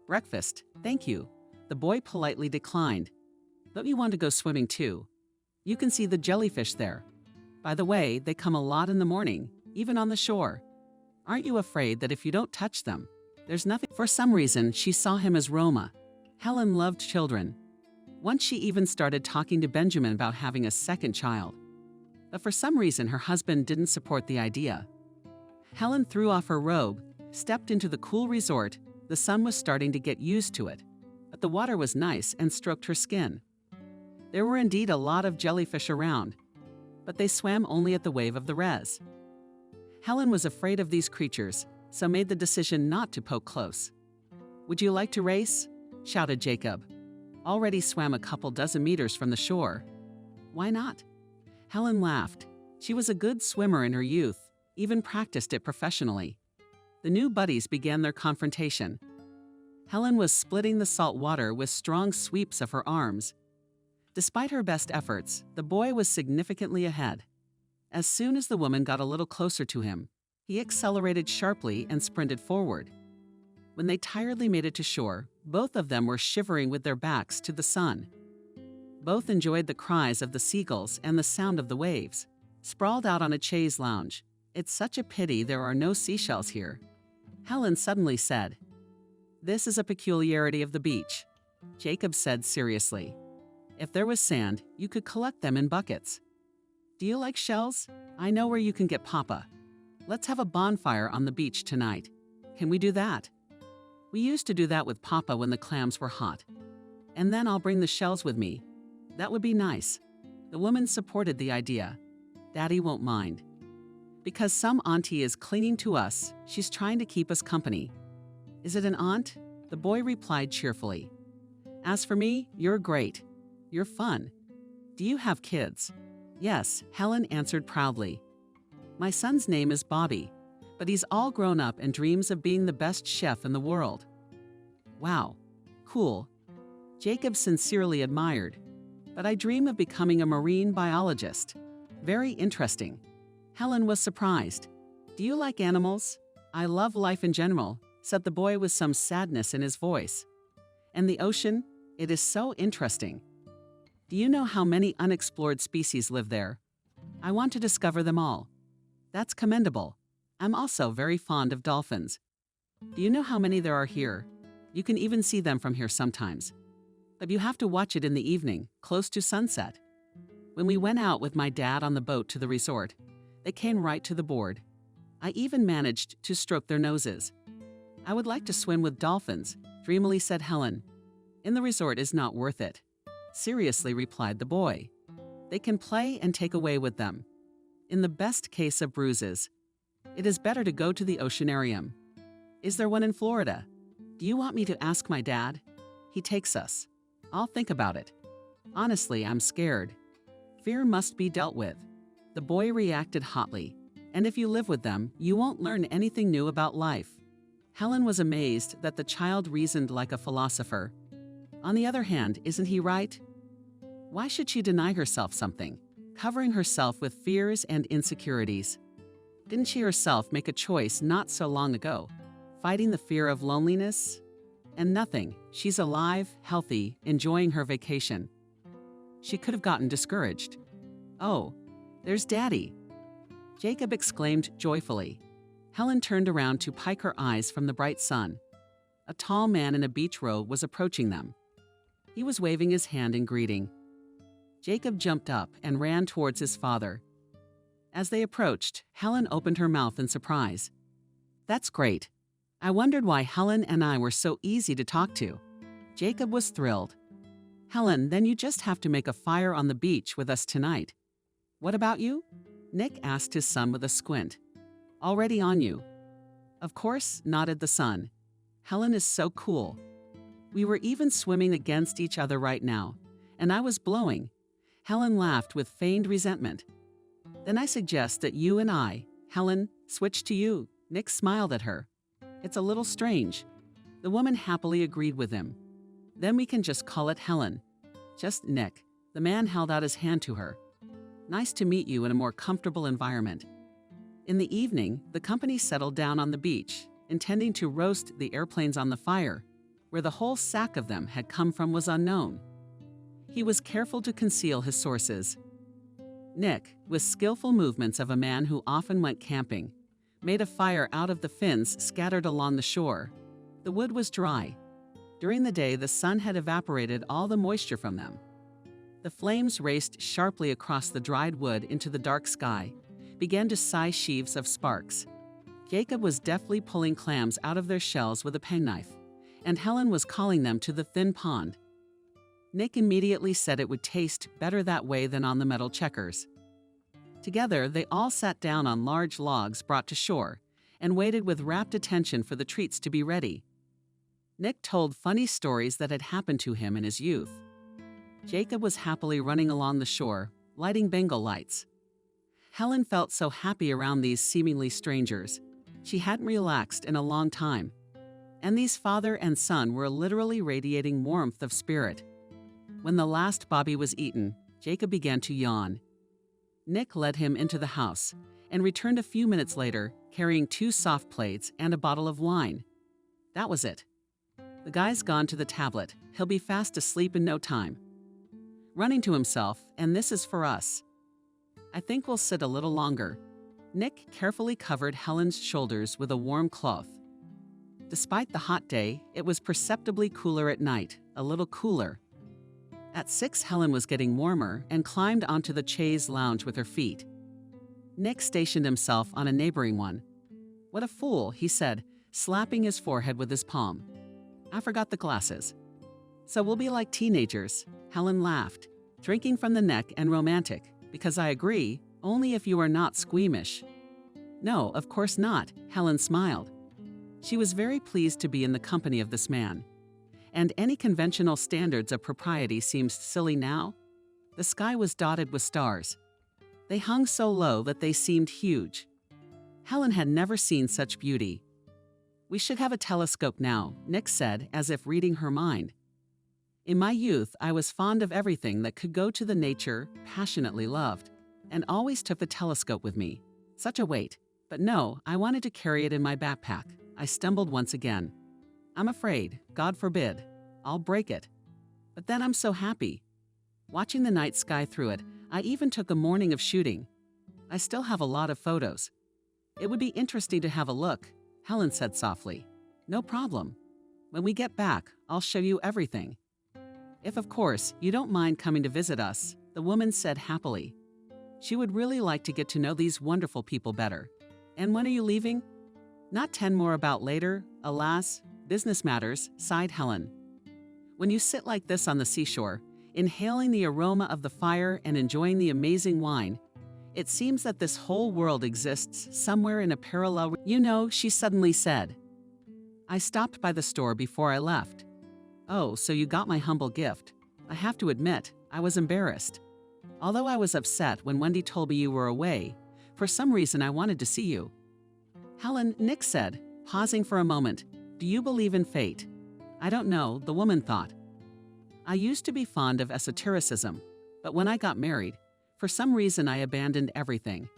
Speaker 2: Breakfast, thank you. The boy politely declined. Don't you want to go swimming too? You can see the jellyfish there. By the way, they come a lot in the morning, even on the shore. Aren't you afraid that if you don't touch them, there's nothing? For some reason, she saw him as Roma. Helen loved children. Once she even started talking to Benjamin about having a second child. But for some reason, her husband didn't support the idea. Helen threw off her robe, stepped into the cool resort. The sun was starting to get used to it, but the water was nice and stroked her skin. There were indeed a lot of jellyfish around, but they swam only at the wave of the res. Helen was afraid of these creatures, so made the decision not to poke close. "Would you like to race?" shouted Jacob. Already swam a couple dozen meters from the shore. "Why not?" Helen laughed. She was a good swimmer in her youth, even practiced it professionally. The new buddies began their confrontation. Helen was splitting the salt water with strong sweeps of her arms. Despite her best efforts, the boy was significantly ahead. As soon as the woman got a little closer to him, he accelerated sharply and sprinted forward. When they tiredly made it to shore, both of them were shivering with their backs to the sun. Both enjoyed the cries of the seagulls and the sound of the waves. Sprawled out on a chaise lounge, "It's such a pity there are no seashells here," Helen suddenly said. "This is a peculiarity of the beach," Jacob said seriously. "If there was sand, you could collect them in buckets. Do you like shells? I know where you can get Papa. Let's have a bonfire on the beach tonight. Can we do that? We used to do that with Papa when the clams were hot. And then I'll bring the shells with me. That would be nice." The woman supported the idea. "Daddy won't mind. Because some auntie is clinging to us, she's trying to keep us company." "Is it an aunt?" the boy replied cheerfully. "As for me, you're great. You're fun. Do you have kids?" "Yes," Helen answered proudly. "My son's name is Bobby, but he's all grown up and dreams of being the best chef in the world." "Wow, cool." Jacob sincerely admired. "But I dream of becoming a marine biologist." "Very interesting." Helen was surprised. "Do you like animals?" "I love life in general," said the boy with some sadness in his voice. "And the ocean? It is so interesting. Do you know how many unexplored species live there? I want to discover them all." "That's commendable. I'm also very fond of dolphins." "Do you know how many there are here? You can even see them from here sometimes. But you have to watch it in the evening, close to sunset." When we went out with my dad on the boat to the resort, they came right to the board. I even managed to stroke their noses. "I would like to swim with dolphins," dreamily said Helen. "In the resort is not worth it," seriously replied the boy. "They can play and take away with them. In the best case of bruises. It is better to go to the oceanarium. Is there one in Florida? Do you want me to ask my dad? He takes us. I'll think about it. Honestly, I'm scared. Fear must be dealt with." The boy reacted hotly. "And if you live with them, you won't learn anything new about life." Helen was amazed that the child reasoned like a philosopher. On the other hand, isn't he right? Why should she deny herself something, covering herself with fears and insecurities? Didn't she herself make a choice not so long ago, fighting the fear of loneliness? And nothing, she's alive, healthy, enjoying her vacation. She could have gotten discouraged. "Oh, there's Daddy," Jacob exclaimed joyfully. Helen turned around to pike her eyes from the bright sun. A tall man in a beach robe was approaching them. He was waving his hand in greeting. Jacob jumped up and ran towards his father. As they approached, Helen opened her mouth in surprise. "That's great. I wondered why Helen and I were so easy to talk to." Jacob was thrilled. "Helen, then you just have to make a fire on the beach with us tonight." "What about you?" Nick asked his son with a squint. "Already on you." "Of course," nodded the son. "Helen is so cool. We were even swimming against each other right now, and I was blowing." Helen laughed with feigned resentment. "Then I suggest that you and I, Helen, switch to you." Nick smiled at her. "It's a little strange." The woman happily agreed with him. "Then we can just call it Helen." "Just Nick." The man held out his hand to her. "Nice to meet you in a more comfortable environment." In the evening, the company settled down on the beach, intending to roast the airplanes on the fire. Where the whole sack of them had come from was unknown. He was careful to conceal his sources. Nick, with skillful movements of a man who often went camping, made a fire out of the fins scattered along the shore. The wood was dry. During the day, the sun had evaporated all the moisture from them. The flames raced sharply across the dried wood into the dark sky, began to sigh sheaves of sparks. Jacob was deftly pulling clams out of their shells with a penknife, and Helen was calling them to the thin pond. Nick immediately said it would taste better that way than on the metal checkers. Together, they all sat down on large logs brought to shore and waited with rapt attention for the treats to be ready. Nick told funny stories that had happened to him in his youth. Jacob was happily running along the shore, lighting Bengal lights. Helen felt so happy around these seemingly strangers. She hadn't relaxed in a long time. And these father and son were literally radiating warmth of spirit. When the last bobby was eaten, Jacob began to yawn. Nick led him into the house and returned a few minutes later carrying 2 soft plates and a bottle of wine. That was it. The guy's gone to the tablet. He'll be fast asleep in no time. Running to himself, and this is for us. I think we'll sit a little longer. Nick carefully covered Helen's shoulders with a warm cloth. Despite the hot day, it was perceptibly cooler at night, a little cooler. At 6, Helen was getting warmer and climbed onto the chaise lounge with her feet. Nick stationed himself on a neighboring one. What a fool, he said, slapping his forehead with his palm. I forgot the glasses. So we'll be like teenagers, Helen laughed, drinking from the neck and romantic, because I agree, only if you are not squeamish. No, of course not, Helen smiled. She was very pleased to be in the company of this man. And any conventional standards of propriety seemed silly now. The sky was dotted with stars. They hung so low that they seemed huge. Helen had never seen such beauty. We should have a telescope now, Nick said, as if reading her mind. In my youth, I was fond of everything that could go to the nature passionately loved, and always took the telescope with me. Such a weight. But no, I wanted to carry it in my backpack. I stumbled once again. I'm afraid, God forbid, I'll break it. But then I'm so happy. Watching the night sky through it, I even took a morning of shooting. I still have a lot of photos. It would be interesting to have a look, Helen said softly. No problem. When we get back, I'll show you everything. If, of course, you don't mind coming to visit us, the woman said happily. She would really like to get to know these wonderful people better. And when are you leaving? Not 10 more about later, alas, business matters, sighed Helen. When you sit like this on the seashore, inhaling the aroma of the fire and enjoying the amazing wine, it seems that this whole world exists somewhere in a parallel. You know, she suddenly said. I stopped by the store before I left. Oh, so you got my humble gift. I have to admit, I was embarrassed. Although I was upset when Wendy told me you were away, for some reason I wanted to see you. Helen, Nick said, pausing for a moment, do you believe in fate? I don't know, the woman thought. I used to be fond of esotericism, but when I got married, for some reason I abandoned everything.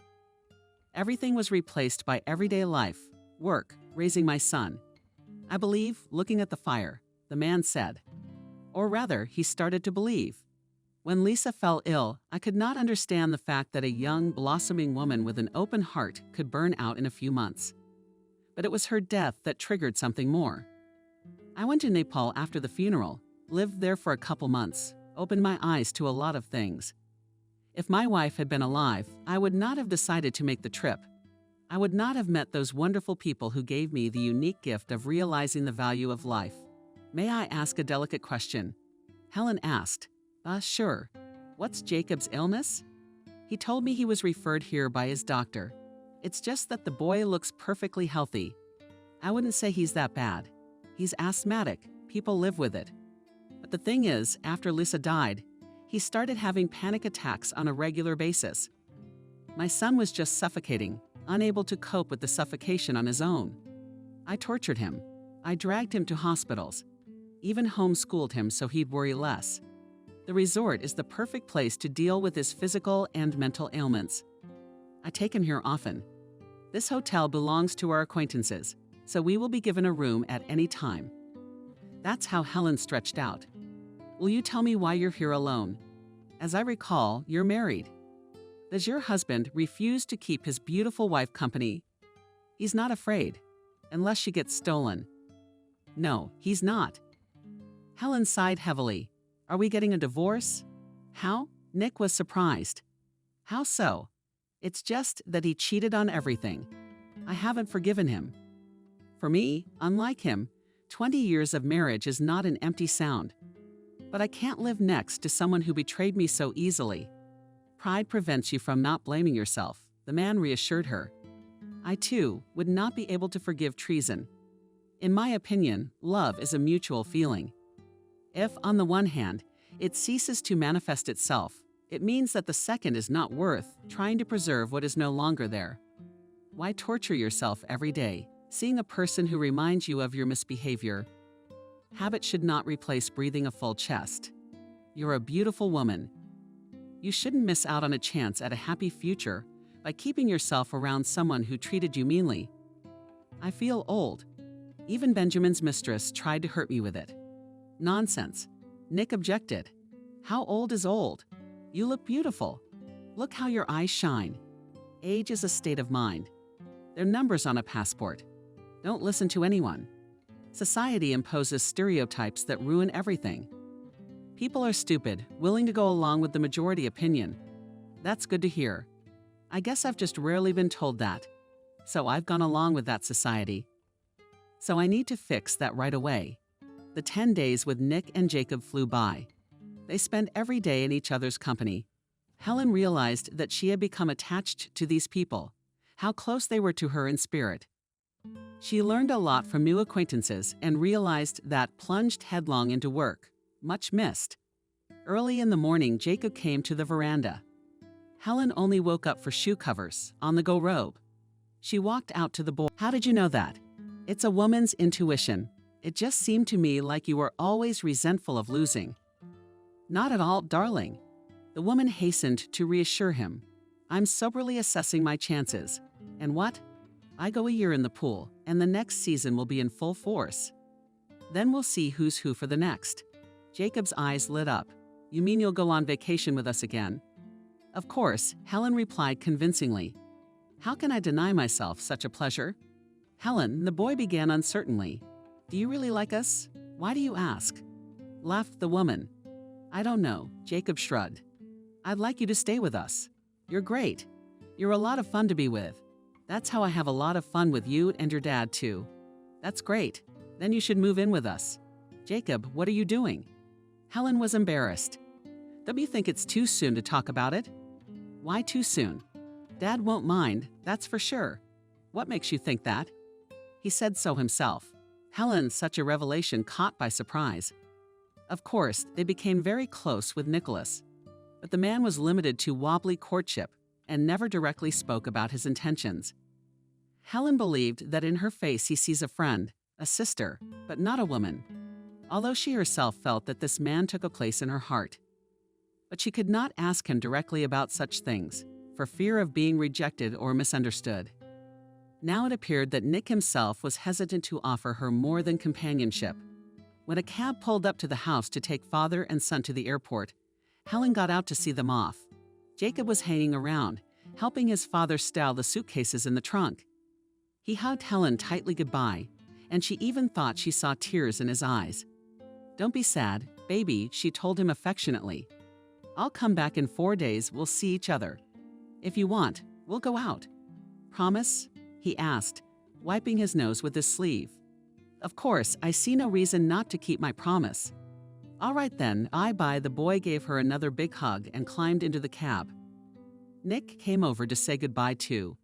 Speaker 2: Everything was replaced by everyday life, work, raising my son. I believe, looking at the fire, the man said. Or rather, he started to believe. When Lisa fell ill, I could not understand the fact that a young, blossoming woman with an open heart could burn out in a few months. But it was her death that triggered something more. I went to Nepal after the funeral, lived there for a couple months, opened my eyes to a lot of things. If my wife had been alive, I would not have decided to make the trip. I would not have met those wonderful people who gave me the unique gift of realizing the value of life. May I ask a delicate question? Helen asked. Sure. What's Jacob's illness? He told me he was referred here by his doctor. It's just that the boy looks perfectly healthy. I wouldn't say he's that bad. He's asthmatic. People live with it. But the thing is, after Lisa died, he started having panic attacks on a regular basis. My son was just suffocating, unable to cope with the suffocation on his own. I tortured him. I dragged him to hospitals. Even homeschooled him so he'd worry less. The resort is the perfect place to deal with his physical and mental ailments. I take him here often. This hotel belongs to our acquaintances, so we will be given a room at any time. That's how Helen stretched out. Will you tell me why you're here alone? As I recall, you're married. Does your husband refuse to keep his beautiful wife company? He's not afraid, unless she gets stolen. No, he's not. Helen sighed heavily. Are we getting a divorce? How? Nick was surprised. How so? It's just that he cheated on everything. I haven't forgiven him. For me, unlike him, 20 years of marriage is not an empty sound. But I can't live next to someone who betrayed me so easily. Pride prevents you from not blaming yourself, the man reassured her. I, too, would not be able to forgive treason. In my opinion, love is a mutual feeling. If, on the one hand, it ceases to manifest itself, it means that the second is not worth trying to preserve what is no longer there. Why torture yourself every day, seeing a person who reminds you of your misbehavior? Habit should not replace breathing a full chest. You're a beautiful woman. You shouldn't miss out on a chance at a happy future by keeping yourself around someone who treated you meanly. I feel old. Even Benjamin's mistress tried to hurt me with it. Nonsense. Nick objected. How old is old? You look beautiful. Look how your eyes shine. Age is a state of mind. They're numbers on a passport. Don't listen to anyone. Society imposes stereotypes that ruin everything. People are stupid, willing to go along with the majority opinion. That's good to hear. I guess I've just rarely been told that. So I've gone along with that society. So I need to fix that right away. The 10 days with Nick and Jacob flew by. They spent every day in each other's company. Helen realized that she had become attached to these people, how close they were to her in spirit. She learned a lot from new acquaintances and realized that plunged headlong into work, much missed. Early in the morning, Jacob came to the veranda. Helen only woke up for shoe covers, on-the-go robe. She walked out to the boy. How did you know that? It's a woman's intuition. It just seemed to me like you were always resentful of losing. Not at all, darling. The woman hastened to reassure him. I'm soberly assessing my chances. And what? I go a year in the pool, and the next season will be in full force. Then we'll see who's who for the next. Jacob's eyes lit up. You mean you'll go on vacation with us again? Of course, Helen replied convincingly. How can I deny myself such a pleasure? Helen, the boy began uncertainly. Do you really like us? Why do you ask? Laughed the woman. I don't know, Jacob shrugged. I'd like you to stay with us. You're great. You're a lot of fun to be with. That's how I have a lot of fun with you and your dad, too. That's great. Then you should move in with us. Jacob, what are you doing? Helen was embarrassed. Don't you think it's too soon to talk about it? Why too soon? Dad won't mind, that's for sure. What makes you think that? He said so himself. Helen, such a revelation, caught by surprise. Of course, they became very close with Nicholas. But the man was limited to wobbly courtship and never directly spoke about his intentions. Helen believed that in her face he sees a friend, a sister, but not a woman, although she herself felt that this man took a place in her heart. But she could not ask him directly about such things, for fear of being rejected or misunderstood. Now it appeared that Nick himself was hesitant to offer her more than companionship. When a cab pulled up to the house to take father and son to the airport, Helen got out to see them off. Jacob was hanging around, helping his father stow the suitcases in the trunk. He hugged Helen tightly goodbye, and she even thought she saw tears in his eyes. Don't be sad, baby, she told him affectionately. I'll come back in 4 days, we'll see each other. If you want, we'll go out. Promise? He asked, wiping his nose with his sleeve. Of course, I see no reason not to keep my promise. All right then, bye. The boy gave her another big hug and climbed into the cab. Nick came over to say goodbye too.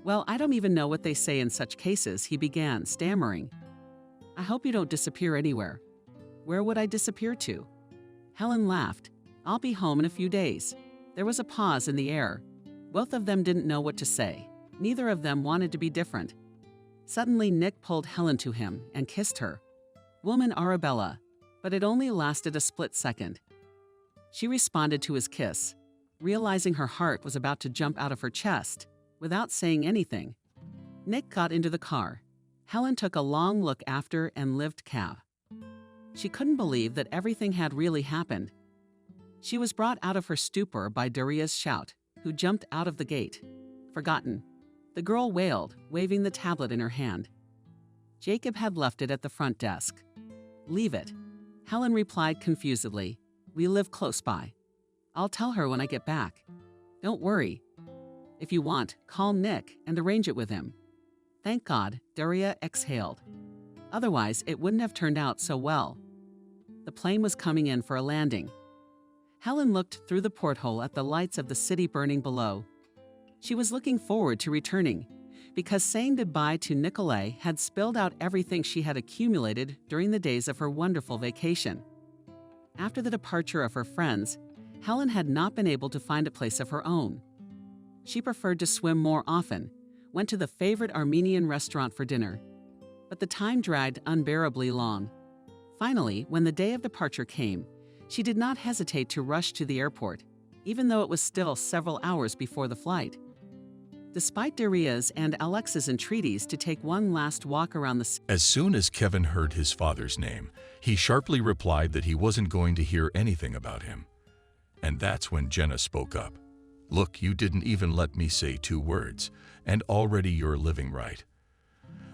Speaker 2: Well, I don't even know what they say in such cases, he began, stammering. I hope you don't disappear anywhere. Where would I disappear to? Helen laughed. I'll be home in a few days. There was a pause in the air. Both of them didn't know what to say. Neither of them wanted to be different. Suddenly, Nick pulled Helen to him and kissed her. Woman Arabella. But it only lasted a split second. She responded to his kiss, realizing her heart was about to jump out of her chest, without saying anything. Nick got into the car. Helen took a long look after and lived cab. She couldn't believe that everything had really happened. She was brought out of her stupor by Daria's shout, who jumped out of the gate. Forgotten. The girl wailed, waving the tablet in her hand. Jacob had left it at the front desk. Leave it. Helen replied confusedly. We live close by. I'll tell her when I get back. Don't worry. If you want, call Nick and arrange it with him. Thank God, Daria exhaled. Otherwise, it wouldn't have turned out so well. The plane was coming in for a landing. Helen looked through the porthole at the lights of the city burning below. She was looking forward to returning, because saying goodbye to Nicolay had spilled out everything she had accumulated during the days of her wonderful vacation. After the departure of her friends, Helen had not been able to find a place of her own. She preferred to swim more often, went to the favorite Armenian restaurant for dinner. But the time dragged unbearably long. Finally, when the day of departure came, she did not hesitate to rush to the airport, even though it was still several hours before the flight. Despite Daria's and Alex's entreaties to take one last walk around the city.
Speaker 1: As soon as Kevin heard his father's name, he sharply replied that he wasn't going to hear anything about him. And that's when Jenna spoke up. "Look, you didn't even let me say 2 words, and already you're living right.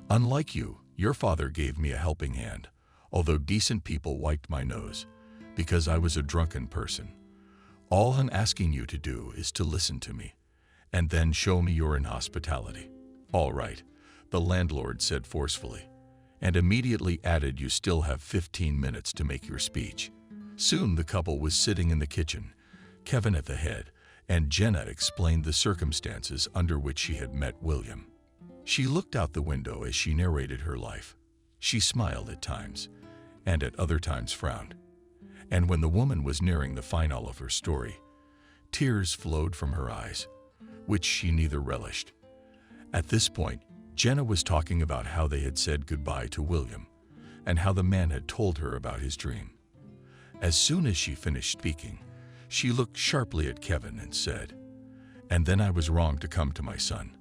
Speaker 1: Unlike you, your father gave me a helping hand, although decent people wiped my nose, because I was a drunken person. All I'm asking you to do is to listen to me, and then show me your inhospitality." "All right," the landlord said forcefully, and immediately added, "You still have 15 minutes to make your speech." Soon the couple was sitting in the kitchen, Kevin at the head, and Jenna explained the circumstances under which she had met William. She looked out the window as she narrated her life. She smiled at times, and at other times frowned. And when the woman was nearing the final of her story, tears flowed from her eyes, which she neither relished. At this point, Jenna was talking about how they had said goodbye to William, and how the man had told her about his dream. As soon as she finished speaking, she looked sharply at Kevin and said, "And then I was wrong to come to my son.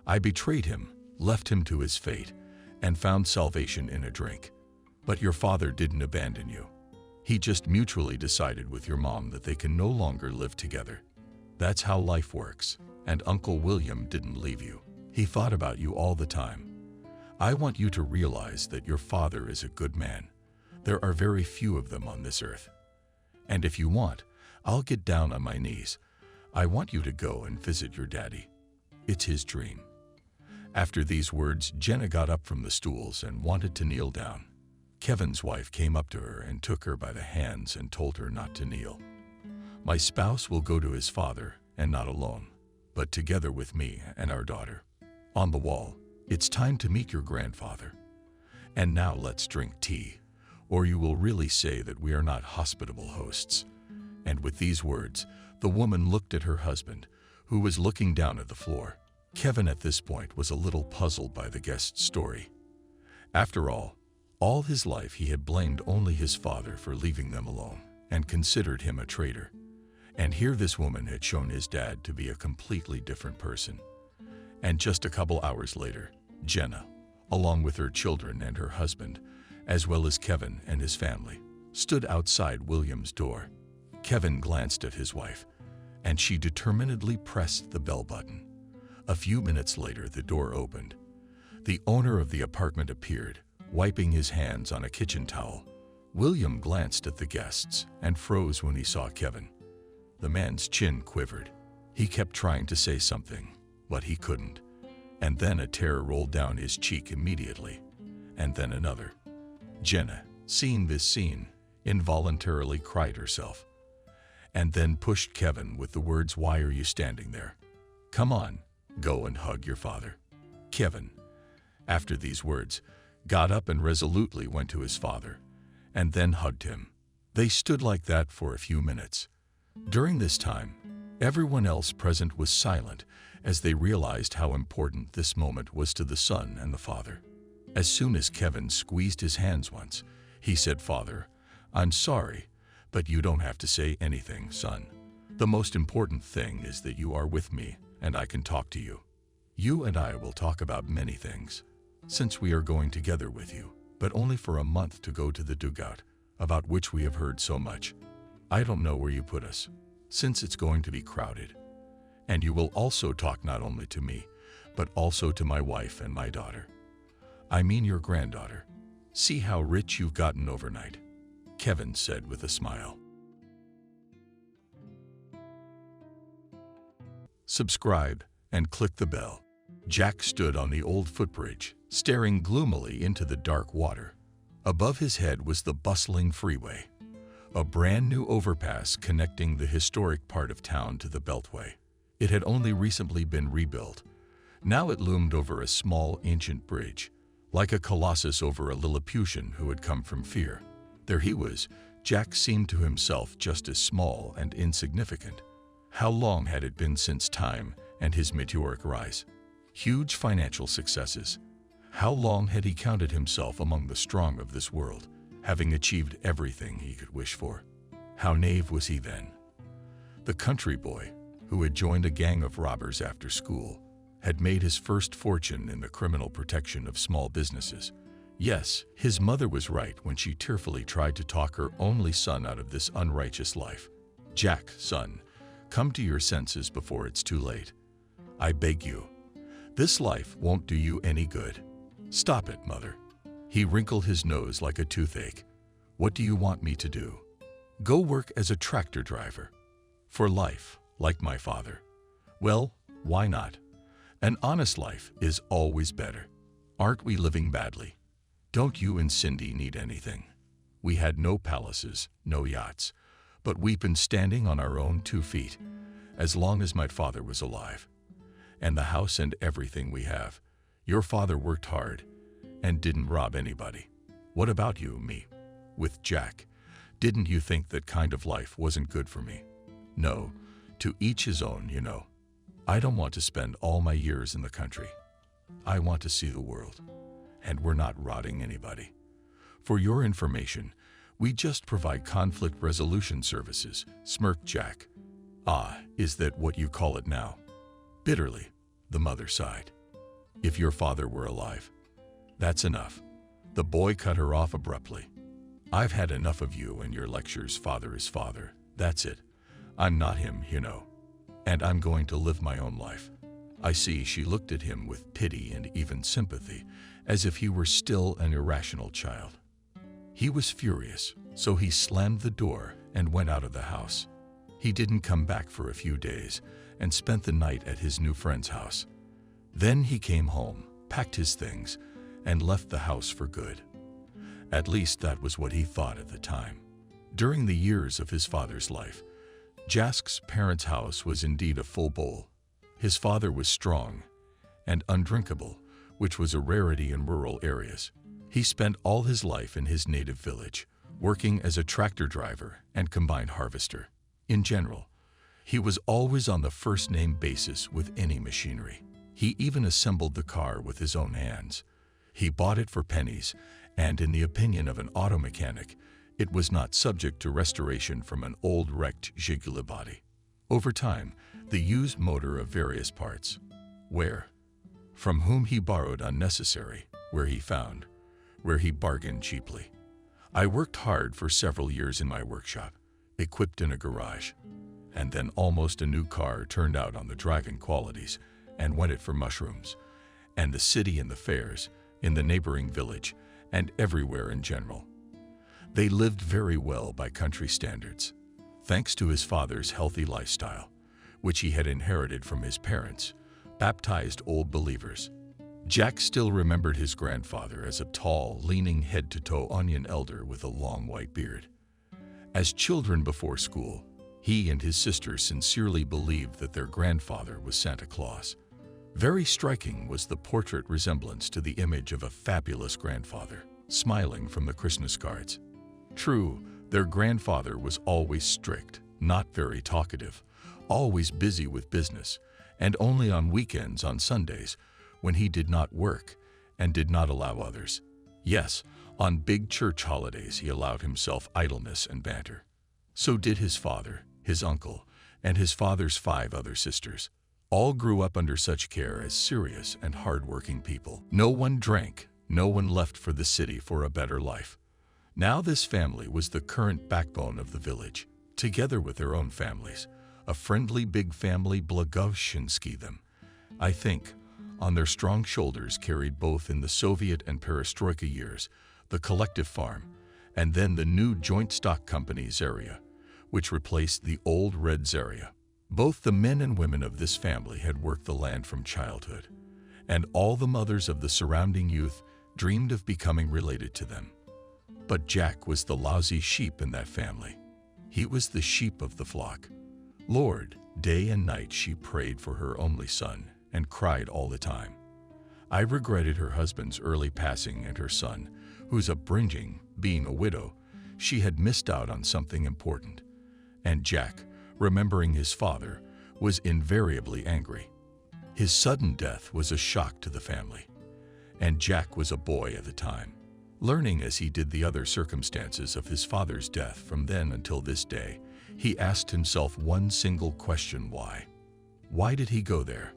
Speaker 1: I betrayed him, left him to his fate, and found salvation in a drink. But your father didn't abandon you. He just mutually decided with your mom that they can no longer live together. That's how life works, and Uncle William didn't leave you. He thought about you all the time. I want you to realize that your father is a good man. There are very few of them on this earth. And if you want, I'll get down on my knees. I want you to go and visit your daddy. It's his dream." After these words, Jenna got up from the stools and wanted to kneel down. Kevin's wife came up to her and took her by the hands and told her not to kneel. "My spouse will go to his father, and not alone, but together with me and our daughter. On the wall, it's time to meet your grandfather. And now let's drink tea, or you will really say that we are not hospitable hosts." And with these words, the woman looked at her husband, who was looking down at the floor. Kevin at this point was a little puzzled by the guest's story. After all his life he had blamed only his father for leaving them alone, and considered him a traitor. And here this woman had shown his dad to be a completely different person. And just a couple hours later, Jenna, along with her children and her husband, as well as Kevin and his family, stood outside William's door. Kevin glanced at his wife, and she determinedly pressed the bell button. A few minutes later, the door opened. The owner of the apartment appeared, wiping his hands on a kitchen towel. William glanced at the guests and froze when he saw Kevin. The man's chin quivered. He kept trying to say something, but he couldn't. And then a tear rolled down his cheek immediately, and then another. Jenna, seeing this scene, involuntarily cried herself, and then pushed Kevin with the words, "Why are you standing there? Come on, go and hug your father." Kevin, after these words, got up and resolutely went to his father, and then hugged him. They stood like that for a few minutes. During this time, everyone else present was silent as they realized how important this moment was to the son and the father. As soon as Kevin squeezed his hands once, he said, "Father, I'm sorry, but you don't have to say anything, son. The most important thing is that you are with me and I can talk to you. You and I will talk about many things, since we are going together with you, but only for a month to go to the dugout, about which we have heard so much. I don't know where you put us, since it's going to be crowded. And you will also talk not only to me, but also to my wife and my daughter. I mean your granddaughter. See how rich you've gotten overnight," Kevin said with a smile. Subscribe and click the bell. Jack stood on the old footbridge, staring gloomily into the dark water. Above his head was the bustling freeway, a brand new overpass connecting the historic part of town to the Beltway. It had only recently been rebuilt. Now it loomed over a small, ancient bridge, like a colossus over a Lilliputian who had come from fear. There he was. Jack seemed to himself just as small and insignificant. How long had it been since time and his meteoric rise? Huge financial successes. How long had he counted himself among the strong of this world, having achieved everything he could wish for? How naive was he then? The country boy, who had joined a gang of robbers after school, had made his first fortune in the criminal protection of small businesses. Yes, his mother was right when she tearfully tried to talk her only son out of this unrighteous life. Jack, son, come to your senses before it's too late. I beg you. This life won't do you any good. Stop it, mother. He wrinkled his nose like a toothache. What do you want me to do? Go work as a tractor driver. For life, like my father. Well, why not? An honest life is always better. Aren't we living badly? Don't you and Cindy need anything? We had no palaces, no yachts, but we've been standing on our own 2 feet, as long as my father was alive. And the house and everything we have. Your father worked hard and didn't rob anybody. What about you, me? With Jack, didn't you think that kind of life wasn't good for me? No, to each his own, you know. I don't want to spend all my years in the country. I want to see the world. And we're not rotting anybody. For your information, we just provide conflict resolution services, smirked Jack. Ah, is that what you call it now? Bitterly, the mother sighed. If your father were alive. That's enough. The boy cut her off abruptly. I've had enough of you and your lectures, father is father. That's it. I'm not him, you know. And I'm going to live my own life. I see. She looked at him with pity and even sympathy, as if he were still an irrational child. He was furious, so he slammed the door and went out of the house. He didn't come back for a few days and spent the night at his new friend's house. Then he came home, packed his things, and left the house for good. At least that was what he thought at the time. During the years of his father's life, Jack's parents' house was indeed a full bowl. His father was strong and undrinkable, which was a rarity in rural areas. He spent all his life in his native village, working as a tractor driver and combine harvester. In general, he was always on the first-name basis with any machinery. He even assembled the car with his own hands. He bought it for pennies, and in the opinion of an auto mechanic, it was not subject to restoration from an old wrecked Zhiguli body. Over time, the used motor of various parts. Where? From whom he borrowed unnecessary, where he found, where he bargained cheaply. I worked hard for several years in my workshop, equipped in a garage, and then almost a new car turned out on the driving qualities and went it for mushrooms, and the city and the fairs, in the neighboring village, and everywhere in general. They lived very well by country standards, thanks to his father's healthy lifestyle, which he had inherited from his parents, baptized old believers. Jack still remembered his grandfather as a tall, leaning head-to-toe onion elder with a long white beard. As children before school, he and his sister sincerely believed that their grandfather was Santa Claus. Very striking was the portrait resemblance to the image of a fabulous grandfather, smiling from the Christmas cards. True, their grandfather was always strict, not very talkative, always busy with business, and only on weekends, on Sundays, when he did not work and did not allow others. Yes, on big church holidays he allowed himself idleness and banter. So did his father, his uncle, and his father's 5 other sisters. All grew up under such care as serious and hard-working people. No one drank, no one left for the city for a better life. Now this family was the current backbone of the village, together with their own families. A friendly big family Blagovshinsky them. I think, on their strong shoulders carried both in the Soviet and perestroika years, the collective farm, and then the new joint stock company Zarya, which replaced the old red Zarya. Both the men and women of this family had worked the land from childhood, and all the mothers of the surrounding youth dreamed of becoming related to them. But Jack was the lousy sheep in that family. He was the sheep of the flock. Lord, day and night she prayed for her only son and cried all the time. I regretted her husband's early passing and her son, whose upbringing, being a widow, she had missed out on something important. And Jack, remembering his father, was invariably angry. His sudden death was a shock to the family. And Jack was a boy at the time. Learning as he did the other circumstances of his father's death from then until this day, he asked himself one single question: why? Why did he go there?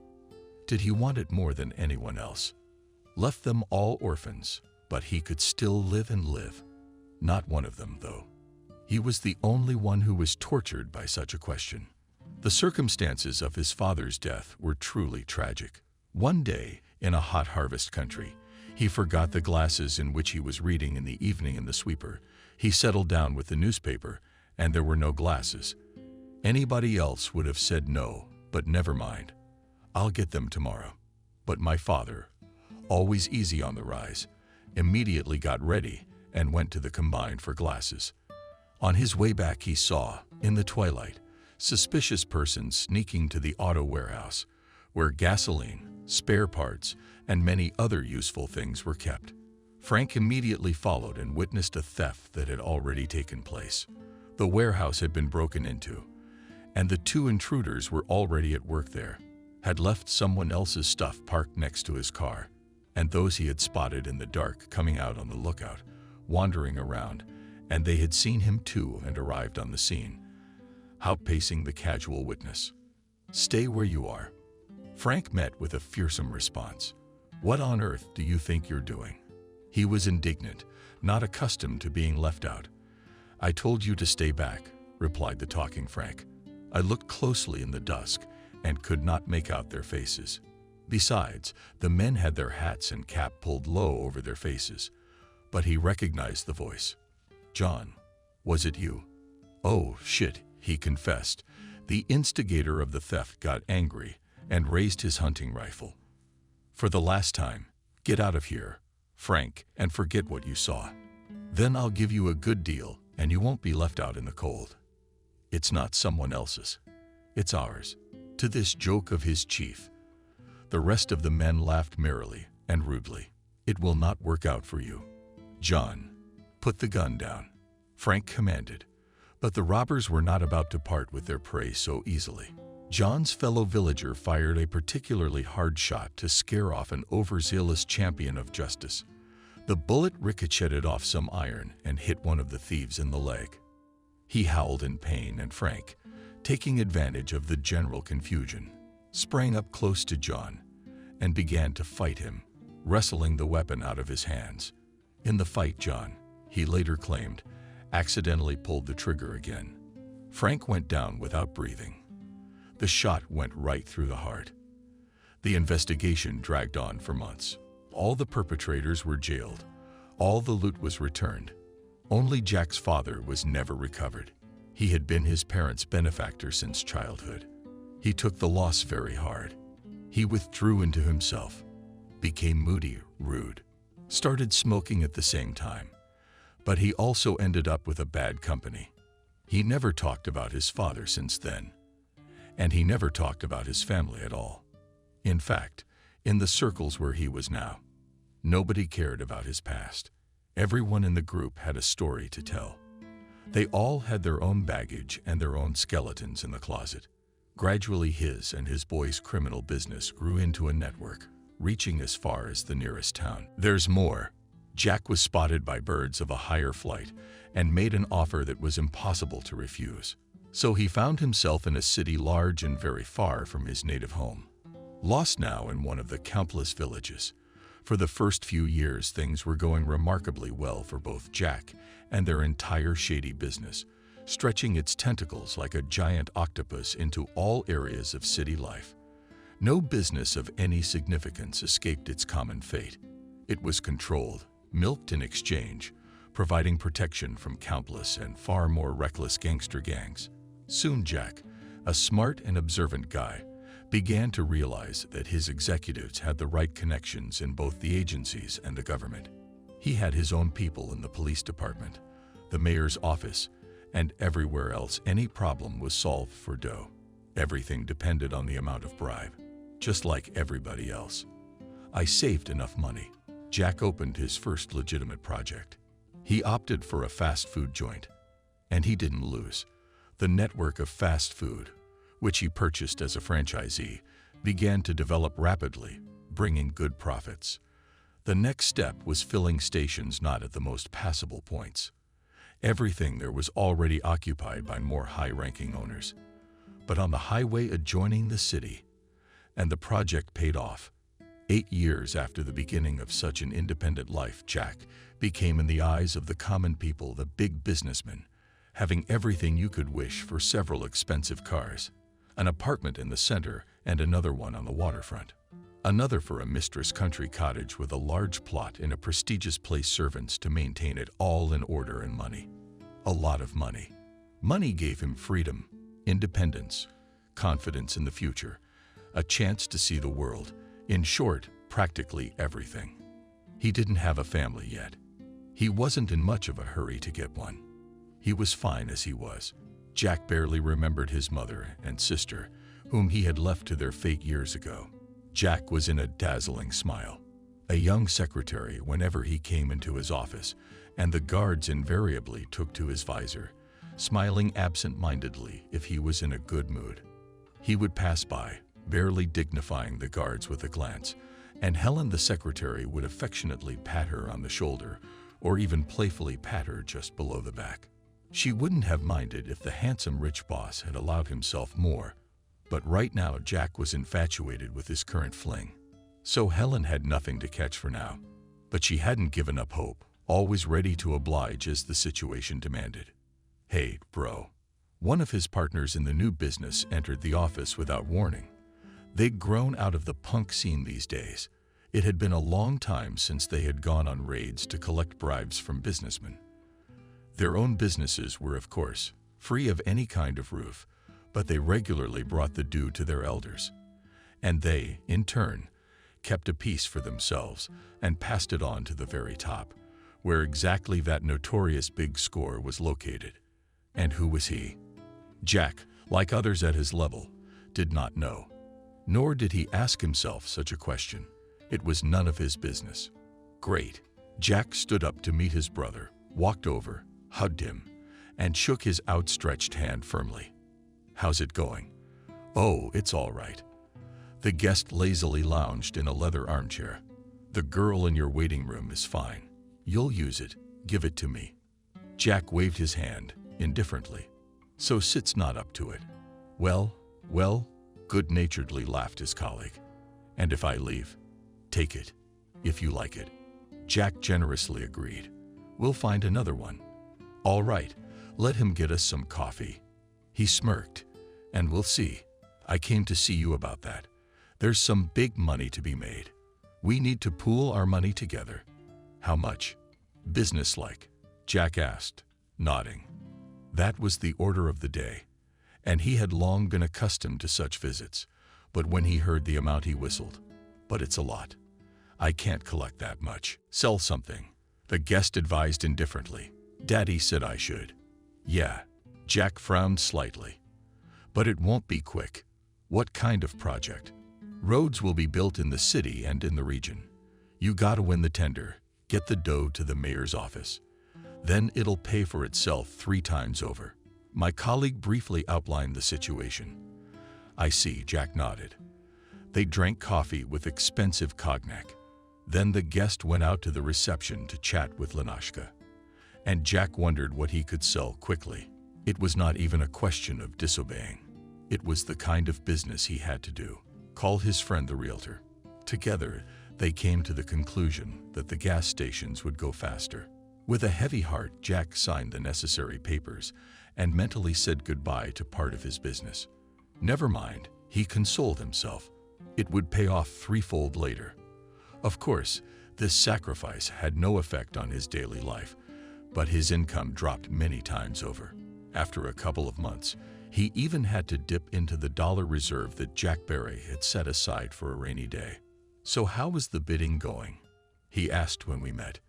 Speaker 1: Did he want it more than anyone else? Left them all orphans, but he could still live and live. Not one of them, though. He was the only one who was tortured by such a question. The circumstances of his father's death were truly tragic. One day, in a hot harvest country, he forgot the glasses in which he was reading in the evening in the sweeper. He settled down with the newspaper, and there were no glasses. Anybody else would have said no, but never mind. I'll get them tomorrow. But my father, always easy on the rise, immediately got ready and went to the combine for glasses. On his way back he saw, in the twilight, suspicious persons sneaking to the auto warehouse, where gasoline, spare parts, and many other useful things were kept. Frank immediately followed and witnessed a theft that had already taken place. The warehouse had been broken into, and the two intruders were already at work there, had left someone else's stuff parked next to his car, and those he had spotted in the dark coming out on the lookout, wandering around, and they had seen him too and arrived on the scene, outpacing the casual witness. "Stay where you are." Frank met with a fearsome response. "What on earth do you think you're doing?" He was indignant, not accustomed to being left out. "I told you to stay back," replied the talking Frank. I looked closely in the dusk and could not make out their faces. Besides, the men had their hats and cap pulled low over their faces. But he recognized the voice. "John, was it you?" "Oh, shit," he confessed. The instigator of the theft got angry and raised his hunting rifle. "For the last time, get out of here, Frank, and forget what you saw. Then I'll give you a good deal and you won't be left out in the cold. It's not someone else's, it's ours." To this joke of his chief, the rest of the men laughed merrily and rudely. "It will not work out for you. John, put the gun down," Frank commanded. But the robbers were not about to part with their prey so easily. John's fellow villager fired a particularly hard shot to scare off an overzealous champion of justice. The bullet ricocheted off some iron and hit one of the thieves in the leg. He howled in pain, and Frank, taking advantage of the general confusion, sprang up close to John and began to fight him, wrestling the weapon out of his hands. In the fight, John, he later claimed, accidentally pulled the trigger again. Frank went down without breathing. The shot went right through the heart. The investigation dragged on for months. All the perpetrators were jailed. All the loot was returned. Only Jack's father was never recovered. He had been his parents' benefactor since childhood. He took the loss very hard. He withdrew into himself, became moody, rude, started smoking at the same time. But he also ended up with a bad company. He never talked about his father since then. And he never talked about his family at all. In fact, in the circles where he was now, nobody cared about his past. Everyone in the group had a story to tell. They all had their own baggage and their own skeletons in the closet. Gradually, his and his boys' criminal business grew into a network, reaching as far as the nearest town. There's more. Jack was spotted by birds of a higher flight and made an offer that was impossible to refuse. So he found himself in a city large and very far from his native home. Lost now in one of the countless villages. For the first few years, things were going remarkably well for both Jack and their entire shady business, stretching its tentacles like a giant octopus into all areas of city life. No business of any significance escaped its common fate. It was controlled, milked in exchange, providing protection from countless and far more reckless gangster gangs. Soon Jack, a smart and observant guy, began to realize that his executives had the right connections in both the agencies and the government. He had his own people in the police department, the mayor's office, and everywhere else any problem was solved for dough. Everything depended on the amount of bribe, just like everybody else. I saved enough money. Jack opened his first legitimate project. He opted for a fast food joint, and he didn't lose. The network of fast food, which he purchased as a franchisee, began to develop rapidly, bringing good profits. The next step was filling stations not at the most passable points. Everything there was already occupied by more high-ranking owners, but on the highway adjoining the city, and the project paid off. 8 years after the beginning of such an independent life, Jack became in the eyes of the common people the big businessman, having everything you could wish for several expensive cars, an apartment in the center and another one on the waterfront, another for a mistress country cottage with a large plot in a prestigious place, servants to maintain it, all in order, and money. A lot of money. Money gave him freedom, independence, confidence in the future, a chance to see the world. In short, practically everything. He didn't have a family yet. He wasn't in much of a hurry to get one. He was fine as he was. Jack barely remembered his mother and sister, whom he had left to their fate years ago. Jack was in a dazzling smile. A young secretary whenever he came into his office, and the guards invariably took to his visor, smiling absent-mindedly if he was in a good mood. He would pass by, barely dignifying the guards with a glance, and Helen the secretary would affectionately pat her on the shoulder or even playfully pat her just below the back. She wouldn't have minded if the handsome rich boss had allowed himself more, but right now Jack was infatuated with his current fling. So Helen had nothing to catch for now, but she hadn't given up hope, always ready to oblige as the situation demanded. "Hey, bro." One of his partners in the new business entered the office without warning. They'd grown out of the punk scene these days. It had been a long time since they had gone on raids to collect bribes from businessmen. Their own businesses were, of course, free of any kind of roof, but they regularly brought the due to their elders. And they, in turn, kept a piece for themselves and passed it on to the very top, where exactly that notorious big score was located. And who was he? Jack, like others at his level, did not know. Nor did he ask himself such a question. It was none of his business. Great. Jack stood up to meet his brother, walked over, hugged him, and shook his outstretched hand firmly. "How's it going?" "Oh, it's all right." The guest lazily lounged in a leather armchair. "The girl in your waiting room is fine. You'll use it. Give it to me." Jack waved his hand, indifferently. "So sit's not up to it." Well, good-naturedly laughed his colleague. "And if I leave, take it, if you like it." Jack generously agreed. "We'll find another one." "All right, let him get us some coffee." He smirked. "And we'll see. I came to see you about that. There's some big money to be made. We need to pool our money together." "How much?" "Businesslike," Jack asked, nodding. That was the order of the day, and he had long been accustomed to such visits, but when he heard the amount he whistled. "But it's a lot. I can't collect that much." "Sell something," the guest advised indifferently. "Daddy said I should." "Yeah." Jack frowned slightly. "But it won't be quick." "What kind of project?" "Roads will be built in the city and in the region. You gotta win the tender, get the dough to the mayor's office. Then it'll pay for itself 3 times over." My colleague briefly outlined the situation. "I see," Jack nodded. They drank coffee with expensive cognac. Then the guest went out to the reception to chat with Lenashka. And Jack wondered what he could sell quickly. It was not even a question of disobeying. It was the kind of business he had to do. Call his friend the realtor. Together, they came to the conclusion that the gas stations would go faster. With a heavy heart, Jack signed the necessary papers and mentally said goodbye to part of his business. Never mind, he consoled himself. It would pay off 3-fold later. Of course, this sacrifice had no effect on his daily life, but his income dropped many times over. After a couple of months, he even had to dip into the dollar reserve that Jack Barry had set aside for a rainy day. "So how was the bidding going?" he asked when we met.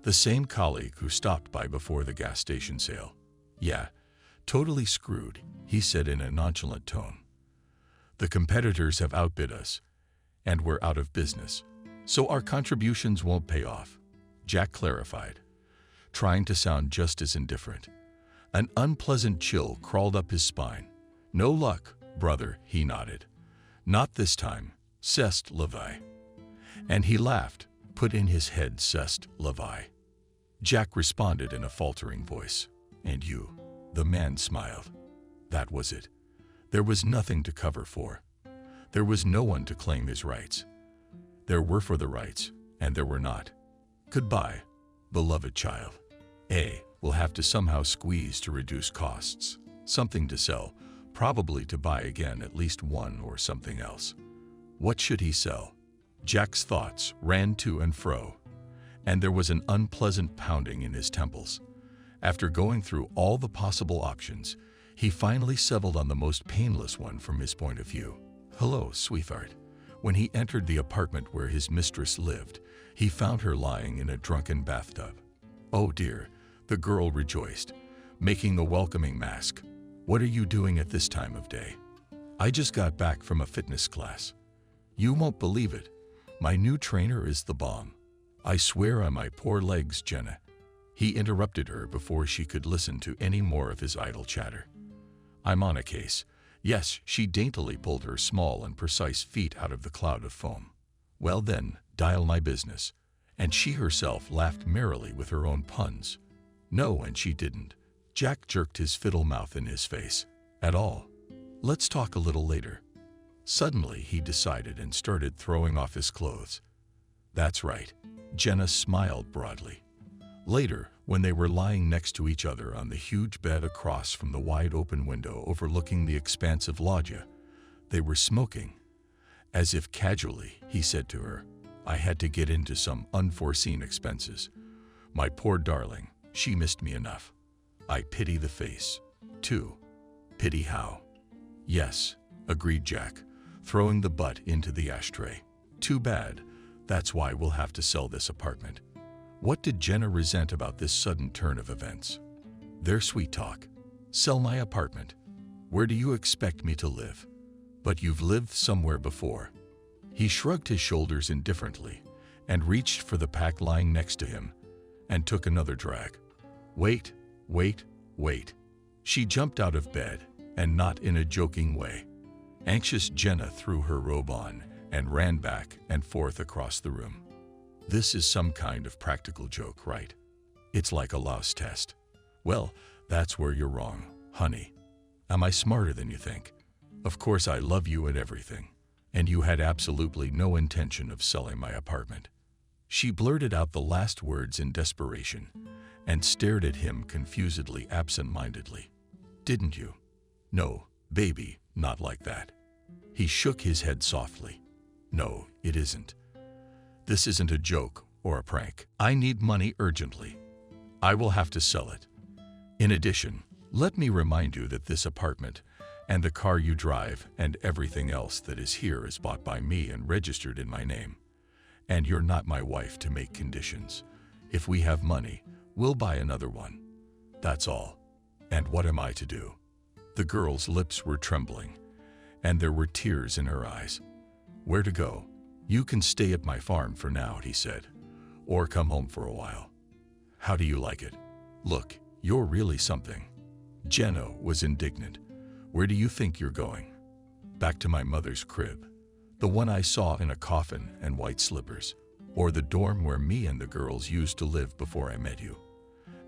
Speaker 1: The same colleague who stopped by before the gas station sale. Yeah, totally screwed, he said in a nonchalant tone. The competitors have outbid us, and we're out of business, so our contributions won't pay off, Jack clarified, trying to sound just as indifferent. An unpleasant chill crawled up his spine. No luck, brother, he nodded. Not this time, cest Levi. And he laughed, put in his head cest Levi. Jack responded in a faltering voice. And you? The man smiled. That was it. There was nothing to cover for. There was no one to claim his rights. There were for the rights, and there were not. Goodbye, beloved child. We'll have to somehow squeeze to reduce costs. Something to sell, probably to buy again at least one or something else. What should he sell? Jack's thoughts ran to and fro, and there was an unpleasant pounding in his temples. After going through all the possible options, he finally settled on the most painless one from his point of view. Hello, sweetheart. When he entered the apartment where his mistress lived, he found her lying in a drunken bathtub. Oh dear, the girl rejoiced, making a welcoming mask. What are you doing at this time of day? I just got back from a fitness class. You won't believe it. My new trainer is the bomb. I swear on my poor legs, Jenna. He interrupted her before she could listen to any more of his idle chatter. I'm on a case. Yes, she daintily pulled her small and precise feet out of the cloud of foam. Well then, dial my business. And she herself laughed merrily with her own puns. No, and she didn't. Jack jerked his fiddle mouth in his face. At all. Let's talk a little later. Suddenly, he decided and started throwing off his clothes. That's right. Jenna smiled broadly. Later, when they were lying next to each other on the huge bed across from the wide-open window overlooking the expansive loggia, they were smoking. As if casually, he said to her, I had to get into some unforeseen expenses. My poor darling, she missed me enough. I pity the face, too. Pity how? Yes, agreed Jack, throwing the butt into the ashtray. Too bad. That's why we'll have to sell this apartment. What did Jenna resent about this sudden turn of events? Their sweet talk. Sell my apartment. Where do you expect me to live? But you've lived somewhere before. He shrugged his shoulders indifferently and reached for the pack lying next to him and took another drag. Wait, wait, wait. She jumped out of bed, and not in a joking way. Anxious Jenna threw her robe on and ran back and forth across the room. This is some kind of practical joke, right? It's like a louse test. Well, that's where you're wrong, honey. Am I smarter than you think? Of course I love you and everything, and you had absolutely no intention of selling my apartment. She blurted out the last words in desperation and stared at him confusedly, absent-mindedly. Didn't you? No, baby, not like that. He shook his head softly. No, it isn't. This isn't a joke or a prank. I need money urgently. I will have to sell it. In addition, let me remind you that this apartment and the car you drive and everything else that is here is bought by me and registered in my name. And you're not my wife to make conditions. If we have money, we'll buy another one. That's all. And what am I to do? The girl's lips were trembling, and there were tears in her eyes. Where to go? You can stay at my farm for now, he said, or come home for a while. How do you like it? Look, you're really something. Jenna was indignant. Where do you think you're going? Back to my mother's crib, the one I saw in a coffin and white slippers, or the dorm where me and the girls used to live before I met you.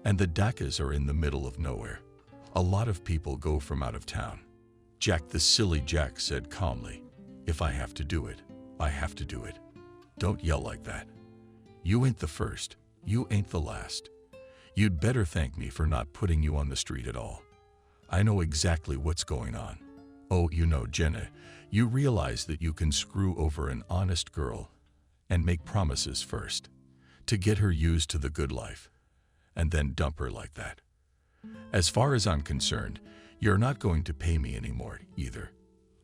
Speaker 1: And the Dakas are in the middle of nowhere. A lot of people go from out of town. Jack, the silly Jack, said calmly, if I have to do it, I have to do it. Don't yell like that. You ain't the first. You ain't the last. You'd better thank me for not putting you on the street at all. I know exactly what's going on. Oh, you know, Jenna, you realize that you can screw over an honest girl and make promises first to get her used to the good life and then dump her like that. As far as I'm concerned, you're not going to pay me anymore either.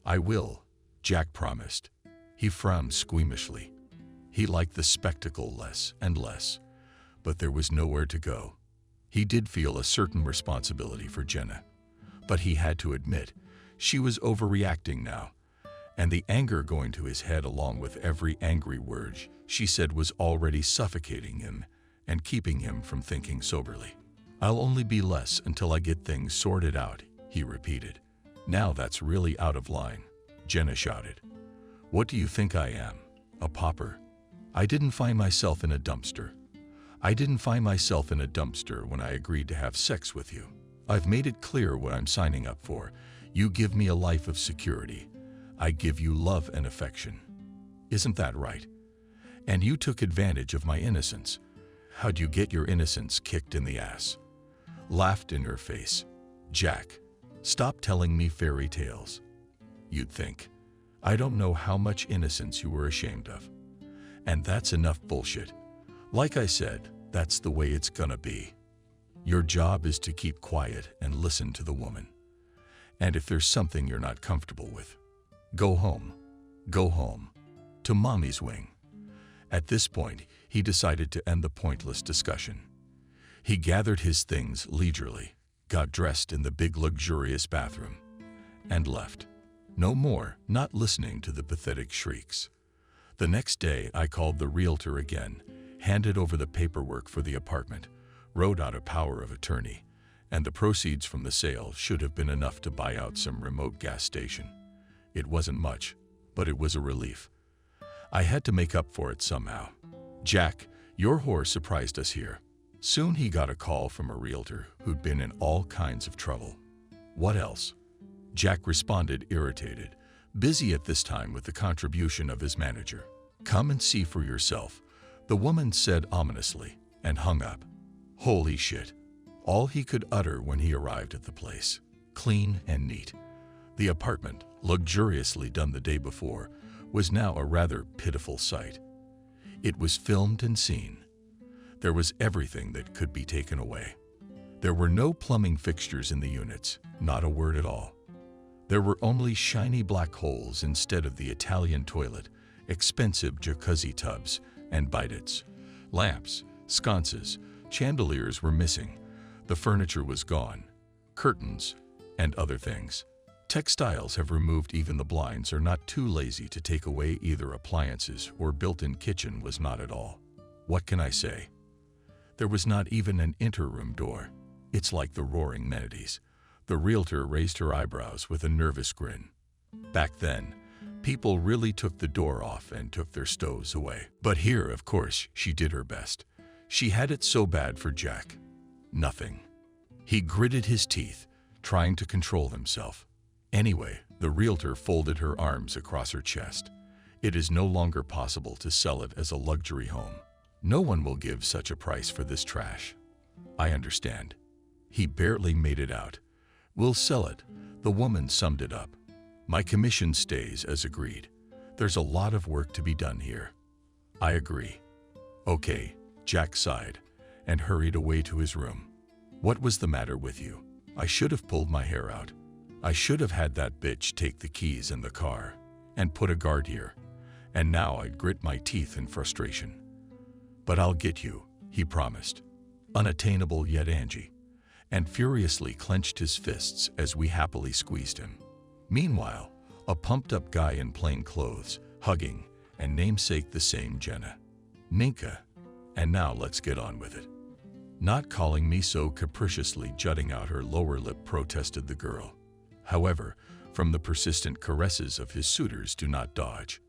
Speaker 1: I will, Jack promised. He frowned squeamishly. He liked the spectacle less and less, but there was nowhere to go. He did feel a certain responsibility for Jenna, but he had to admit she was overreacting now, and the anger going to his head along with every angry word she said was already suffocating him and keeping him from thinking soberly. "I'll only be less until I get things sorted out," he repeated. "Now that's really out of line," Jenna shouted. "What do you think I am? A pauper? I didn't find myself in a dumpster. I didn't find myself in a dumpster when I agreed to have sex with you. I've made it clear what I'm signing up for. You give me a life of security. I give you love and affection. Isn't that right? And you took advantage of my innocence. How'd you get your innocence kicked in the ass?" Laughed in her face. "Jack, stop telling me fairy tales. You'd think. I don't know how much innocence you were ashamed of. And that's enough bullshit. Like I said, that's the way it's gonna be. Your job is to keep quiet and listen to the woman. And if there's something you're not comfortable with, go home. Go home. To mommy's wing." At this point, he decided to end the pointless discussion. He gathered his things leisurely, got dressed in the big luxurious bathroom, and left. No more, not listening to the pathetic shrieks. The next day, I called the realtor again, handed over the paperwork for the apartment, wrote out a power of attorney, and the proceeds from the sale should have been enough to buy out some remote gas station. It wasn't much, but it was a relief. I had to make up for it somehow. "Jack, your whore surprised us here." Soon he got a call from a realtor who'd been in all kinds of trouble. "What else?" Jack responded, irritated, busy at this time with the contribution of his manager. "Come and see for yourself," the woman said ominously, and hung up. Holy shit. All he could utter when he arrived at the place. Clean and neat. The apartment, luxuriously done the day before, was now a rather pitiful sight. It was filmed and seen. There was everything that could be taken away. There were no plumbing fixtures in the units, not a word at all. There were only shiny black holes instead of the Italian toilet, expensive jacuzzi tubs, and bidets. Lamps, sconces, chandeliers were missing. The furniture was gone. Curtains, and other things. Textiles have removed even the blinds are not too lazy to take away either appliances or built-in kitchen was not at all. What can I say? There was not even an interroom door. It's like the roaring Menides. The realtor raised her eyebrows with a nervous grin. Back then, people really took the door off and took their stoves away. But here, of course, she did her best. She had it so bad for Jack. Nothing. He gritted his teeth, trying to control himself. Anyway, the realtor folded her arms across her chest. It is no longer possible to sell it as a luxury home. No one will give such a price for this trash. I understand. He barely made it out. We'll sell it. The woman summed it up. My commission stays as agreed. There's a lot of work to be done here. I agree. Okay, Jack sighed and hurried away to his room. What was the matter with you? I should have pulled my hair out. I should have had that bitch take the keys in the car and put a guard here. And now I'd grit my teeth in frustration. But I'll get you, he promised. Unattainable yet Angie. And furiously clenched his fists as we happily squeezed him. Meanwhile, a pumped-up guy in plain clothes, hugging, and namesake the same Jenna. Ninka. And now let's get on with it. Not calling me so, capriciously jutting out her lower lip, protested the girl. However, from the persistent caresses of his suitors, do not dodge.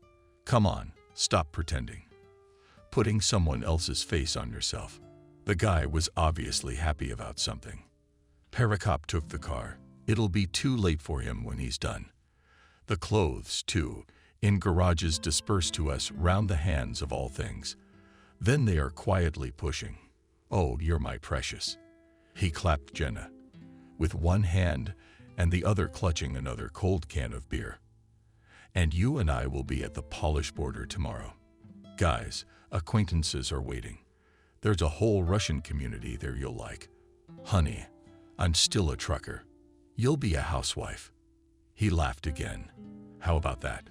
Speaker 1: Come on, stop pretending. Putting someone else's face on yourself. The guy was obviously happy about something. Parakop took the car. It'll be too late for him when he's done. The clothes, too, in garages dispersed to us round the hands of all things. Then they are quietly pushing. Oh, you're my precious. He clapped Jenna, with one hand and the other clutching another cold can of beer. And you and I will be at the Polish border tomorrow. Guys, acquaintances are waiting. There's a whole Russian community there you'll like. Honey, I'm still a trucker. You'll be a housewife. He laughed again. How about that?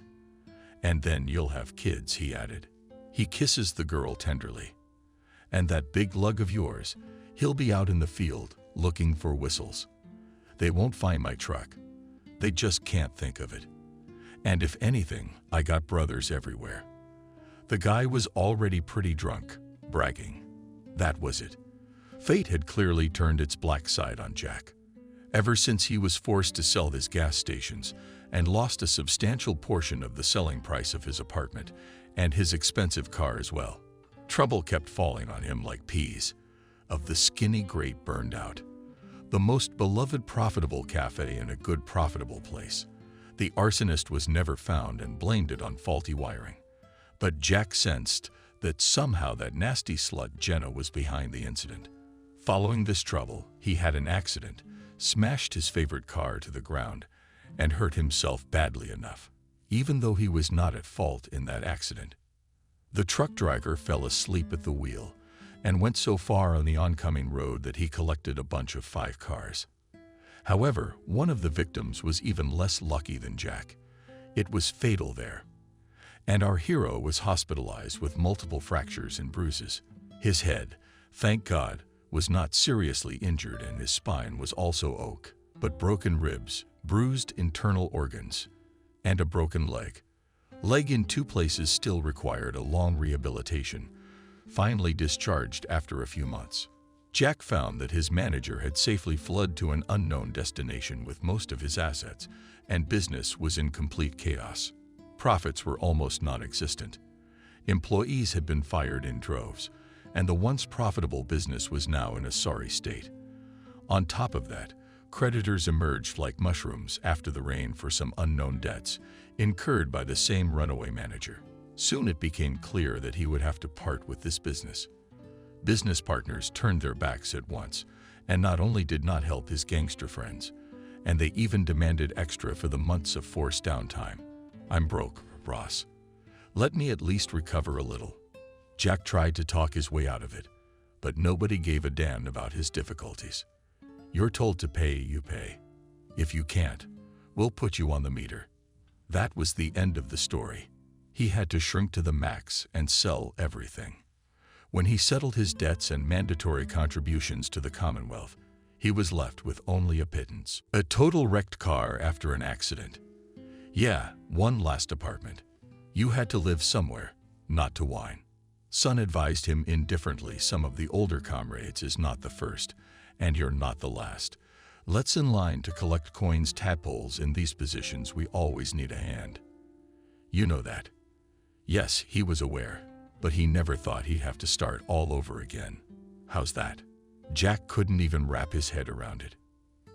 Speaker 1: And then you'll have kids, he added. He kisses the girl tenderly. And that big lug of yours, he'll be out in the field looking for whistles. They won't find my truck. They just can't think of it. And if anything, I got brothers everywhere." The guy was already pretty drunk, bragging. That was it. Fate had clearly turned its black side on Jack. Ever since he was forced to sell his gas stations and lost a substantial portion of the selling price of his apartment and his expensive car as well, trouble kept falling on him like peas. Of the skinny grate burned out, the most beloved profitable cafe in a good profitable place, the arsonist was never found and blamed it on faulty wiring. But Jack sensed that somehow that nasty slut Jenna was behind the incident. Following this trouble, he had an accident, smashed his favorite car to the ground, and hurt himself badly enough, even though he was not at fault in that accident. The truck driver fell asleep at the wheel and went so far on the oncoming road that he collected a bunch of 5 cars. However, one of the victims was even less lucky than Jack. It was fatal there. And our hero was hospitalized with multiple fractures and bruises. His head, thank God, was not seriously injured, and his spine was also oak, but broken ribs, bruised internal organs, and a broken leg. Leg in 2 places still required a long rehabilitation, finally discharged after a few months. Jack found that his manager had safely fled to an unknown destination with most of his assets, and business was in complete chaos. Profits were almost non-existent. Employees had been fired in droves, and the once profitable business was now in a sorry state. On top of that, creditors emerged like mushrooms after the rain for some unknown debts, incurred by the same runaway manager. Soon it became clear that he would have to part with this business. Business partners turned their backs at once, and not only did not help his gangster friends, and they even demanded extra for the months of forced downtime. "I'm broke, Ross. Let me at least recover a little." Jack tried to talk his way out of it, but nobody gave a damn about his difficulties. "You're told to pay, you pay. If you can't, we'll put you on the meter." That was the end of the story. He had to shrink to the max and sell everything. When he settled his debts and mandatory contributions to the Commonwealth, he was left with only a pittance. A total wrecked car after an accident. Yeah, one last apartment. You had to live somewhere, not to whine. Son advised him indifferently, "Some of the older comrades is not the first, and you're not the last. Let's in line to collect coins, tadpoles. In these positions, we always need a hand. You know that." Yes, he was aware, but he never thought he'd have to start all over again. How's that? Jack couldn't even wrap his head around it.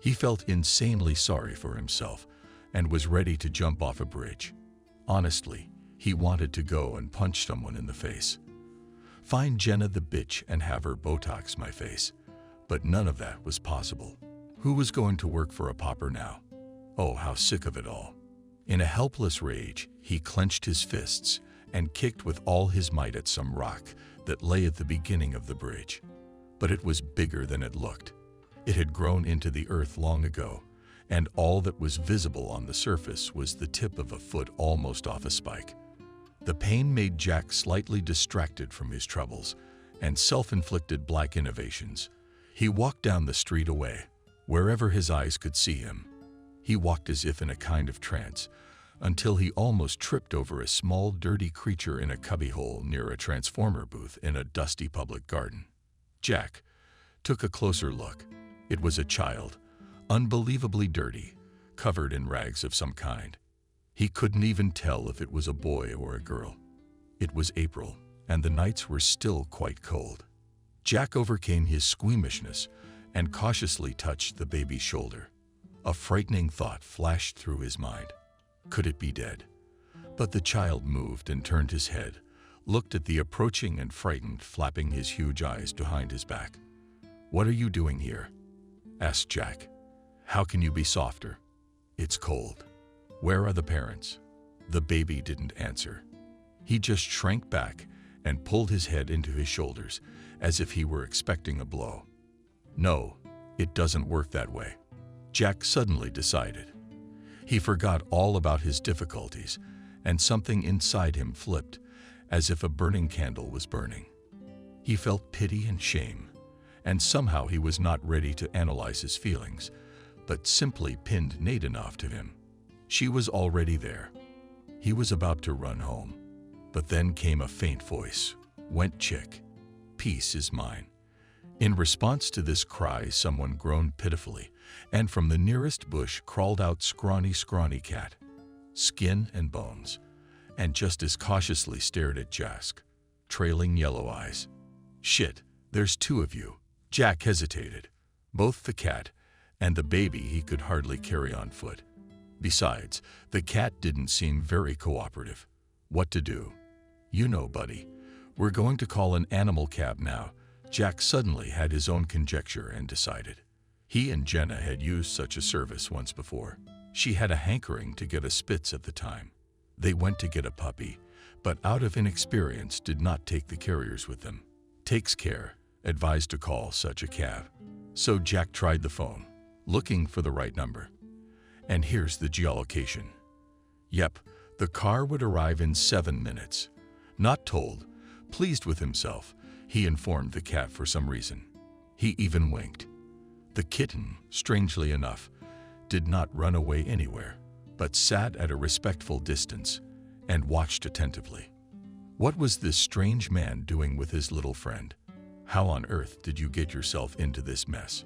Speaker 1: He felt insanely sorry for himself and was ready to jump off a bridge. Honestly, he wanted to go and punch someone in the face. Find Jenna the bitch and have her Botox my face. But none of that was possible. Who was going to work for a pauper now? Oh, how sick of it all. In a helpless rage, he clenched his fists and kicked with all his might at some rock that lay at the beginning of the bridge. But it was bigger than it looked. It had grown into the earth long ago, and all that was visible on the surface was the tip of a foot almost off a spike. The pain made Jack slightly distracted from his troubles and self-inflicted black innovations. He walked down the street away, wherever his eyes could see him. He walked as if in a kind of trance, until he almost tripped over a small, dirty creature in a cubbyhole near a transformer booth in a dusty public garden. Jack took a closer look. It was a child, unbelievably dirty, covered in rags of some kind. He couldn't even tell if it was a boy or a girl. It was April, and the nights were still quite cold. Jack overcame his squeamishness and cautiously touched the baby's shoulder. A frightening thought flashed through his mind. Could it be dead? But the child moved and turned his head, looked at the approaching and frightened, flapping his huge eyes behind his back. "What are you doing here?" asked Jack. "How can you be softer? It's cold. Where are the parents?" The baby didn't answer. He just shrank back and pulled his head into his shoulders as if he were expecting a blow. No, it doesn't work that way, Jack suddenly decided. He forgot all about his difficulties, and something inside him flipped, as if a burning candle was burning. He felt pity and shame, and somehow he was not ready to analyze his feelings, but simply pinned Nadinov to him. She was already there. He was about to run home, but then came a faint voice. "Went chick. Peace is mine." In response to this cry, someone groaned pitifully, and from the nearest bush crawled out scrawny cat, skin and bones, and just as cautiously stared at Jack, trailing yellow eyes. "Shit, there's two of you." Jack hesitated. Both the cat and the baby he could hardly carry on foot. Besides, the cat didn't seem very cooperative. What to do? "You know, buddy, we're going to call an animal cab now." Jack suddenly had his own conjecture and decided. He and Jenna had used such a service once before. She had a hankering to get a Spitz at the time. They went to get a puppy, but out of inexperience did not take the carriers with them. Takes care, advised to call such a cab. So Jack tried the phone, looking for the right number. And here's the geolocation. Yep, the car would arrive in 7 minutes. Not told, pleased with himself, he informed the cat for some reason. He even winked. The kitten, strangely enough, did not run away anywhere, but sat at a respectful distance and watched attentively. What was this strange man doing with his little friend? How on earth did you get yourself into this mess?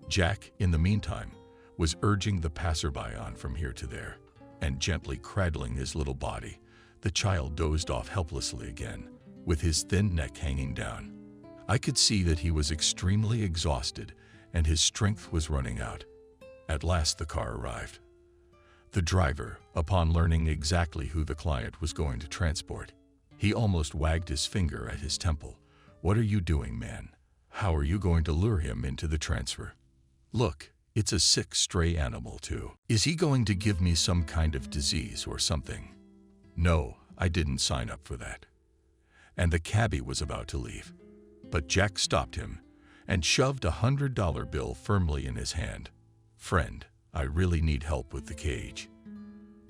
Speaker 1: Jack, in the meantime, was urging the passerby on from here to there, and gently cradling his little body, the child dozed off helplessly again, with his thin neck hanging down. I could see that he was extremely exhausted, and his strength was running out. At last the car arrived. The driver, upon learning exactly who the client was going to transport, he almost wagged his finger at his temple. "What are you doing, man? How are you going to lure him into the transfer? Look, it's a sick stray animal too. Is he going to give me some kind of disease or something?" "No, I didn't sign up for that." And the cabbie was about to leave, but Jack stopped him and shoved a $100 bill firmly in his hand. "Friend, I really need help with the cage.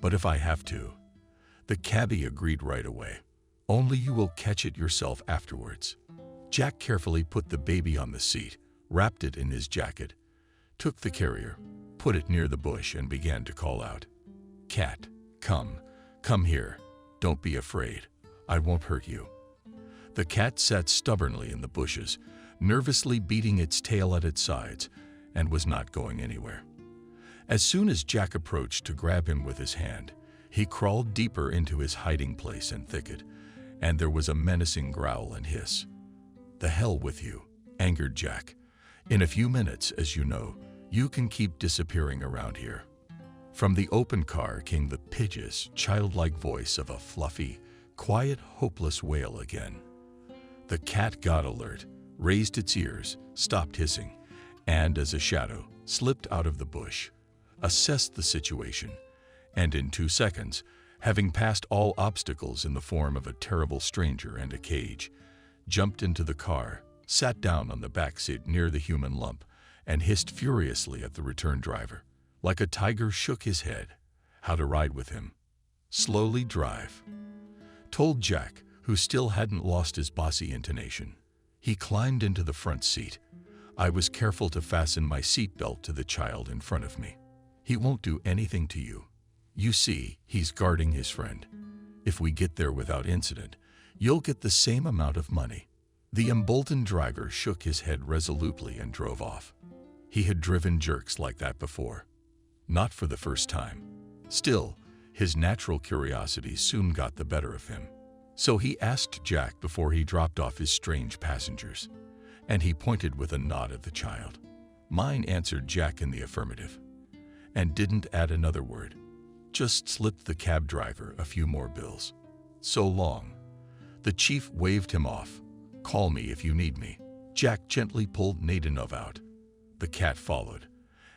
Speaker 1: But if I have to." The cabbie agreed right away. "Only you will catch it yourself afterwards." Jack carefully put the baby on the seat, wrapped it in his jacket, took the carrier, put it near the bush, and began to call out, "Cat, come here. Don't be afraid. I won't hurt you." The cat sat stubbornly in the bushes, nervously beating its tail at its sides, and was not going anywhere. As soon as Jack approached to grab him with his hand, he crawled deeper into his hiding place and thicket, and there was a menacing growl and hiss. "The hell with you," angered Jack. "In a few minutes, as you know, you can keep disappearing around here." From the open car came the piteous, childlike voice of a fluffy, quiet, hopeless wail again. The cat got alert, raised its ears, stopped hissing, and, as a shadow, slipped out of the bush, assessed the situation, and in 2 seconds, having passed all obstacles in the form of a terrible stranger and a cage, jumped into the car, sat down on the back seat near the human lump, and hissed furiously at the return driver. Like a tiger, shook his head. How to ride with him? Slowly drive. Told Jack, who still hadn't lost his bossy intonation. He climbed into the front seat. I was careful to fasten my seatbelt to the child in front of me. "He won't do anything to you. You see, he's guarding his friend. If we get there without incident, you'll get the same amount of money." The emboldened driver shook his head resolutely and drove off. He had driven jerks like that before. Not for the first time. Still, his natural curiosity soon got the better of him. So he asked Jack before he dropped off his strange passengers, and he pointed with a nod at the child. Mine answered Jack in the affirmative, and didn't add another word. Just slipped the cab driver a few more bills. "So long." The chief waved him off. "Call me if you need me." Jack gently pulled Nadinov out. The cat followed,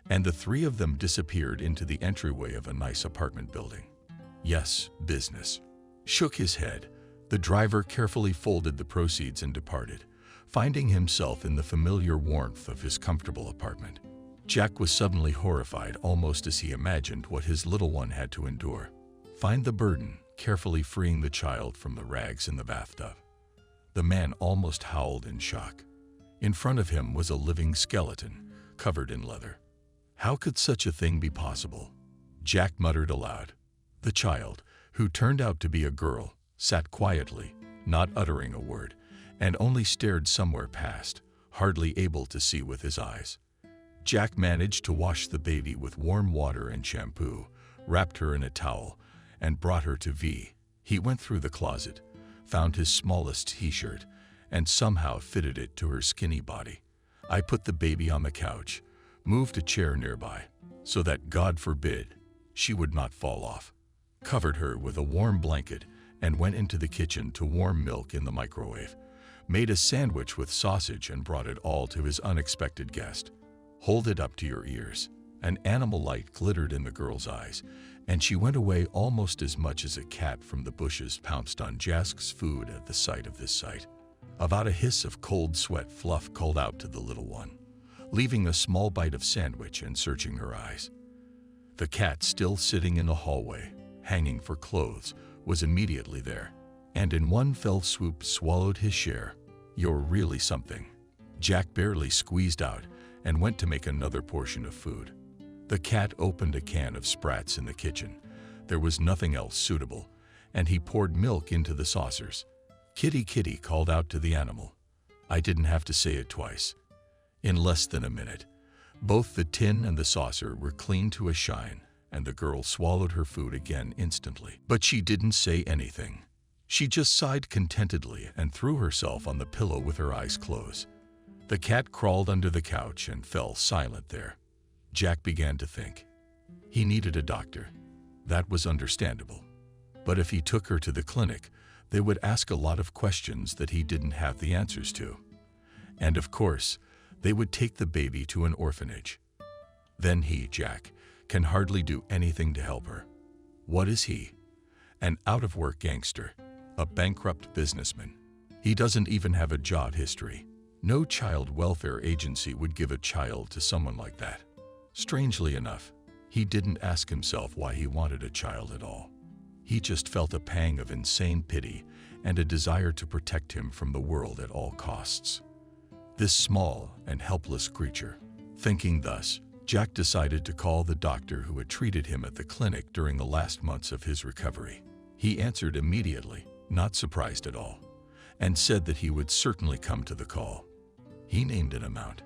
Speaker 1: and the three of them disappeared into the entryway of a nice apartment building. Yes, business. Shook his head. The driver carefully folded the proceeds and departed, finding himself in the familiar warmth of his comfortable apartment. Jack was suddenly horrified, almost as he imagined what his little one had to endure. Find the burden, carefully freeing the child from the rags in the bathtub. The man almost howled in shock. In front of him was a living skeleton, covered in leather. How could such a thing be possible? Jack muttered aloud. The child, who turned out to be a girl, sat quietly, not uttering a word, and only stared somewhere past, hardly able to see with his eyes. Jack managed to wash the baby with warm water and shampoo, wrapped her in a towel, and brought her to V. He went through the closet, found his smallest t-shirt, and somehow fitted it to her skinny body. I put the baby on the couch, moved a chair nearby, so that, God forbid, she would not fall off, covered her with a warm blanket, and went into the kitchen to warm milk in the microwave, made a sandwich with sausage and brought it all to his unexpected guest. Hold it up to your ears. An animal light glittered in the girl's eyes, and she went away almost as much as a cat from the bushes pounced on Jack's food at the sight of this sight. About a hiss of cold sweat Fluff called out to the little one, leaving a small bite of sandwich and searching her eyes. The cat, still sitting in the hallway, hanging for clothes, was immediately there, and in one fell swoop swallowed his share. You're really something. Jack barely squeezed out and went to make another portion of food. The cat opened a can of Sprats in the kitchen. There was nothing else suitable, and he poured milk into the saucers. Kitty, kitty, called out to the animal. I didn't have to say it twice. In less than a minute, both the tin and the saucer were clean to a shine, and the girl swallowed her food again instantly. But she didn't say anything. She just sighed contentedly and threw herself on the pillow with her eyes closed. The cat crawled under the couch and fell silent there. Jack began to think. He needed a doctor. That was understandable. But if he took her to the clinic, they would ask a lot of questions that he didn't have the answers to. And of course, they would take the baby to an orphanage. Then he, Jack, can hardly do anything to help her. What is he? An out-of-work gangster, a bankrupt businessman. He doesn't even have a job history. No child welfare agency would give a child to someone like that. Strangely enough, he didn't ask himself why he wanted a child at all. He just felt a pang of insane pity and a desire to protect him from the world at all costs. This small and helpless creature. Thinking thus, Jack decided to call the doctor who had treated him at the clinic during the last months of his recovery. He answered immediately, not surprised at all, and said that he would certainly come to the call. He named an amount.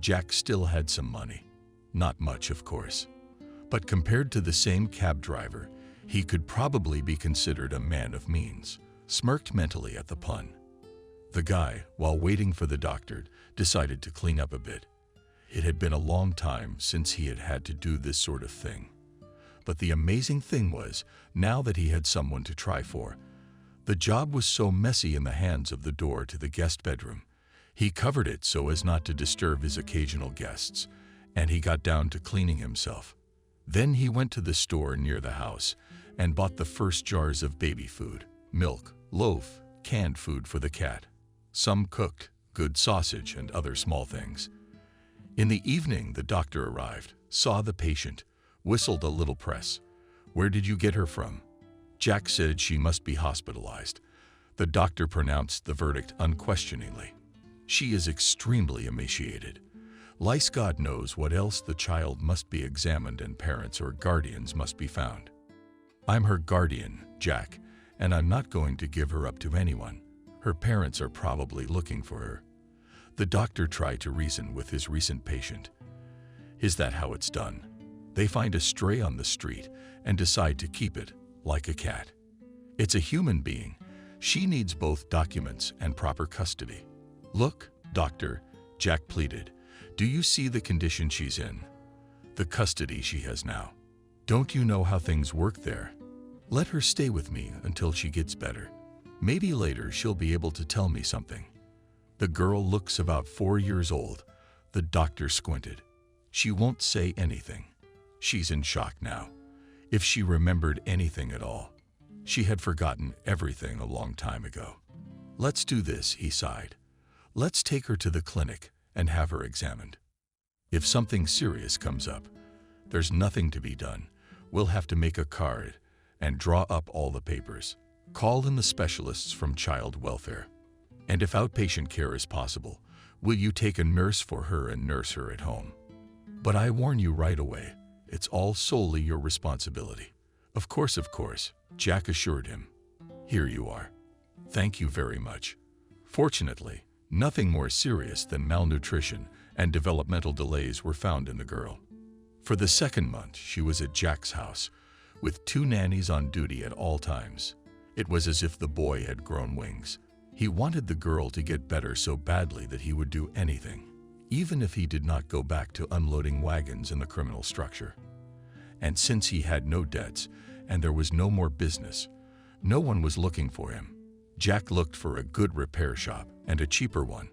Speaker 1: Jack still had some money. Not much, of course. But compared to the same cab driver, he could probably be considered a man of means. Smirked mentally at the pun. The guy, while waiting for the doctor, decided to clean up a bit. It had been a long time since he had had to do this sort of thing. But the amazing thing was, now that he had someone to try for, the job was so messy in the hands of the door to the guest bedroom. He covered it so as not to disturb his occasional guests, and he got down to cleaning himself. Then he went to the store near the house and bought the first jars of baby food, milk, loaf, canned food for the cat, some cooked, good sausage and other small things. In the evening, the doctor arrived, saw the patient, whistled a little press. Where did you get her from? Jack said she must be hospitalized. The doctor pronounced the verdict unquestioningly. She is extremely emaciated. Lice God knows what else. The child must be examined and parents or guardians must be found. I'm her guardian, Jack, and I'm not going to give her up to anyone. Her parents are probably looking for her. The doctor tried to reason with his recent patient. Is that how it's done? They find a stray on the street and decide to keep it, like a cat. It's a human being. She needs both documents and proper custody. Look, doctor, Jack pleaded. Do you see the condition she's in? The custody she has now. Don't you know how things work there? Let her stay with me until she gets better. Maybe later she'll be able to tell me something. The girl looks about 4 years old. The doctor squinted. She won't say anything. She's in shock now. If she remembered anything at all. She had forgotten everything a long time ago. Let's do this, he sighed. Let's take her to the clinic and have her examined. If something serious comes up, there's nothing to be done. We'll have to make a card and draw up all the papers. Call in the specialists from child welfare. And if outpatient care is possible, will you take a nurse for her and nurse her at home? But I warn you right away, it's all solely your responsibility. Of course, Jack assured him. Here you are. Thank you very much. Fortunately, nothing more serious than malnutrition and developmental delays were found in the girl. For the second month, she was at Jack's house, with 2 nannies on duty at all times. It was as if the boy had grown wings. He wanted the girl to get better so badly that he would do anything, even if he did not go back to unloading wagons in the criminal structure. And since he had no debts and there was no more business, no one was looking for him. Jack looked for a good repair shop and a cheaper one.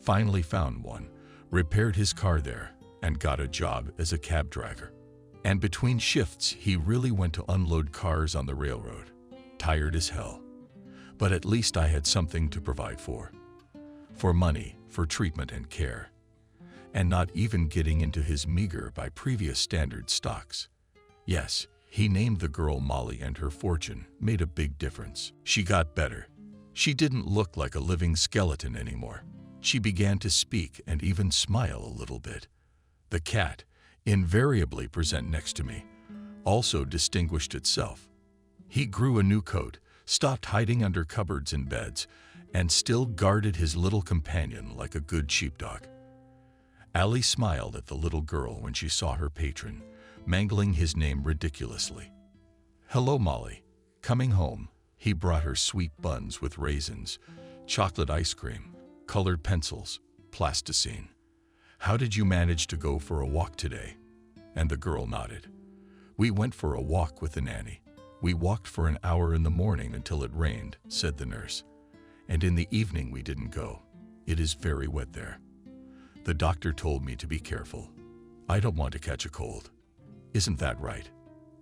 Speaker 1: Finally found one, repaired his car there, and got a job as a cab driver. And between shifts, he really went to unload cars on the railroad. Tired as hell. But at least I had something to provide for. For money, for treatment and care. And not even getting into his meager by previous standard stocks. Yes, he named the girl Molly, and her fortune made a big difference. She got better. She didn't look like a living skeleton anymore. She began to speak and even smile a little bit. The cat, invariably present next to me, also distinguished itself. He grew a new coat, stopped hiding under cupboards and beds, and still guarded his little companion like a good sheepdog. Allie smiled at the little girl when she saw her patron, mangling his name ridiculously. Hello, Molly. Coming home, he brought her sweet buns with raisins, chocolate ice cream, colored pencils, plasticine. How did you manage to go for a walk today? And the girl nodded. We went for a walk with the nanny. We walked for an hour in the morning until it rained, said the nurse. And in the evening we didn't go. It is very wet there. The doctor told me to be careful. I don't want to catch a cold. Isn't that right?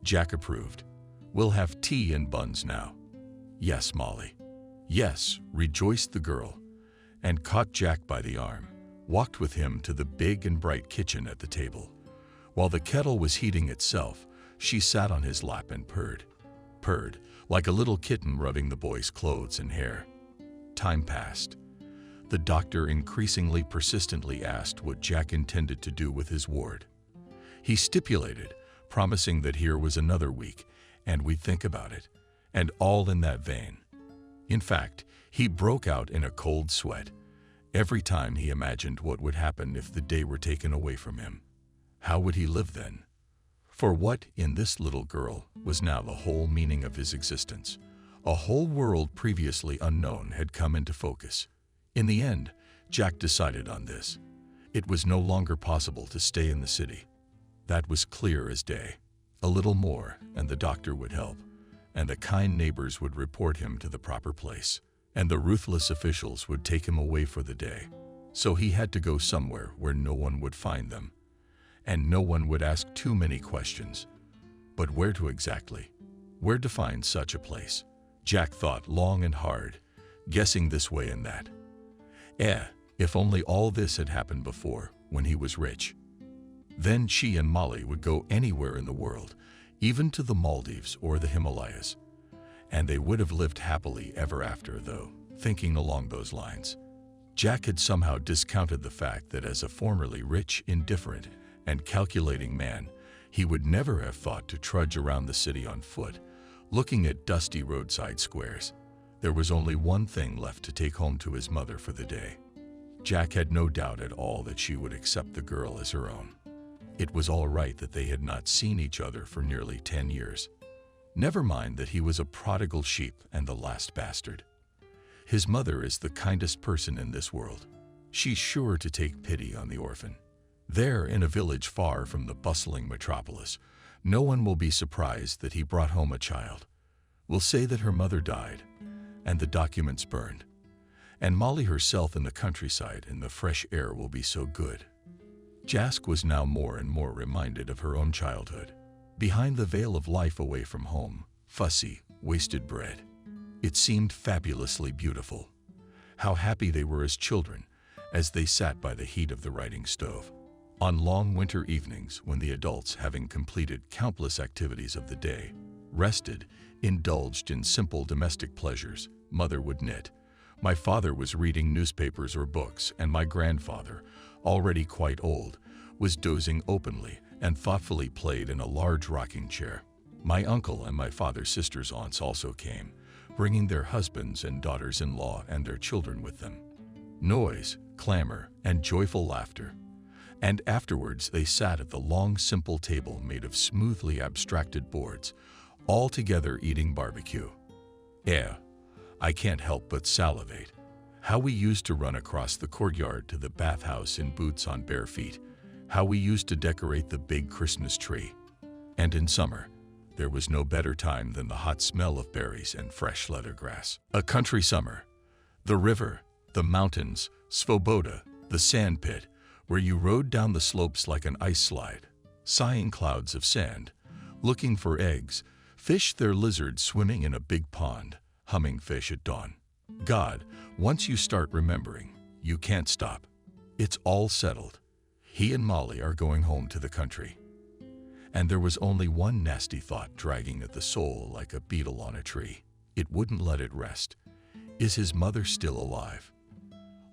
Speaker 1: Jack approved. We'll have tea and buns now. Yes, Molly. Yes, rejoiced the girl, and caught Jack by the arm, walked with him to the big and bright kitchen at the table. While the kettle was heating itself, she sat on his lap and purred like a little kitten rubbing the boy's clothes and hair. Time passed. The doctor increasingly persistently asked what Jack intended to do with his ward. He stipulated, promising that here was another week, and we'd think about it, and all in that vein. In fact, he broke out in a cold sweat every time he imagined what would happen if the day were taken away from him. How would he live then? For what, in this little girl, was now the whole meaning of his existence. A whole world previously unknown had come into focus. In the end, Jack decided on this. It was no longer possible to stay in the city. That was clear as day. A little more, and the doctor would help, and the kind neighbors would report him to the proper place, and the ruthless officials would take him away for the day. So he had to go somewhere where no one would find them, and no one would ask too many questions. But where to exactly? Where to find such a place? Jack thought long and hard, guessing this way and that. If only all this had happened before, when he was rich. Then she and Molly would go anywhere in the world, even to the Maldives or the Himalayas. And they would have lived happily ever after, though, thinking along those lines. Jack had somehow discounted the fact that as a formerly rich, indifferent, and calculating man, he would never have thought to trudge around the city on foot, looking at dusty roadside squares. There was only one thing left to take home to his mother for the day. Jack had no doubt at all that she would accept the girl as her own. It was all right that they had not seen each other for nearly 10 years. Never mind that he was a prodigal sheep and the last bastard. His mother is the kindest person in this world. She's sure to take pity on the orphan. There, in a village far from the bustling metropolis, no one will be surprised that he brought home a child. We'll say that her mother died, and the documents burned, and Molly herself in the countryside in the fresh air will be so good. Jack was now more and more reminded of her own childhood, behind the veil of life away from home, fussy, wasted bread. It seemed fabulously beautiful. How happy they were as children, as they sat by the heat of the writing stove. On long winter evenings, when the adults, having completed countless activities of the day, rested, indulged in simple domestic pleasures, mother would knit, My father was reading newspapers or books, and my grandfather, already quite old, was dozing openly and thoughtfully played in a large rocking chair. My uncle and my father's sister's aunts also came, bringing their husbands and daughters-in-law and their children with them. Noise, clamor, and joyful laughter. And afterwards they sat at the long, simple table made of smoothly abstracted boards, all together eating barbecue. I can't help but salivate. How we used to run across the courtyard to the bathhouse in boots on bare feet. How we used to decorate the big Christmas tree. And in summer, there was no better time than the hot smell of berries and fresh leather grass. A country summer. The river, the mountains, Svoboda, the sand pit, where you rode down the slopes like an ice slide, sighing clouds of sand, looking for eggs, fish their lizards swimming in a big pond, humming fish at dawn. God, once you start remembering, you can't stop. It's all settled. He and Molly are going home to the country. And there was only one nasty thought dragging at the soul like a beetle on a tree. It wouldn't let it rest. Is his mother still alive?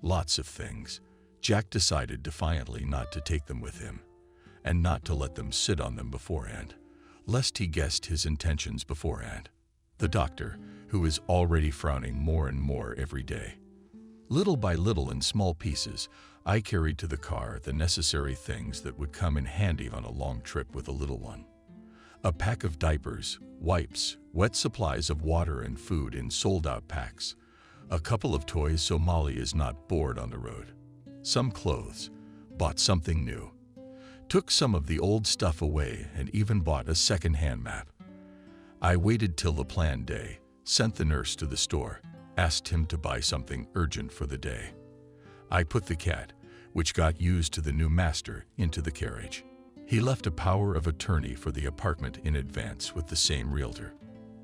Speaker 1: Lots of things. Jack decided defiantly not to take them with him, and not to let them sit on them beforehand, lest he guessed his intentions beforehand. The doctor, who is already frowning more and more every day. Little by little, in small pieces, I carried to the car the necessary things that would come in handy on a long trip with a little one. A pack of diapers, wipes, wet supplies of water and food in sold-out packs, a couple of toys so Molly is not bored on the road, some clothes, bought something new, took some of the old stuff away, and even bought a second-hand map. I waited till the planned day, sent the nurse to the store, asked him to buy something urgent for the day. I put the cat, which got used to the new master, into the carriage. He left a power of attorney for the apartment in advance with the same realtor.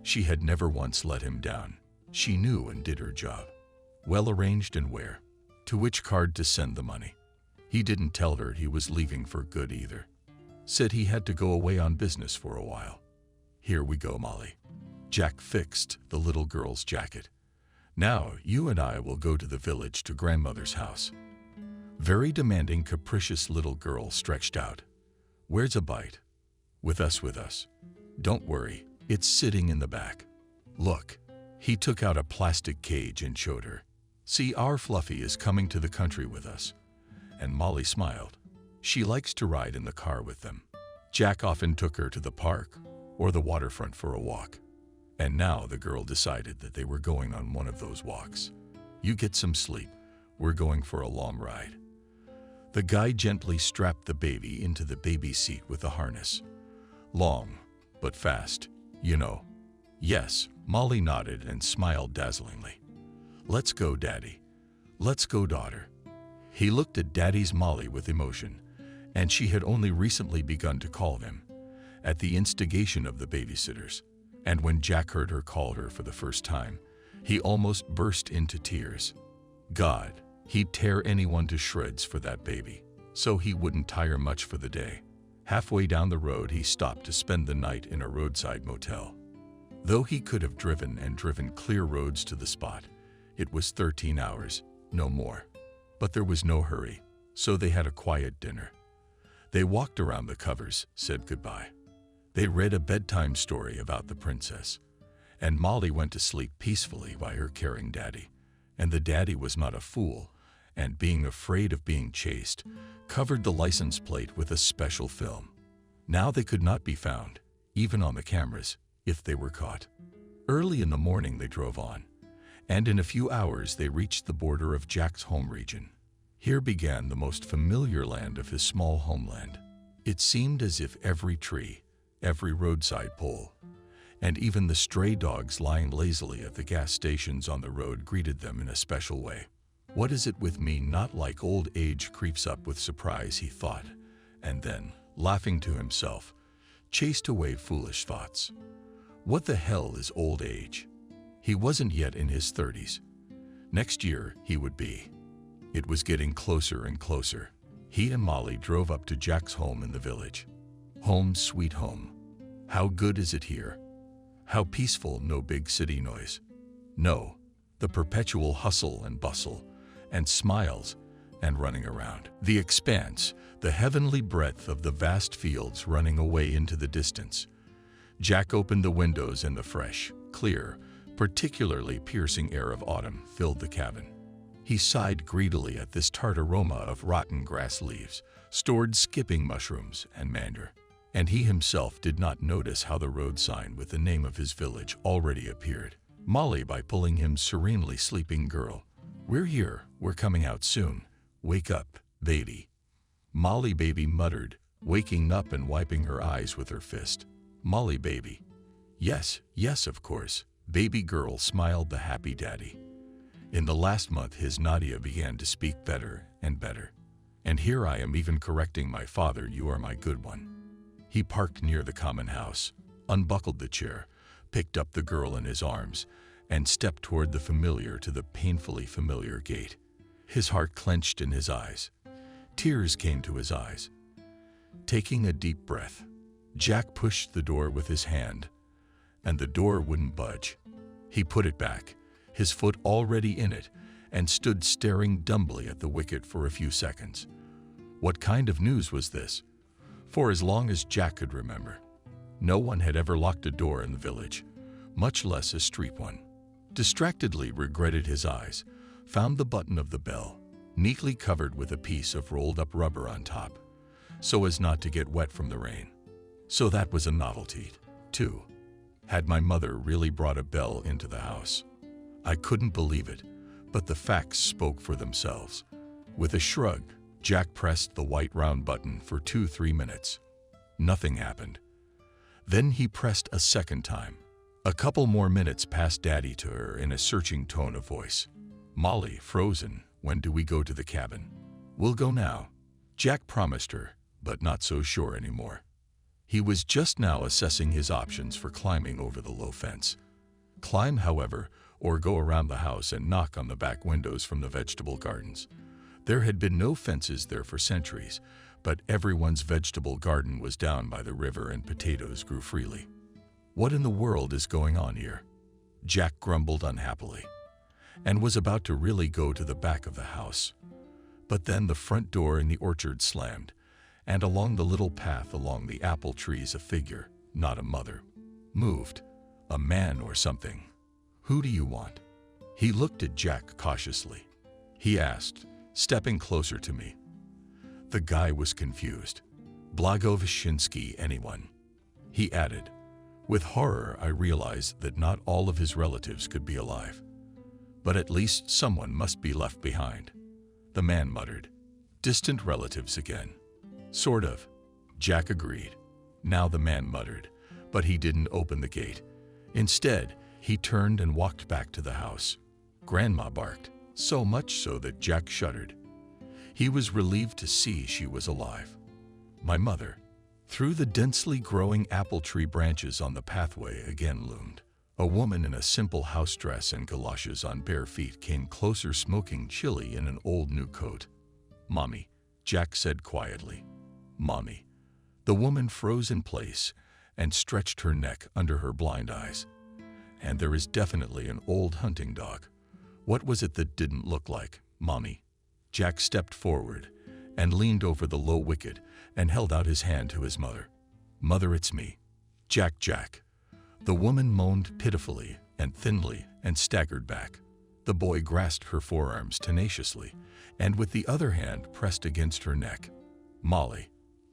Speaker 1: She had never once let him down. She knew and did her job. Well arranged and where, to which card to send the money. He didn't tell her he was leaving for good either. Said he had to go away on business for a while. Here we go, Molly. Jack fixed the little girl's jacket. Now you and I will go to the village to grandmother's house. Very demanding, capricious little girl stretched out. Where's a bite? With us. Don't worry, it's sitting in the back. Look. He took out a plastic cage and showed her. See, our Fluffy is coming to the country with us. And Molly smiled. She likes to ride in the car with them. Jack often took her to the park or the waterfront for a walk. And now the girl decided that they were going on one of those walks. You get some sleep. We're going for a long ride. The guy gently strapped the baby into the baby seat with a harness. Long, but fast, you know. Yes, Molly nodded and smiled dazzlingly. Let's go, Daddy. Let's go, daughter. He looked at Daddy's Molly with emotion, and she had only recently begun to call him, at the instigation of the babysitters. And when Jack heard her call her for the first time, he almost burst into tears. God, he'd tear anyone to shreds for that baby, so he wouldn't tire much for the day. Halfway down the road, he stopped to spend the night in a roadside motel. Though he could have driven clear roads to the spot, it was 13 hours, no more. But there was no hurry, so they had a quiet dinner. They walked around the covers, said goodbye. They read a bedtime story about the princess, and Molly went to sleep peacefully by her caring daddy. And the daddy was not a fool, and being afraid of being chased, covered the license plate with a special film. Now they could not be found, even on the cameras, if they were caught. Early in the morning they drove on, and in a few hours they reached the border of Jack's home region. Here began the most familiar land of his small homeland. It seemed as if every tree, every roadside pole, and even the stray dogs lying lazily at the gas stations on the road greeted them in a special way. What is it with me not like old age creeps up with surprise, he thought, and then, laughing to himself, chased away foolish thoughts. What the hell is old age? He wasn't yet in his 30s. Next year he would be. It was getting closer and closer. He and Molly drove up to Jack's home in the village. Home sweet home. How good is it here? How peaceful, no big city noise. No, the perpetual hustle and bustle, and smiles and running around. The expanse, the heavenly breadth of the vast fields running away into the distance. Jack opened the windows and the fresh, clear, particularly piercing air of autumn filled the cabin. He sighed greedily at this tart aroma of rotten grass leaves, stored skipping mushrooms, and manure. And he himself did not notice how the road sign with the name of his village already appeared. Molly, by pulling him serenely sleeping girl. We're here, we're coming out soon. Wake up, baby. Molly baby muttered, waking up and wiping her eyes with her fist. Molly baby. Yes, yes, of course. Baby girl smiled the happy daddy. In the last month his Nadia began to speak better and better. And here I am even correcting my father, you are my good one. He parked near the common house, unbuckled the chair, picked up the girl in his arms, and stepped toward the familiar to the painfully familiar gate. His heart clenched in his eyes. Tears came to his eyes. Taking a deep breath, Jack pushed the door with his hand, and the door wouldn't budge. He put it back, his foot already in it, and stood staring dumbly at the wicket for a few seconds. What kind of news was this? For as long as Jack could remember, no one had ever locked a door in the village, much less a street one. Distractedly regretted his eyes, found the button of the bell, neatly covered with a piece of rolled-up rubber on top, so as not to get wet from the rain. So that was a novelty, too. Had my mother really brought a bell into the house? I couldn't believe it, but the facts spoke for themselves. With a shrug, Jack pressed the white round button for 2-3 minutes. Nothing happened. Then he pressed a second time. A couple more minutes passed Daddy to her in a searching tone of voice. Molly, frozen, when do we go to the cabin? We'll go now. Jack promised her, but not so sure anymore. He was just now assessing his options for climbing over the low fence. Climb, however, or go around the house and knock on the back windows from the vegetable gardens. There had been no fences there for centuries, but everyone's vegetable garden was down by the river and potatoes grew freely. What in the world is going on here? Jack grumbled unhappily, and was about to really go to the back of the house. But then the front door in the orchard slammed, and along the little path along the apple trees a figure, not a mother, moved. A man or something. Who do you want? He looked at Jack cautiously. He asked, stepping closer to me. The guy was confused. Blagoveshinsky, anyone? He added. With horror, I realized that not all of his relatives could be alive. But at least someone must be left behind. The man muttered. Distant relatives again. Sort of. Jack agreed. Now the man muttered, but he didn't open the gate. Instead, he turned and walked back to the house. Grandma barked, so much so that Jack shuddered. He was relieved to see she was alive. My mother. Through the densely growing apple tree branches on the pathway again loomed. A woman in a simple house dress and galoshes on bare feet came closer, smoking chili in an old new coat. Mommy, Jack said quietly. Mommy. The woman froze in place and stretched her neck under her blind eyes. And there is definitely an old hunting dog. What was it that didn't look like Mommy? Jack stepped forward and leaned over the low wicket and held out his hand to his mother. Mother, it's me. Jack, Jack. The woman moaned pitifully and thinly and staggered back. The boy grasped her forearms tenaciously and with the other hand pressed against her neck. Molly.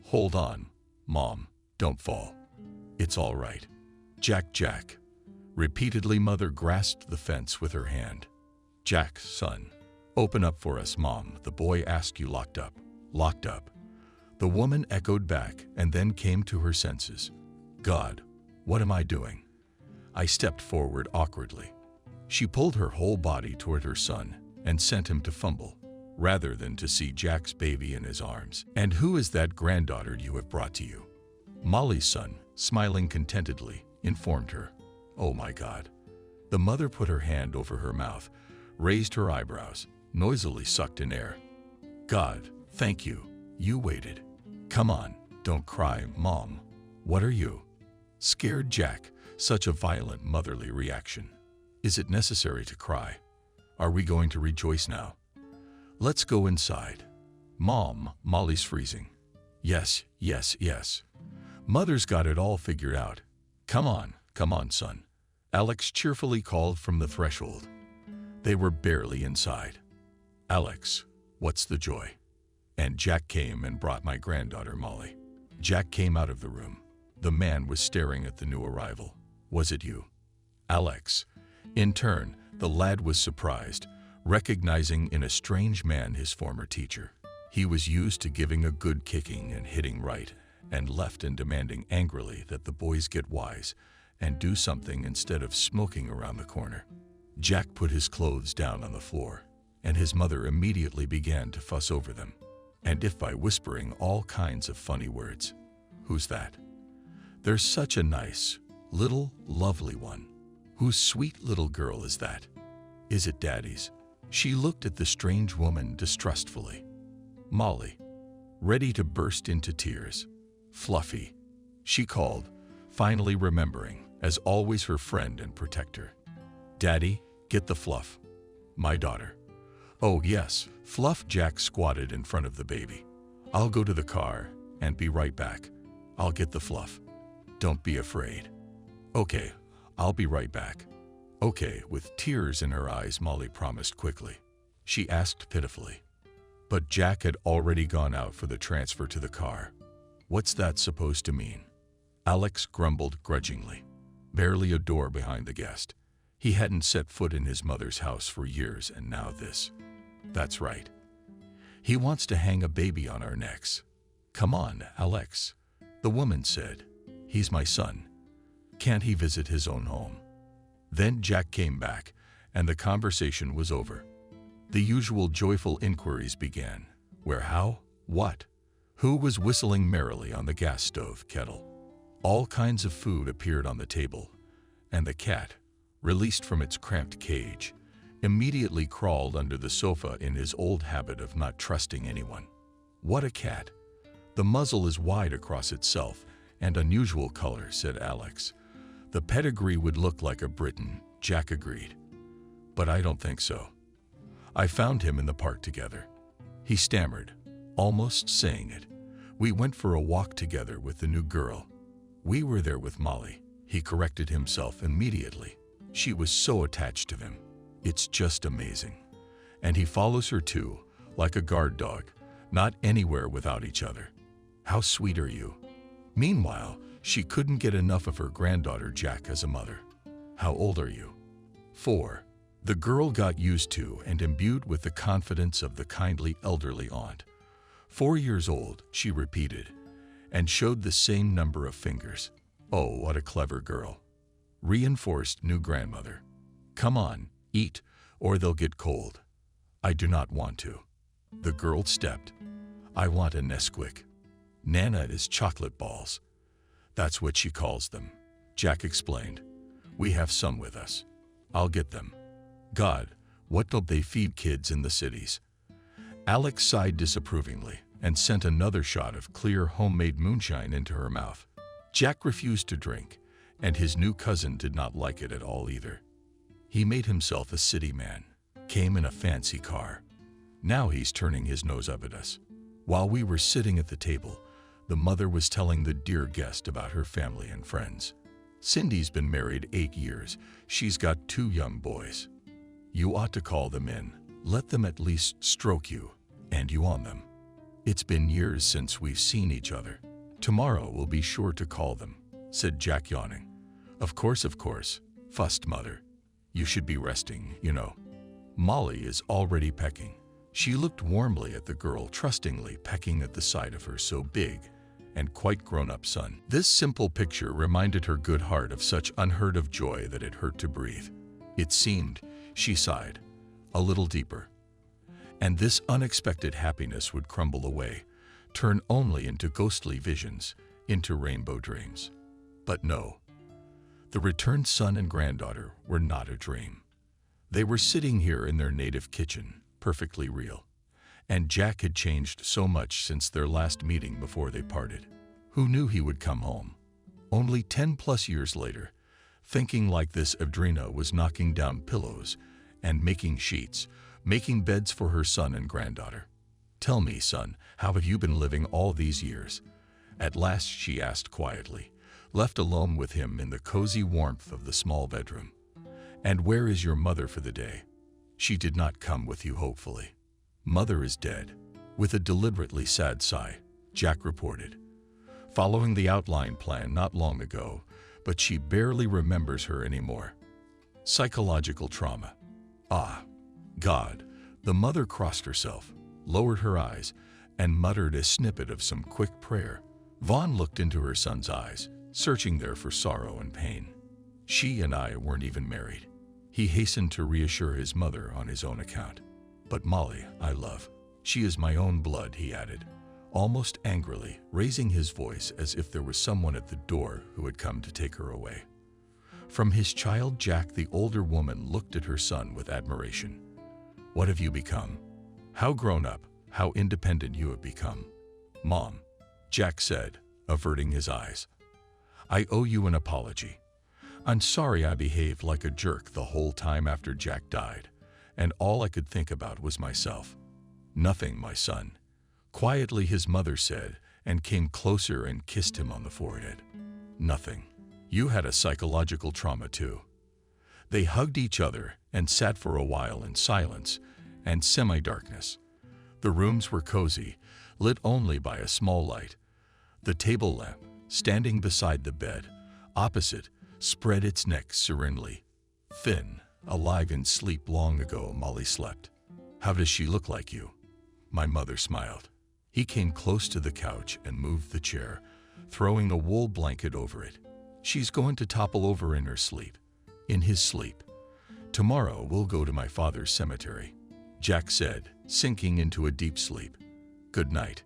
Speaker 1: Hold on, Mom. Don't fall. It's all right. Jack, Jack. Repeatedly, Mother grasped the fence with her hand. Jack, son. Open up for us, Mom. The boy asked you. Locked up. Locked up. The woman echoed back and then came to her senses. God, what am I doing? I stepped forward awkwardly. She pulled her whole body toward her son and sent him to fumble, rather than to see Jack's baby in his arms. And who is that granddaughter you have brought to you? Molly's son, smiling contentedly, informed her. Oh my God. The mother put her hand over her mouth, raised her eyebrows, noisily sucked in air. God, thank you. You waited. Come on, don't cry, Mom. What are you? Scared Jack, such a violent motherly reaction. Is it necessary to cry? Are we going to rejoice now? Let's go inside. Mom, Molly's freezing. Yes, yes, yes. Mother's got it all figured out. Come on, son. Alex cheerfully called from the threshold. They were barely inside. Alex, what's the joy? And Jack came and brought my granddaughter, Molly. Jack came out of the room. The man was staring at the new arrival. Was it you? Alex. In turn, the lad was surprised, recognizing in a strange man his former teacher. He was used to giving a good kicking and hitting right and left and demanding angrily that the boys get wise and do something instead of smoking around the corner. Jack put his clothes down on the floor, and his mother immediately began to fuss over them, and if by whispering all kinds of funny words. Who's that? There's such a nice, little, lovely one. Whose sweet little girl is that? Is it Daddy's? She looked at the strange woman distrustfully. Molly, ready to burst into tears. Fluffy, she called, finally remembering, as always her friend and protector. Daddy, get the Fluff. My daughter. Oh yes, Fluff. Jack squatted in front of the baby. I'll go to the car and be right back. I'll get the Fluff. Don't be afraid. Okay, I'll be right back. Okay, with tears in her eyes, Molly promised quickly. She asked pitifully. But Jack had already gone out for the transfer to the car. What's that supposed to mean? Alex grumbled grudgingly. Barely a door behind the guest. He hadn't set foot in his mother's house for years, and now this. That's right. He wants to hang a baby on our necks. Come on, Alex, the woman said. He's my son. Can't he visit his own home? Then Jack came back, and the conversation was over. The usual joyful inquiries began. Where, how, what? Who was whistling merrily on the gas stove kettle? All kinds of food appeared on the table, and the cat, released from its cramped cage, immediately crawled under the sofa in his old habit of not trusting anyone. What a cat! The muzzle is wide across itself and unusual color, said Alex. The pedigree would look like a Briton, Jack agreed. But I don't think so. I found him in the park together. He stammered, almost saying it. We went for a walk together with the new girl. We were there with Molly. He corrected himself immediately. She was so attached to him. It's just amazing. And he follows her too, like a guard dog, not anywhere without each other. How sweet are you? Meanwhile, she couldn't get enough of her granddaughter Jack as a mother. How old are you? 4. The girl got used to and imbued with the confidence of the kindly elderly aunt. 4 years old, she repeated, and showed the same number of fingers. Oh, what a clever girl. Reinforced new grandmother. Come on, eat, or they'll get cold. I do not want to. The girl stepped. I want a Nesquik. Nana is chocolate balls. That's what she calls them, Jack explained. We have some with us. I'll get them. God, what don't they feed kids in the cities? Alex sighed disapprovingly and sent another shot of clear homemade moonshine into her mouth. Jack refused to drink, and his new cousin did not like it at all either. He made himself a city man, came in a fancy car. Now he's turning his nose up at us. While we were sitting at the table, the mother was telling the dear guest about her family and friends. Cindy's been married 8 years. She's got 2 young boys. You ought to call them in. Let them at least stroke you, and you on them. It's been years since we've seen each other. Tomorrow we'll be sure to call them, said Jack, yawning. Of course, fussed Mother. You should be resting, you know. Molly is already pecking. She looked warmly at the girl, trustingly pecking at the side of her so big and quite grown-up son. This simple picture reminded her good heart of such unheard-of joy that it hurt to breathe. It seemed, she sighed, a little deeper. And this unexpected happiness would crumble away, turn only into ghostly visions, into rainbow dreams. But no, the returned son and granddaughter were not a dream. They were sitting here in their native kitchen, perfectly real. And Jack had changed so much since their last meeting before they parted. Who knew he would come home? Only 10+ years later, thinking like this, Evdrina was knocking down pillows and making sheets, making beds for her son and granddaughter. "Tell me, son, how have you been living all these years?" At last she asked quietly, left alone with him in the cozy warmth of the small bedroom. "And where is your mother for the day?" "She did not come with you, hopefully." "Mother is dead." With a deliberately sad sigh, Jack reported. "Following the outline plan not long ago, but she barely remembers her anymore." Psychological trauma. Ah, God. The mother crossed herself, lowered her eyes, and muttered a snippet of some quick prayer. Vaughn looked into her son's eyes, searching there for sorrow and pain. "She and I weren't even married." He hastened to reassure his mother on his own account. "But Molly, I love. She is my own blood," he added, almost angrily, raising his voice as if there was someone at the door who had come to take her away. From his child Jack, the older woman looked at her son with admiration. "What have you become? How grown up, how independent you have become." "Mom," Jack said, averting his eyes, "I owe you an apology. I'm sorry I behaved like a jerk the whole time after Jack died, and all I could think about was myself." "Nothing, my son," quietly his mother said, and came closer and kissed him on the forehead. "Nothing. You had a psychological trauma too." They hugged each other and sat for a while in silence and semi-darkness. The rooms were cozy, lit only by a small light. The table lamp, standing beside the bed, opposite, spread its neck serenely. Thin, alive in sleep long ago, Molly slept. "How does she look like you?" My mother smiled. He came close to the couch and moved the chair, throwing a wool blanket over it. "She's going to topple over in her sleep." In his sleep. "Tomorrow we'll go to my father's cemetery," Jack said, sinking into a deep sleep. "Good night."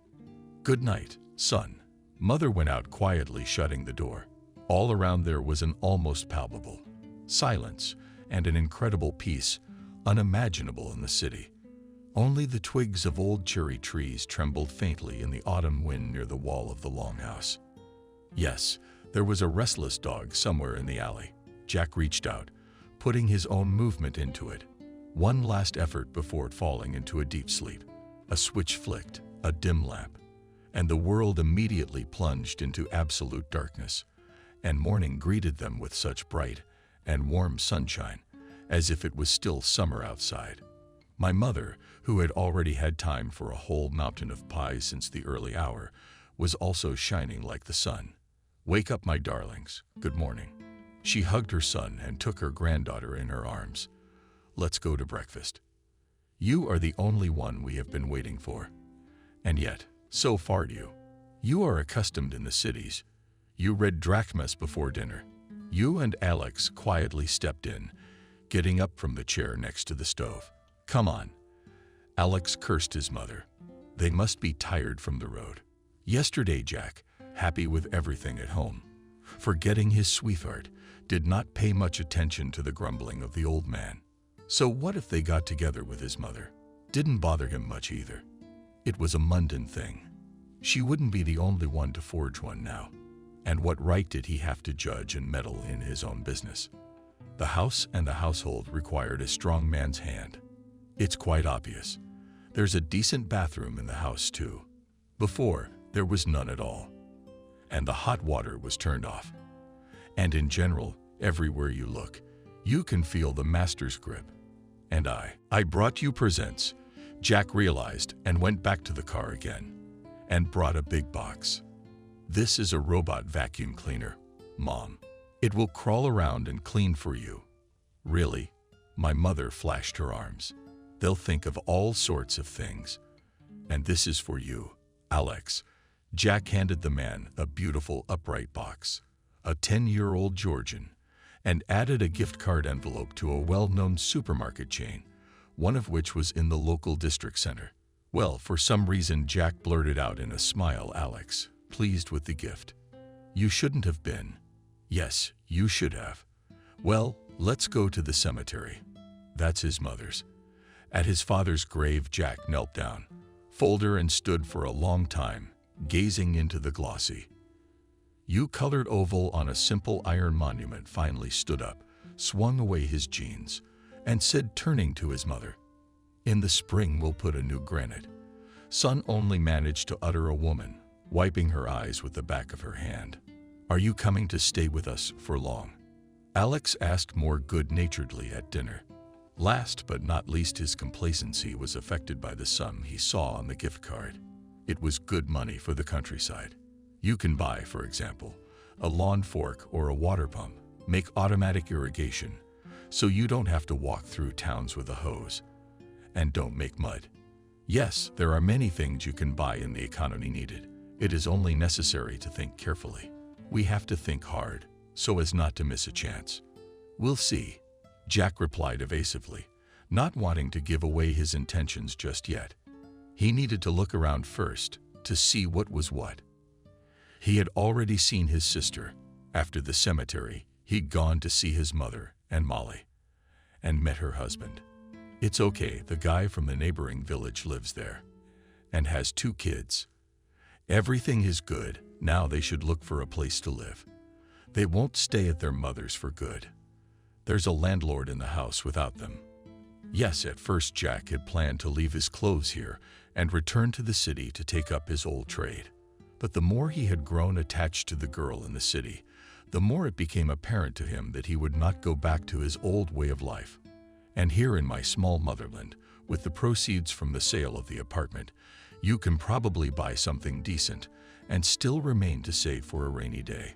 Speaker 1: "Good night, son." Mother went out quietly, shutting the door. All around there was an almost palpable silence and an incredible peace, unimaginable in the city. Only the twigs of old cherry trees trembled faintly in the autumn wind near the wall of the longhouse. Yes, there was a restless dog somewhere in the alley. Jack reached out, putting his own movement into it. One last effort before falling into a deep sleep. A switch flicked, a dim lamp, and the world immediately plunged into absolute darkness, and morning greeted them with such bright and warm sunshine, as if it was still summer outside. My mother, who had already had time for a whole mountain of pies since the early hour, was also shining like the sun. "Wake up, my darlings. Good morning." She hugged her son and took her granddaughter in her arms. "Let's go to breakfast. You are the only one we have been waiting for. And yet, so far you are accustomed in the cities. You read drachmas before dinner." You and Alex quietly stepped in, getting up from the chair next to the stove. "Come on." Alex cursed his mother. They must be tired from the road. Yesterday Jack, happy with everything at home, forgetting his sweetheart, did not pay much attention to the grumbling of the old man. So what if they got together with his mother? Didn't bother him much either. It was a mundane thing. She wouldn't be the only one to forge one now. And what right did he have to judge and meddle in his own business? The house and the household required a strong man's hand. It's quite obvious. There's a decent bathroom in the house too. Before, there was none at all. And the hot water was turned off. And in general, everywhere you look, you can feel the master's grip. And I brought you presents, Jack realized, and went back to the car again, and brought a big box. "This is a robot vacuum cleaner, Mom. It will crawl around and clean for you." "Really?" My mother flashed her arms. "They'll think of all sorts of things. And this is for you, Alex." Jack handed the man a beautiful upright box, a 10-year-old Georgian, and added a gift card envelope to a well-known supermarket chain, one of which was in the local district center. Well, for some reason Jack blurted out in a smile, "Alex, pleased with the gift. You shouldn't have been." "Yes, you should have." "Well, let's go to the cemetery." That's his mother's. At his father's grave, Jack knelt down, folded and stood for a long time, gazing into the glossy colored oval on a simple iron monument. Finally stood up, swung away his jeans, and said, turning to his mother, "In the spring we'll put a new granite." Son only managed to utter a woman, wiping her eyes with the back of her hand. "Are you coming to stay with us for long?" Alex asked more good-naturedly at dinner. Last but not least, his complacency was affected by the sum he saw on the gift card. It was good money for the countryside. You can buy, for example, a lawn fork or a water pump, make automatic irrigation, so you don't have to walk through towns with a hose, and don't make mud. Yes, there are many things you can buy in the economy needed. It is only necessary to think carefully. We have to think hard, so as not to miss a chance. "We'll see," Jack replied evasively, not wanting to give away his intentions just yet. He needed to look around first to see what was what. He had already seen his sister. After the cemetery, he'd gone to see his mother and Molly, and met her husband. It's okay, the guy from the neighboring village lives there, and has 2 kids. Everything is good. Now they should look for a place to live. They won't stay at their mother's for good. There's a landlord in the house without them. Yes, at first Jack had planned to leave his clothes here and return to the city to take up his old trade. But the more he had grown attached to the girl in the city, the more it became apparent to him that he would not go back to his old way of life. And here in my small motherland, with the proceeds from the sale of the apartment, you can probably buy something decent and still remain to save for a rainy day.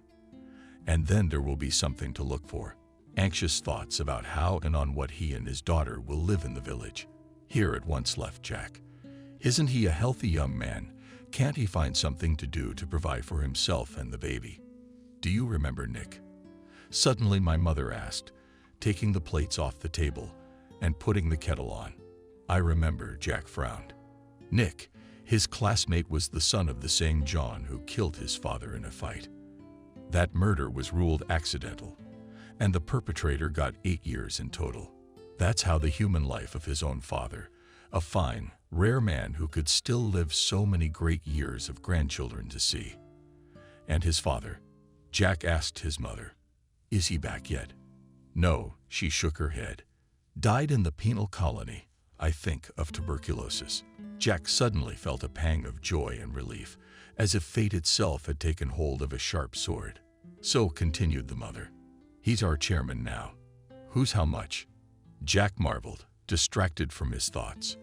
Speaker 1: And then there will be something to look for. Anxious thoughts about how and on what he and his daughter will live in the village. Here at once left Jack. Isn't he a healthy young man? Can't he find something to do to provide for himself and the baby? "Do you remember Nick?" Suddenly my mother asked, taking the plates off the table and putting the kettle on. "I remember," Jack frowned. Nick, his classmate, was the son of the same John who killed his father in a fight. That murder was ruled accidental, and the perpetrator got 8 years in total. That's how the human life of his own father, a fine, rare man who could still live so many great years of grandchildren to see. "And his father?" Jack asked his mother. "Is he back yet?" "No," she shook her head. "Died in the penal colony, I think, of tuberculosis." Jack suddenly felt a pang of joy and relief, as if fate itself had taken hold of a sharp sword. "So," continued the mother, "he's our chairman now. Who's how much?" Jack marveled, distracted from his thoughts.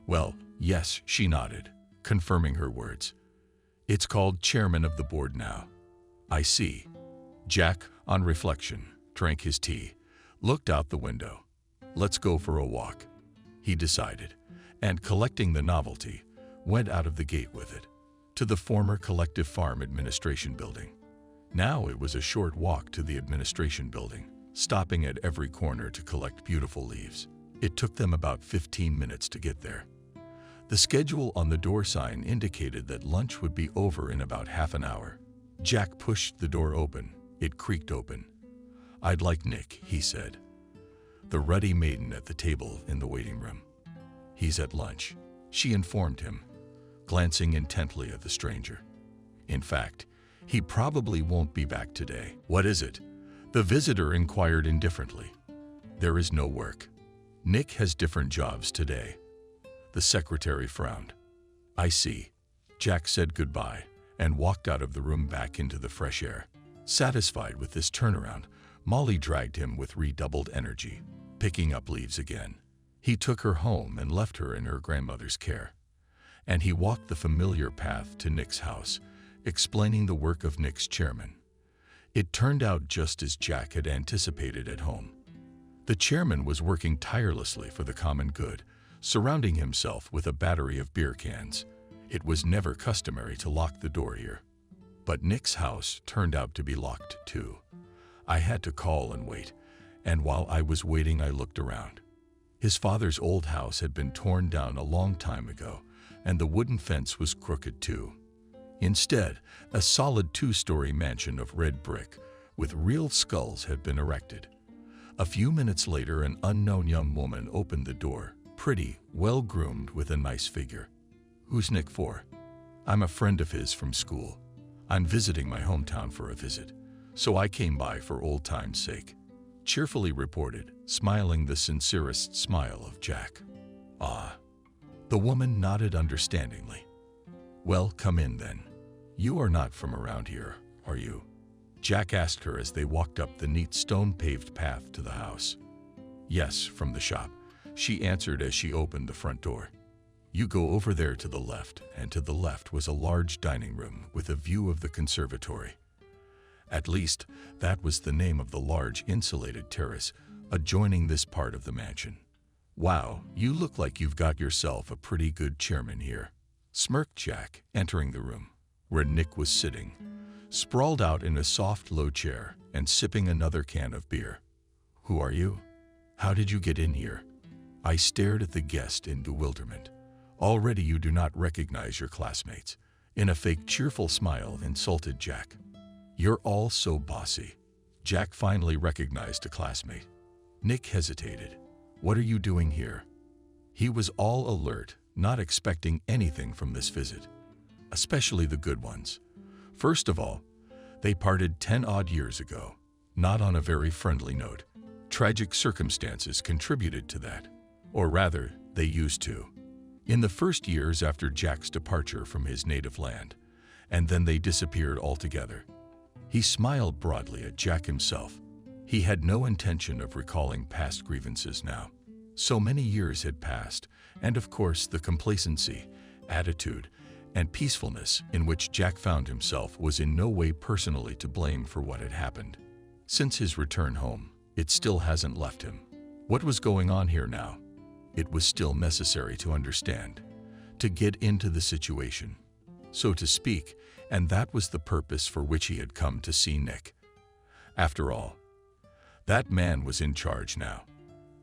Speaker 1: "Well, yes," she nodded, confirming her words. "It's called chairman of the board now." "I see." Jack, on reflection, drank his tea, looked out the window. "Let's go for a walk," he decided, and collecting the novelty, went out of the gate with it, to the former Collective Farm Administration Building. Now it was a short walk to the administration building, stopping at every corner to collect beautiful leaves. It took them about 15 minutes to get there. The schedule on the door sign indicated that lunch would be over in about half an hour. Jack pushed the door open. It creaked open. "I'd like Nick," he said. The ruddy maiden at the table in the waiting room. "He's at lunch," she informed him, glancing intently at the stranger. "In fact, he probably won't be back today." "What is it?" the visitor inquired indifferently. "There is no work. Nick has different jobs today." The secretary frowned. "I see." Jack said goodbye and walked out of the room back into the fresh air. Satisfied with this turnaround, Molly dragged him with redoubled energy, picking up leaves again. He took her home and left her in her grandmother's care. And he walked the familiar path to Nick's house, explaining the work of Nick's chairman. It turned out just as Jack had anticipated at home. The chairman was working tirelessly for the common good, surrounding himself with a battery of beer cans. It was never customary to lock the door here. But Nick's house turned out to be locked too. I had to call and wait, and while I was waiting I looked around. His father's old house had been torn down a long time ago, and the wooden fence was crooked too. Instead, a solid 2-story mansion of red brick with real skulls had been erected. A few minutes later, an unknown young woman opened the door, pretty, well-groomed, with a nice figure. "Who's Nick for?" "I'm a friend of his from school. I'm visiting my hometown for a visit, so I came by for old time's sake." cheerfully reported, smiling the sincerest smile of Jack. "Ah." The woman nodded understandingly. "Well, come in then. You are not from around here, are you?" Jack asked her as they walked up the neat stone-paved path to the house. "Yes, from the shop," she answered as she opened the front door. "You go over there to the left," and to the left was a large dining room with a view of the conservatory. At least, that was the name of the large insulated terrace adjoining this part of the mansion. "Wow, you look like you've got yourself a pretty good chairman here," smirked Jack, entering the room, where Nick was sitting, sprawled out in a soft, low chair and sipping another can of beer. "Who are you? How did you get in here?" I stared at the guest in bewilderment. "Already you do not recognize your classmates." In a fake cheerful smile, insulted Jack. "You're all so bossy." Jack finally recognized a classmate. Nick hesitated. "What are you doing here?" He was all alert, not expecting anything from this visit, especially the good ones. First of all, they parted 10-odd years ago, not on a very friendly note. Tragic circumstances contributed to that, or rather, they used to. In the first years after Jack's departure from his native land, and then they disappeared altogether. He smiled broadly at Jack himself. He had no intention of recalling past grievances now. So many years had passed, and of course the complacency, attitude, and peacefulness in which Jack found himself was in no way personally to blame for what had happened. Since his return home, it still hasn't left him. What was going on here now? It was still necessary to understand, to get into the situation, so to speak, and that was the purpose for which he had come to see Nick. After all, that man was in charge now.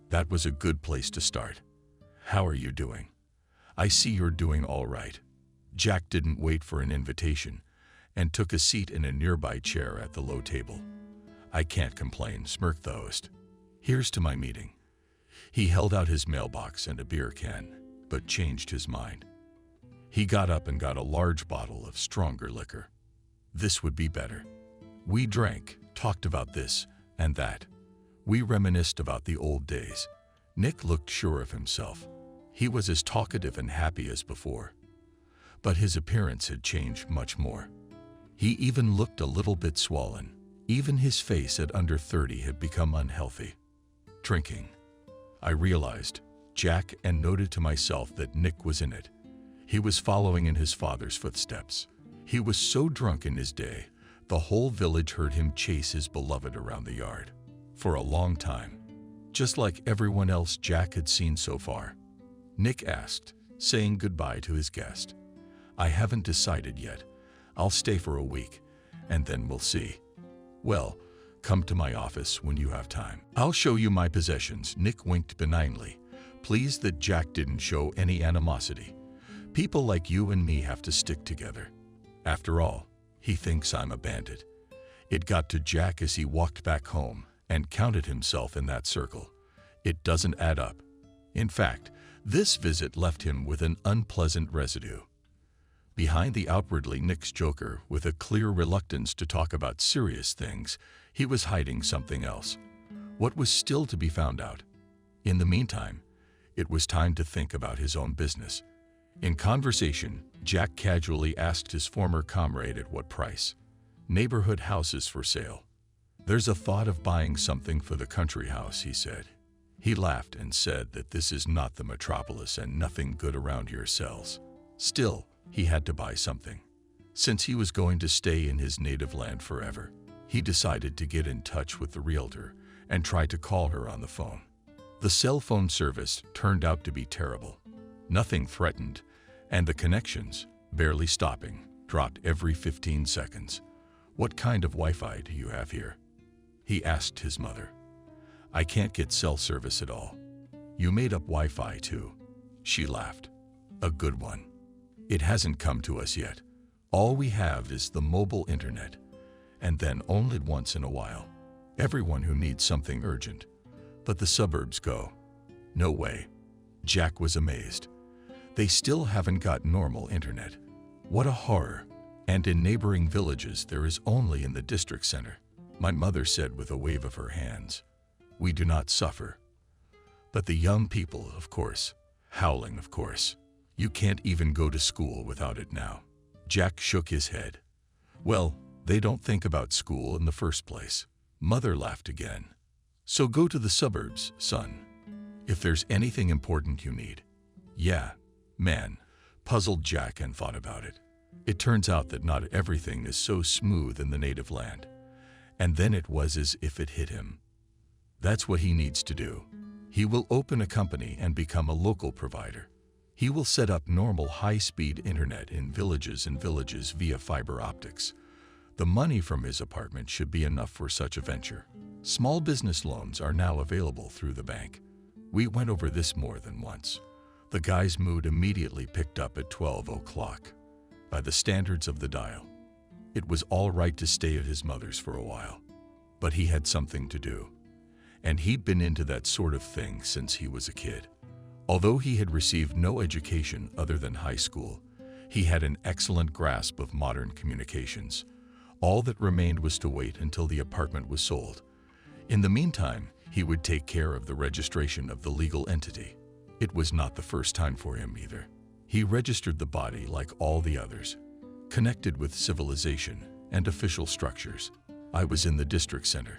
Speaker 1: That was a good place to start. "How are you doing? I see you're doing all right." Jack didn't wait for an invitation and took a seat in a nearby chair at the low table. "I can't complain," smirked the host. "Here's to my meeting." He held out his mailbox and a beer can, but changed his mind. He got up and got a large bottle of stronger liquor. This would be better. We drank, talked about this and that. We reminisced about the old days. Nick looked sure of himself. He was as talkative and happy as before. But his appearance had changed much more. He even looked a little bit swollen. Even his face at under 30 had become unhealthy. Drinking. I realized, Jack, and noted to myself that Nick was in it. He was following in his father's footsteps. He was so drunk in his day, the whole village heard him chase his beloved around the yard. For a long time. Just like everyone else Jack had seen so far. Nick asked, saying goodbye to his guest. "I haven't decided yet. I'll stay for a week, and then we'll see." "Well, come to my office when you have time. I'll show you my possessions." Nick winked benignly, pleased that Jack didn't show any animosity. "People like you and me have to stick together. After all, he thinks I'm a bandit." It got to Jack as he walked back home and counted himself in that circle. It doesn't add up. In fact, this visit left him with an unpleasant residue. Behind the outwardly Nick's joker, with a clear reluctance to talk about serious things, he was hiding something else. What was still to be found out? In the meantime, it was time to think about his own business. In conversation, Jack casually asked his former comrade at what price. "Neighborhood houses for sale." "There's a thought of buying something for the country house," he said. He laughed and said that this is not the metropolis and nothing good around here sells. Still, he had to buy something. Since he was going to stay in his native land forever, he decided to get in touch with the realtor and try to call her on the phone. The cell phone service turned out to be terrible. Nothing threatened, and the connections, barely stopping, dropped every 15 seconds. "What kind of Wi-Fi do you have here?" he asked his mother. "I can't get cell service at all." "You made up Wi-Fi too?" She laughed. "A good one. It hasn't come to us yet. All we have is the mobile internet, and then only once in a while. Everyone who needs something urgent. But the suburbs go." "No way." Jack was amazed. "They still haven't got normal internet. What a horror. And in neighboring villages there is only in the district center," my mother said with a wave of her hands. We do not suffer. But the young people, of course. Howling, of course. You can't even go to school without it now. Jack shook his head. Well, they don't think about school in the first place. Mother laughed again. So go to the suburbs, son. If there's anything important you need. Yeah, man, puzzled Jack and thought about it. It turns out that not everything is so smooth in the native land. And then it was as if it hit him. That's what he needs to do. He will open a company and become a local provider. He will set up normal high-speed internet in villages and villages via fiber optics. The money from his apartment should be enough for such a venture. Small business loans are now available through the bank. We went over this more than once. The guy's mood immediately picked up at 12 o'clock. By the standards of the dial, it was all right to stay at his mother's for a while. But he had something to do. And he'd been into that sort of thing since he was a kid. Although he had received no education other than high school, he had an excellent grasp of modern communications. All that remained was to wait until the apartment was sold. In the meantime, he would take care of the registration of the legal entity. It was not the first time for him either. He registered the body like all the others, connected with civilization and official structures. I was in the district center.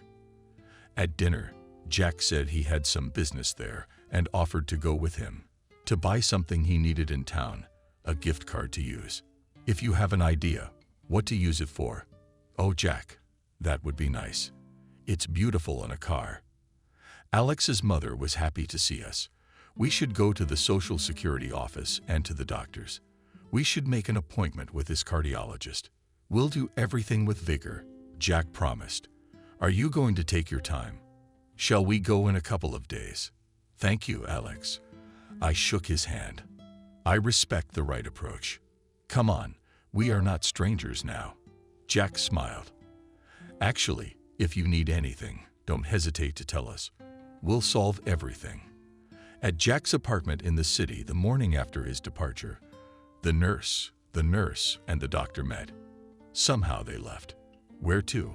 Speaker 1: At dinner, Jack said he had some business there and offered to go with him to buy something he needed in town, a gift card to use. If you have an idea what to use it for. Oh, Jack, that would be nice. It's beautiful in a car. Alex's mother was happy to see us. We should go to the Social Security office and to the doctors. We should make an appointment with his cardiologist. We'll do everything with vigor, Jack promised. Are you going to take your time? Shall we go in a couple of days? Thank you, Alex. I shook his hand. I respect the right approach. Come on, we are not strangers now. Jack smiled. Actually, if you need anything, don't hesitate to tell us. We'll solve everything. At Jack's apartment in the city the morning after his departure, the nurse, and the doctor met. Somehow they left. Where to?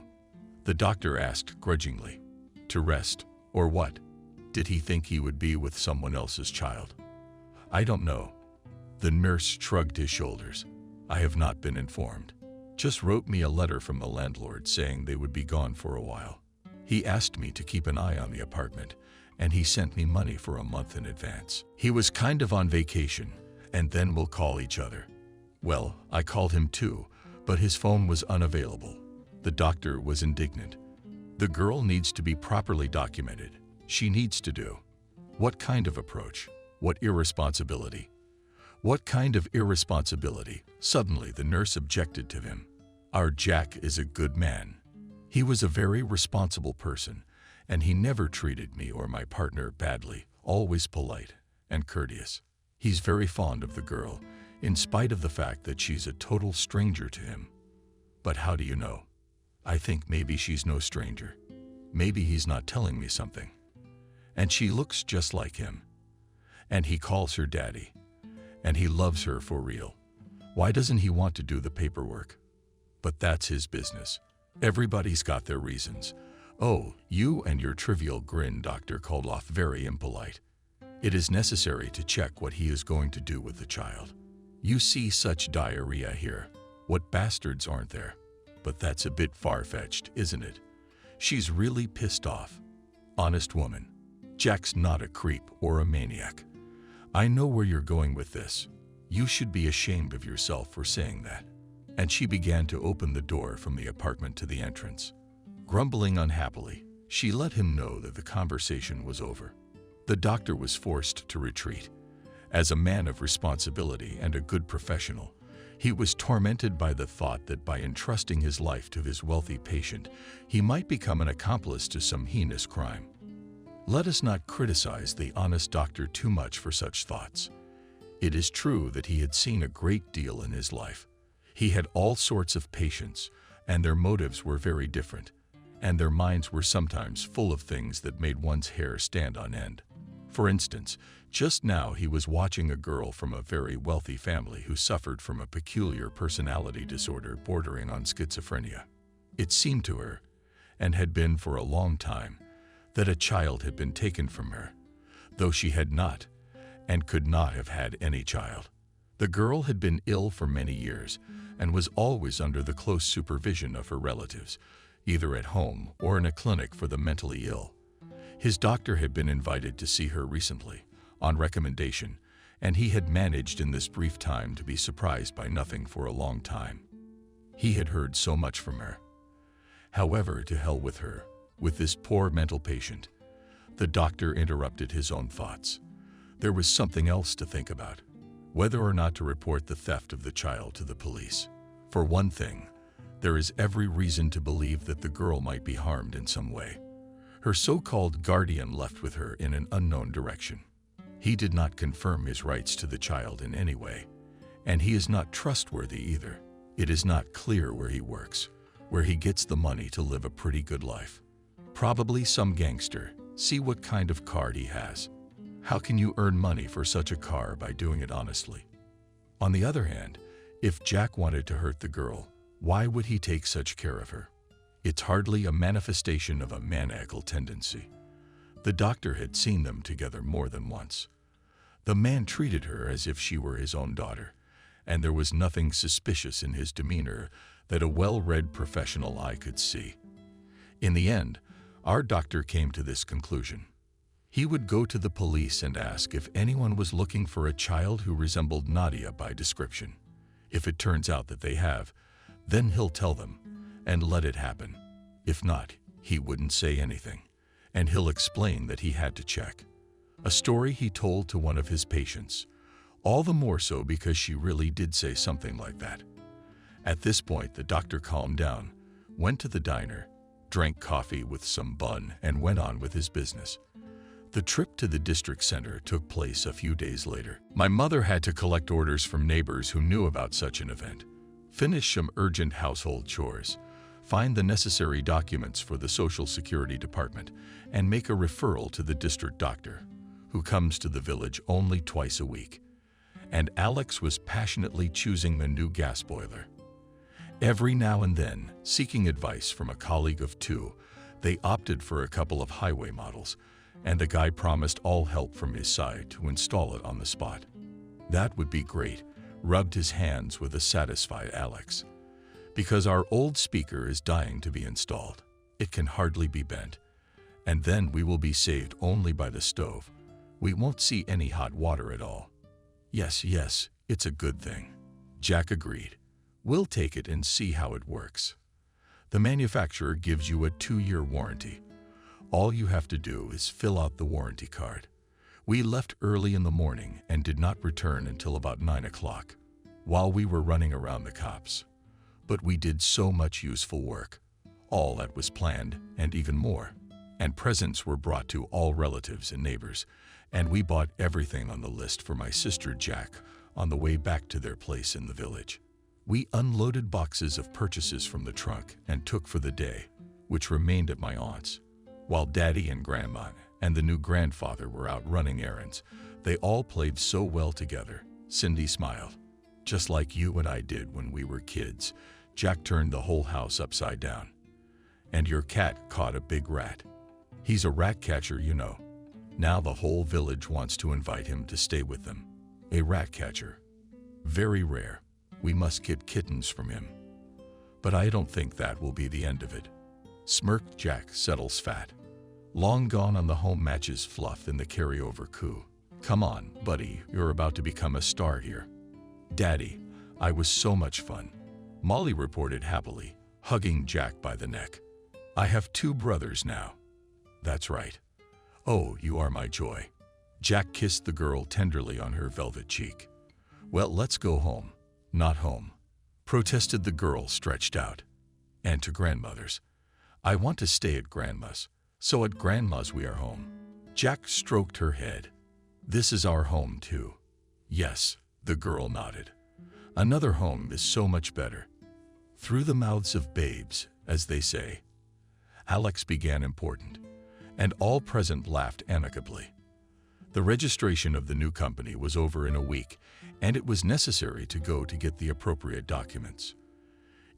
Speaker 1: The doctor asked grudgingly. To rest, or what? Did he think he would be with someone else's child? I don't know. The nurse shrugged his shoulders. I have not been informed. Just wrote me a letter from the landlord saying they would be gone for a while. He asked me to keep an eye on the apartment, and he sent me money for a month in advance. He was kind of on vacation, and then we'll call each other. Well, I called him too, but his phone was unavailable. The doctor was indignant. The girl needs to be properly documented. She needs to do. What kind of approach? What irresponsibility? What kind of irresponsibility? Suddenly the nurse objected to him. Our Jack is a good man. He was a very responsible person, and he never treated me or my partner badly, always polite and courteous. He's very fond of the girl, in spite of the fact that she's a total stranger to him. But how do you know? I think maybe she's no stranger. Maybe he's not telling me something. And she looks just like him. And he calls her daddy. And he loves her for real. Why doesn't he want to do the paperwork? But that's his business. Everybody's got their reasons. Oh, you and your trivial grin, Dr. Koldoff, very impolite. It is necessary to check what he is going to do with the child. You see such diarrhea here. What bastards aren't there? But that's a bit far-fetched, isn't it? She's really pissed off. Honest woman. Jack's not a creep or a maniac. I know where you're going with this. You should be ashamed of yourself for saying that. And she began to open the door from the apartment to the entrance. Grumbling unhappily, she let him know that the conversation was over. The doctor was forced to retreat. As a man of responsibility and a good professional, he was tormented by the thought that by entrusting his life to his wealthy patient, he might become an accomplice to some heinous crime. Let us not criticize the honest doctor too much for such thoughts. It is true that he had seen a great deal in his life. He had all sorts of patients, and their motives were very different, and their minds were sometimes full of things that made one's hair stand on end. For instance, just now he was watching a girl from a very wealthy family who suffered from a peculiar personality disorder bordering on schizophrenia. It seemed to her, and had been for a long time, that a child had been taken from her, though she had not and could not have had any child. The girl had been ill for many years and was always under the close supervision of her relatives, either at home or in a clinic for the mentally ill. His doctor had been invited to see her recently, on recommendation, and he had managed in this brief time to be surprised by nothing for a long time. He had heard so much from her. However, to hell with her, with this poor mental patient. The doctor interrupted his own thoughts. There was something else to think about, whether or not to report the theft of the child to the police. For one thing, there is every reason to believe that the girl might be harmed in some way. Her so-called guardian left with her in an unknown direction. He did not confirm his rights to the child in any way, and he is not trustworthy either. It is not clear where he works, where he gets the money to live a pretty good life. Probably some gangster. See what kind of card he has. How can you earn money for such a car by doing it honestly? On the other hand, if Jack wanted to hurt the girl, why would he take such care of her? It's hardly a manifestation of a maniacal tendency. The doctor had seen them together more than once. The man treated her as if she were his own daughter, and there was nothing suspicious in his demeanor that a well-read professional eye could see. In the end, our doctor came to this conclusion. He would go to the police and ask if anyone was looking for a child who resembled Nadia by description. If it turns out that they have, then he'll tell them and let it happen. If not, he wouldn't say anything, and he'll explain that he had to check. A story he told to one of his patients, all the more so because she really did say something like that. At this point, the doctor calmed down, went to the diner, drank coffee with some bun, and went on with his business. The trip to the district center took place a few days later. My mother had to collect orders from neighbors who knew about such an event, finish some urgent household chores, find the necessary documents for the Social Security Department, and make a referral to the district doctor, who comes to the village only twice a week. And Alex was passionately choosing the new gas boiler. Every now and then, seeking advice from a colleague of two, they opted for a couple of highway models, and the guy promised all help from his side to install it on the spot. That would be great, rubbed his hands with a satisfied Alex. Because our old speaker is dying to be installed. It can hardly be bent. And then we will be saved only by the stove. We won't see any hot water at all. Yes, it's a good thing. Jack agreed. We'll take it and see how it works. The manufacturer gives you a 2-year warranty. All you have to do is fill out the warranty card. We left early in the morning and did not return until about 9 o'clock, while we were running around the cops. But we did so much useful work, all that was planned and even more. And presents were brought to all relatives and neighbors, and we bought everything on the list for my sister Jack on the way back to their place in the village. We unloaded boxes of purchases from the trunk and took for the day, which remained at my aunt's. While Daddy and Grandma and the new grandfather were out running errands, they all played so well together. Cindy smiled. Just like you and I did when we were kids, Jack turned the whole house upside down. And your cat caught a big rat. He's a rat catcher, you know. Now the whole village wants to invite him to stay with them. A rat catcher. Very rare. We must get kittens from him. But I don't think that will be the end of it. Smirked Jack, settles fat. Long gone on the home matches fluff in the carryover coup. Come on, buddy, you're about to become a star here. Daddy, I was so much fun. Molly reported happily, hugging Jack by the neck. I have 2 brothers now. That's right. Oh, you are my joy. Jack kissed the girl tenderly on her velvet cheek. Well, let's go home. Not home, protested the girl, stretched out. And to grandmother's. I want to stay at Grandma's, so at Grandma's we are home. Jack stroked her head. This is our home too. Yes, the girl nodded. Another home is so much better. Through the mouths of babes, as they say. Alex began important, and all present laughed amicably. The registration of the new company was over in a week, and it was necessary to go to get the appropriate documents.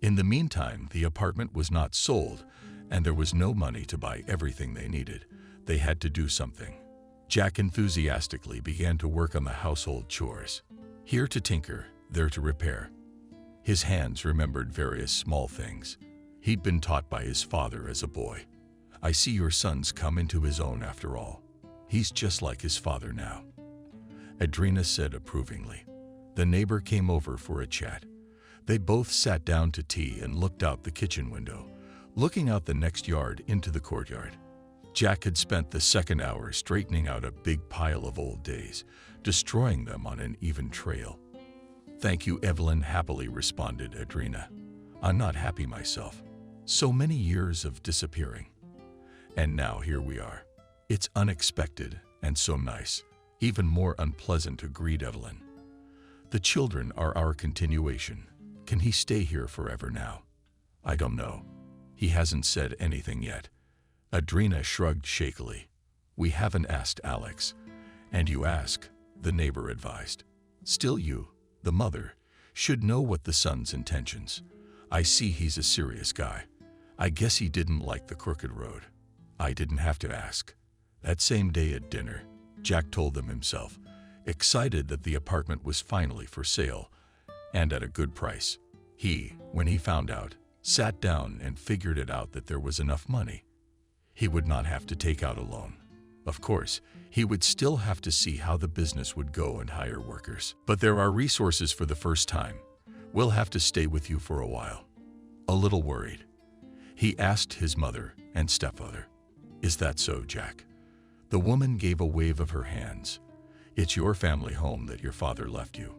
Speaker 1: In the meantime, the apartment was not sold, and there was no money to buy everything they needed, they had to do something. Jack enthusiastically began to work on the household chores. Here to tinker, there to repair. His hands remembered various small things he'd been taught by his father as a boy. I see your son's come into his own after all. He's just like his father now, Adrina said approvingly. The neighbor came over for a chat. They both sat down to tea and looked out the kitchen window, looking out the next yard into the courtyard. Jack had spent the second hour straightening out a big pile of old days, destroying them on an even trail. Thank you, Evelyn happily responded Adrina. I'm not happy myself. So many years of disappearing. And now here we are. It's unexpected and so nice. Even more unpleasant, agreed Evelyn. The children are our continuation. Can he stay here forever now? I don't know. He hasn't said anything yet. Adrina shrugged shakily. We haven't asked Alex. And you ask, the neighbor advised. Still you, the mother, should know what the son's intentions. I see he's a serious guy. I guess he didn't like the crooked road. I didn't have to ask. That same day at dinner, Jack told them himself, excited that the apartment was finally for sale and at a good price. He, when he found out, sat down and figured it out that there was enough money. He would not have to take out a loan. Of course, he would still have to see how the business would go and hire workers. But there are resources for the first time. We'll have to stay with you for a while. A little worried. He asked his mother and stepfather. Is that so, Jack? The woman gave a wave of her hands. It's your family home that your father left you.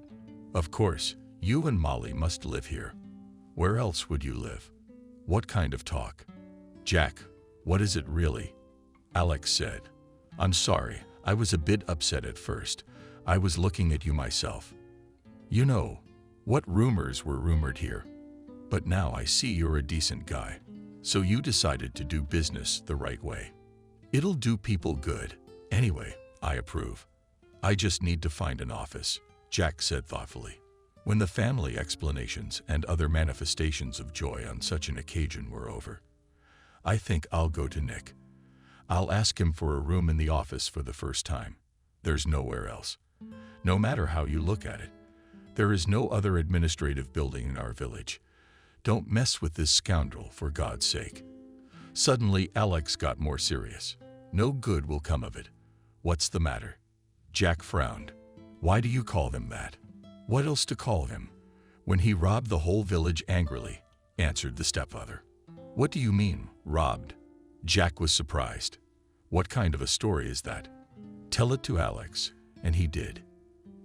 Speaker 1: Of course, you and Molly must live here. Where else would you live? What kind of talk? Jack, what is it really? Alex said. I'm sorry, I was a bit upset at first. I was looking at you myself. You know, what rumors were rumored here. But now I see you're a decent guy. So you decided to do business the right way. It'll do people good. Anyway, I approve. I just need to find an office, Jack said thoughtfully. When the family explanations and other manifestations of joy on such an occasion were over, I think I'll go to Nick. I'll ask him for a room in the office for the first time. There's nowhere else. No matter how you look at it, there is no other administrative building in our village. Don't mess with this scoundrel, for God's sake. Suddenly, Alex got more serious. No good will come of it. What's the matter? Jack frowned. Why do you call him that? What else to call him? When he robbed the whole village angrily, answered the stepfather. What do you mean, robbed? Jack was surprised. What kind of a story is that? Tell it to Alex, and he did.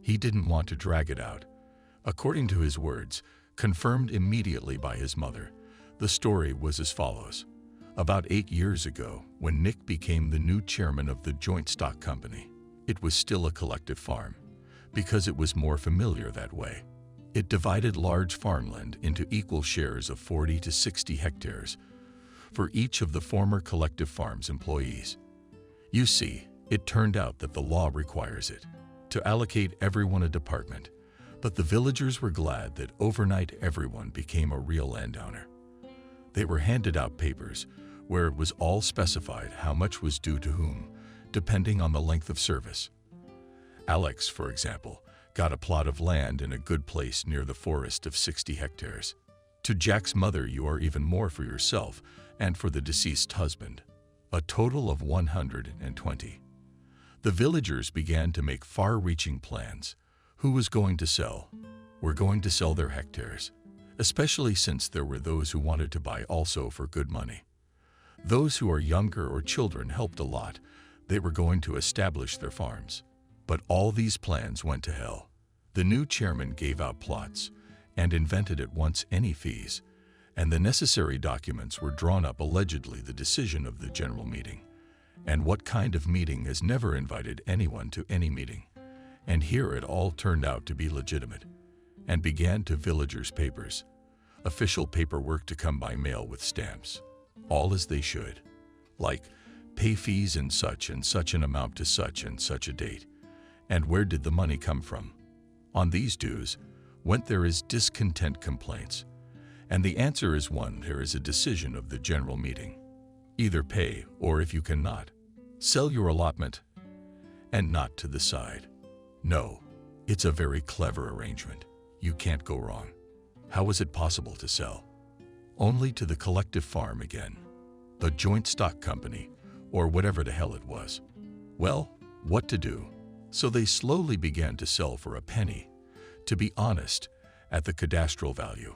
Speaker 1: He didn't want to drag it out. According to his words, confirmed immediately by his mother, the story was as follows. About 8 years ago, when Nick became the new chairman of the joint stock company, it was still a collective farm, because it was more familiar that way. It divided large farmland into equal shares of 40 to 60 hectares for each of the former collective farm's employees. You see, it turned out that the law requires it, to allocate everyone a department, but the villagers were glad that overnight everyone became a real landowner. They were handed out papers where it was all specified how much was due to whom, depending on the length of service. Alex, for example, got a plot of land in a good place near the forest of 60 hectares. To Jack's mother, you are even more for yourself and for the deceased husband, a total of 120. The villagers began to make far-reaching plans. Who was going to sell? Were going to sell their hectares, especially since there were those who wanted to buy also for good money. Those who are younger or children helped a lot. They were going to establish their farms. But all these plans went to hell. The new chairman gave out plots and invented at once any fees, and the necessary documents were drawn up, allegedly the decision of the general meeting. And what kind of meeting has never invited anyone to any meeting? And here it all turned out to be legitimate, and began to villagers' papers, official paperwork to come by mail with stamps, all as they should, like pay fees in such and such an amount to such and such a date. And where did the money come from? On these dues went there is discontent complaints, and the answer is one, there is a decision of the general meeting. Either pay, or if you cannot, Sell your allotment, and not to the side. No, it's a very clever arrangement. You can't go wrong. How was it possible to sell? Only to the collective farm again, the joint stock company, or whatever the hell it was. Well, what to do? So they slowly began to sell for a penny, to be honest, at the cadastral value.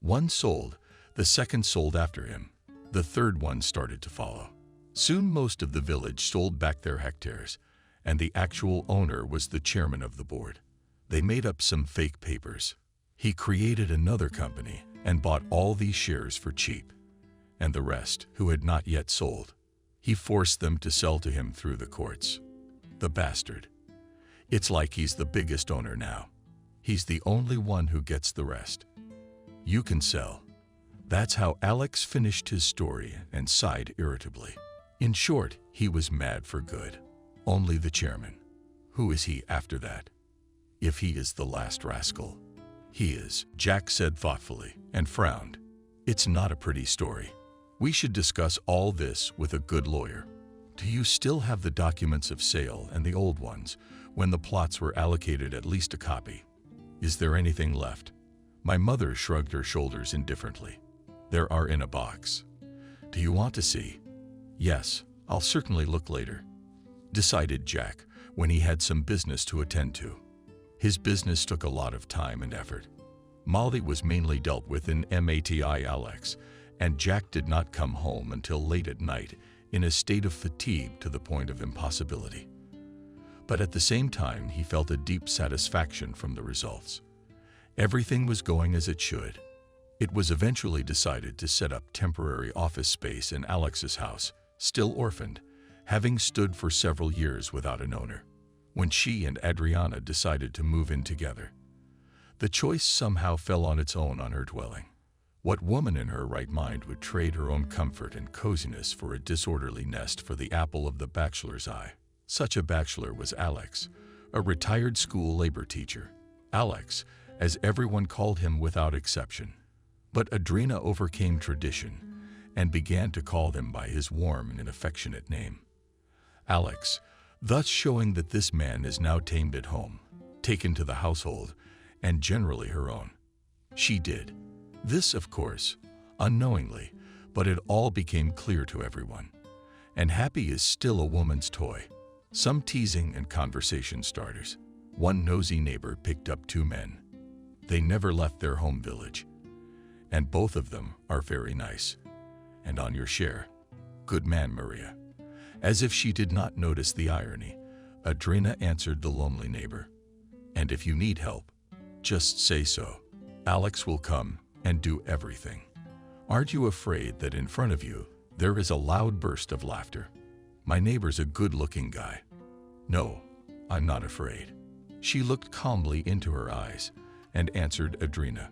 Speaker 1: One sold, the second sold after him, the third one started to follow. Soon most of the village sold back their hectares, and the actual owner was the chairman of the board. They made up some fake papers. He created another company and bought all these shares for cheap. And the rest, who had not yet sold, he forced them to sell to him through the courts. The bastard. It's like he's the biggest owner now. He's the only one who gets the rest. You can sell. That's how Alex finished his story and sighed irritably. In short, he was mad for good. Only the chairman. Who is he after that? If he is the last rascal. He is, Jack said thoughtfully, and frowned. It's not a pretty story. We should discuss all this with a good lawyer. Do you still have the documents of sale and the old ones, when the plots were allocated at least a copy? Is there anything left? My mother shrugged her shoulders indifferently. There are in a box. Do you want to see? Yes, I'll certainly look later, decided Jack when he had some business to attend to. His business took a lot of time and effort. Molly was mainly dealt with in MATI Alex, and Jack did not come home until late at night in a state of fatigue to the point of impossibility. But at the same time, he felt a deep satisfaction from the results. Everything was going as it should. It was eventually decided to set up temporary office space in Alex's house, still orphaned, having stood for several years without an owner, when she and Adriana decided to move in together. The choice somehow fell on its own on her dwelling. What woman in her right mind would trade her own comfort and coziness for a disorderly nest for the apple of the bachelor's eye? Such a bachelor was Alex, a retired school labor teacher. Alex, as everyone called him without exception. But Adrina overcame tradition and began to call him by his warm and affectionate name, Alex, thus showing that this man is now tamed at home, taken to the household, and generally her own. She did. This, of course, unknowingly, but it all became clear to everyone. And Happy is still a woman's toy. Some teasing and conversation starters. One nosy neighbor picked up two men. They never left their home village. And both of them are very nice. And on your share. Good man, Maria. As if she did not notice the irony, Adrina answered the lonely neighbor. And if you need help, just say so. Alex will come and do everything. Aren't you afraid that in front of you there is a loud burst of laughter? My neighbor's a good-looking guy. No, I'm not afraid. She looked calmly into her eyes and answered Adrina.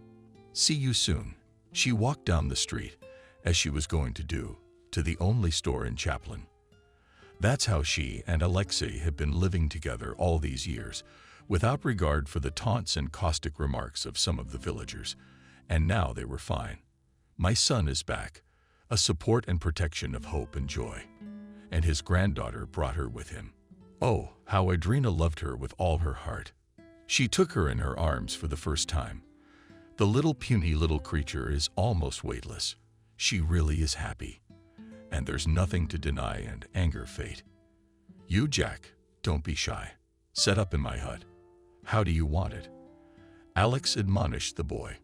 Speaker 1: See you soon. She walked down the street, as she was going to do, to the only store in Chaplin. That's how she and Alexei had been living together all these years, without regard for the taunts and caustic remarks of some of the villagers, and now they were fine. My son is back, a support and protection of hope and joy, and his granddaughter brought her with him. Oh, how Adrina loved her with all her heart. She took her in her arms for the first time. The little puny little creature is almost weightless. She really is happy, and there's nothing to deny and anger fate. You, Jack, don't be shy. Set up in my hut. How do you want it? Alex admonished the boy.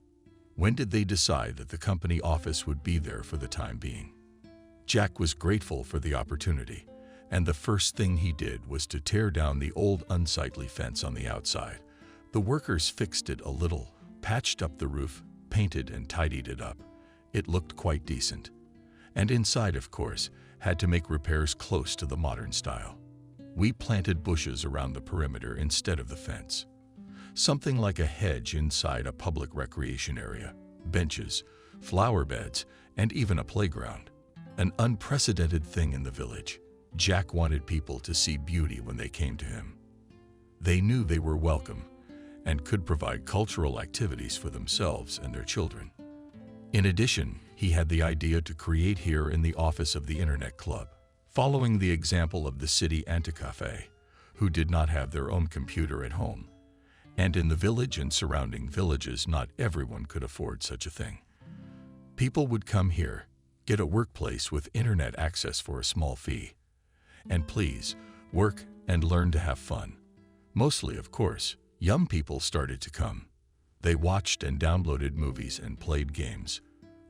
Speaker 1: When did they decide that the company office would be there for the time being? Jack was grateful for the opportunity, and the first thing he did was to tear down the old unsightly fence on the outside. The workers fixed it a little, patched up the roof, painted and tidied it up. It looked quite decent. And inside, of course, had to make repairs close to the modern style. We planted bushes around the perimeter instead of the fence. Something like a hedge inside a public recreation area, benches, flower beds, and even a playground. An unprecedented thing in the village. Jack wanted people to see beauty when they came to him. They knew they were welcome and could provide cultural activities for themselves and their children. In addition, he had the idea to create here in the office of the Internet Club, following the example of the city Anticafe, who did not have their own computer at home. And in the village and surrounding villages, not everyone could afford such a thing. People would come here, get a workplace with internet access for a small fee, and please, work and learn to have fun. Mostly, of course, young people started to come. They watched and downloaded movies and played games.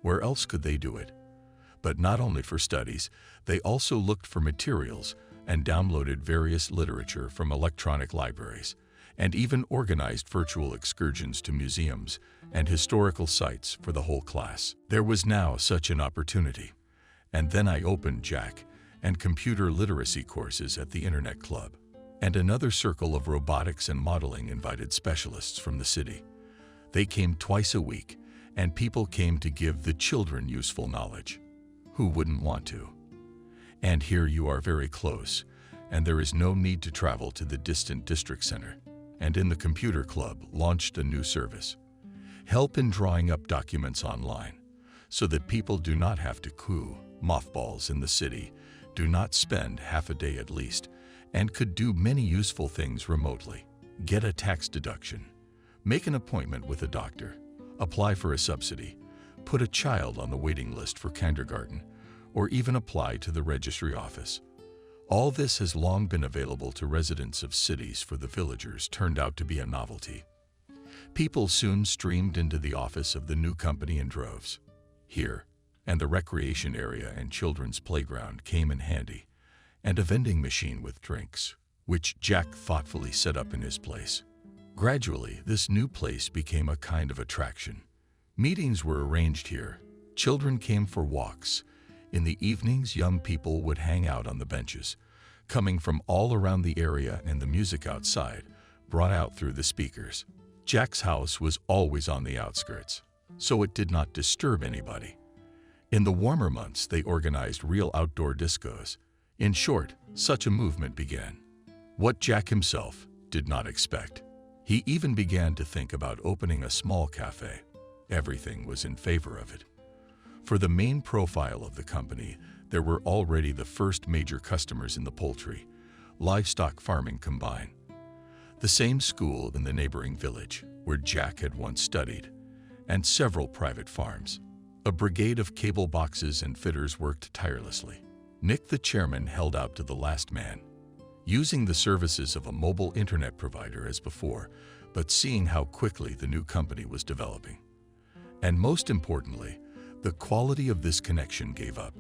Speaker 1: Where else could they do it? But not only for studies, they also looked for materials and downloaded various literature from electronic libraries, and even organized virtual excursions to museums and historical sites for the whole class. There was now such an opportunity. And then I opened Jack and computer literacy courses at the Internet Club. And another circle of robotics and modeling invited specialists from the city. They came twice a week, and people came to give the children useful knowledge. Who wouldn't want to? And here you are very close, and there is no need to travel to the distant district center. And in the computer club launched a new service. Help in drawing up documents online, so that people do not have to queue mothballs in the city, do not spend half a day at least, and could do many useful things remotely. Get a tax deduction, make an appointment with a doctor, apply for a subsidy, put a child on the waiting list for kindergarten, or even apply to the registry office. All this has long been available to residents of cities. For the villagers, turned out to be a novelty. People soon streamed into the office of the new company in droves. Here, and the recreation area and children's playground came in handy, and a vending machine with drinks, which Jack thoughtfully set up in his place. Gradually, this new place became a kind of attraction. Meetings were arranged here. Children came for walks. In the evenings, young people would hang out on the benches, coming from all around the area, and the music outside, brought out through the speakers. Jack's house was always on the outskirts, so it did not disturb anybody. In the warmer months, they organized real outdoor discos. In short, such a movement began. What Jack himself did not expect. He even began to think about opening a small cafe. Everything was in favor of it. For the main profile of the company, there were already the first major customers in the poultry, livestock farming combined. The same school in the neighboring village, where Jack had once studied, and several private farms. A brigade of cable boxes and fitters worked tirelessly. Nick, the chairman, held out to the last man, using the services of a mobile internet provider as before, but seeing how quickly the new company was developing. And most importantly, the quality of this connection gave up,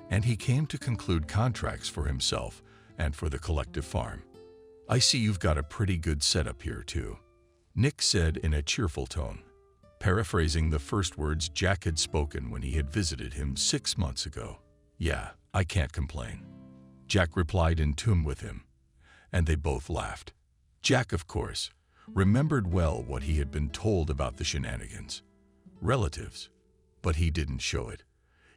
Speaker 1: and he came to conclude contracts for himself and for the collective farm. "I see you've got a pretty good setup here too," Nick said in a cheerful tone, paraphrasing the first words Jack had spoken when he had visited him 6 months ago. "Yeah, I can't complain," Jack replied in tune with him, and they both laughed. Jack, of course, remembered well what he had been told about the shenanigans. Relatives. But he didn't show it.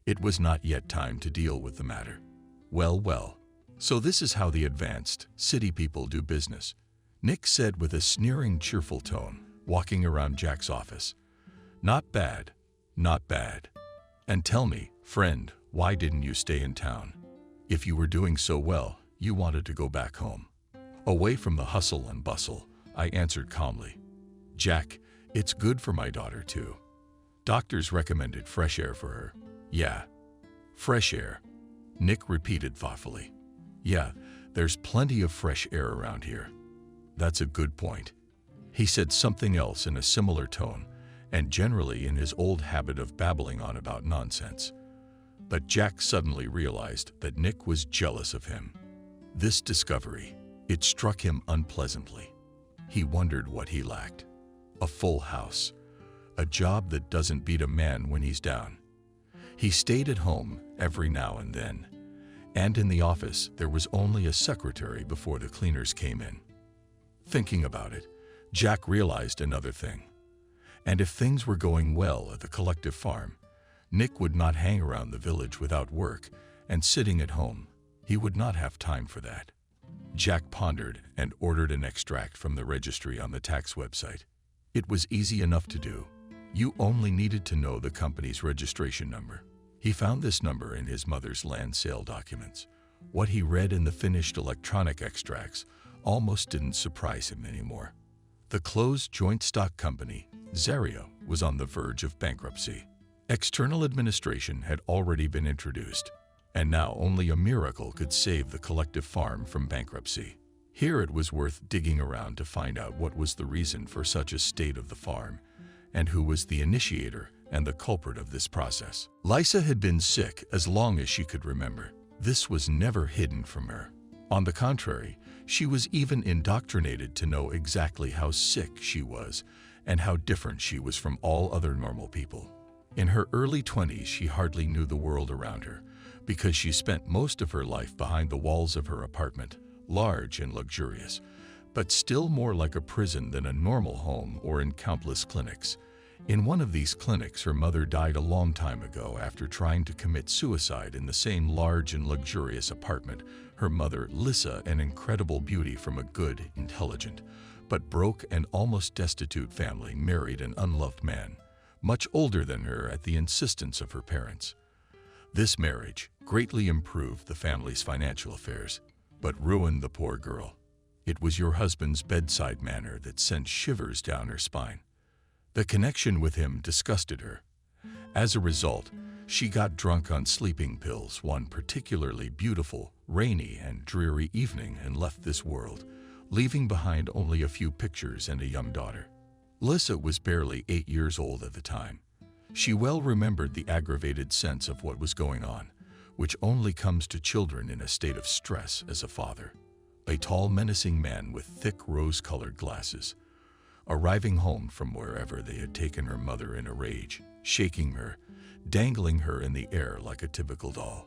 Speaker 1: It was not yet time to deal with the matter. Well, so this is how the advanced city people do business," Nick said with a sneering, cheerful tone, walking around Jack's office. Not bad. And tell me, friend, why didn't you stay in town? If you were doing so well, you wanted to go back home." "Away from the hustle and bustle," I answered calmly. "Jack, it's good for my daughter too. Doctors recommended fresh air for her." "Yeah, fresh air," Nick repeated thoughtfully. "Yeah, there's plenty of fresh air around here." "That's a good point." He said something else in a similar tone, and generally in his old habit of babbling on about nonsense. But Jack suddenly realized that Nick was jealous of him. This discovery, it struck him unpleasantly. He wondered what he lacked. A full house. A job that doesn't beat a man when he's down. He stayed at home every now and then, and in the office there was only a secretary before the cleaners came in. Thinking about it, Jack realized another thing. And if things were going well at the collective farm, Nick would not hang around the village without work and sitting at home. He would not have time for that. Jack pondered and ordered an extract from the registry on the tax website. It was easy enough to do. You only needed to know the company's registration number. He found this number in his mother's land sale documents, What he read in the finished electronic extracts almost didn't surprise him anymore. The closed joint stock company, Zario, was on the verge of bankruptcy. External administration had already been introduced, and now only a miracle could save the collective farm from bankruptcy. Here it was worth digging around to find out what was the reason for such a state of the farm, and who was the initiator and the culprit of this process. Lisa had been sick as long as she could remember. This was never hidden from her. On the contrary, she was even indoctrinated to know exactly how sick she was and how different she was from all other normal people. In her early 20s, she hardly knew the world around her because she spent most of her life behind the walls of her apartment, large and luxurious, but still more like a prison than a normal home or in countless clinics. In one of these clinics, her mother died a long time ago after trying to commit suicide in the same large and luxurious apartment. Her mother, Lisa, an incredible beauty from a good, intelligent, but broke and almost destitute family, married an unloved man, much older than her at the insistence of her parents. This marriage greatly improved the family's financial affairs, but ruined the poor girl. It was your husband's bedside manner that sent shivers down her spine. The connection with him disgusted her. As a result, she got drunk on sleeping pills one particularly beautiful, rainy, and dreary evening and left this world, leaving behind only a few pictures and a young daughter. Lisa was barely 8 years old at the time. She well remembered the aggravated sense of what was going on, which only comes to children in a state of stress as a father. A tall, menacing man with thick rose-colored glasses, arriving home from wherever they had taken her mother in a rage, shaking her, dangling her in the air like a typical doll.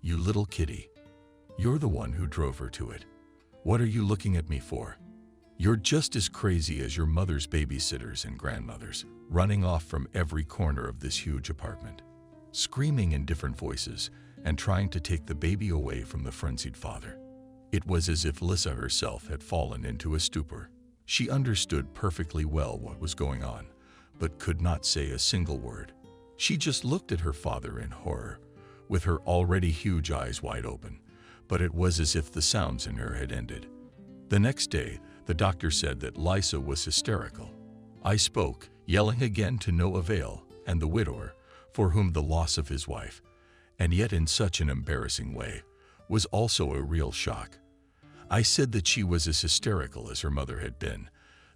Speaker 1: "You little kitty, you're the one who drove her to it. What are you looking at me for? You're just as crazy as your mother's babysitters and grandmothers," running off from every corner of this huge apartment, screaming in different voices and trying to take the baby away from the frenzied father. It was as if Lisa herself had fallen into a stupor. She understood perfectly well what was going on, but could not say a single word. She just looked at her father in horror, with her already huge eyes wide open, but it was as if the sounds in her had ended. The next day, the doctor said that Lisa was hysterical. I spoke, yelling again to no avail, and the widower, for whom the loss of his wife, and yet in such an embarrassing way, was also a real shock. I said that she was as hysterical as her mother had been,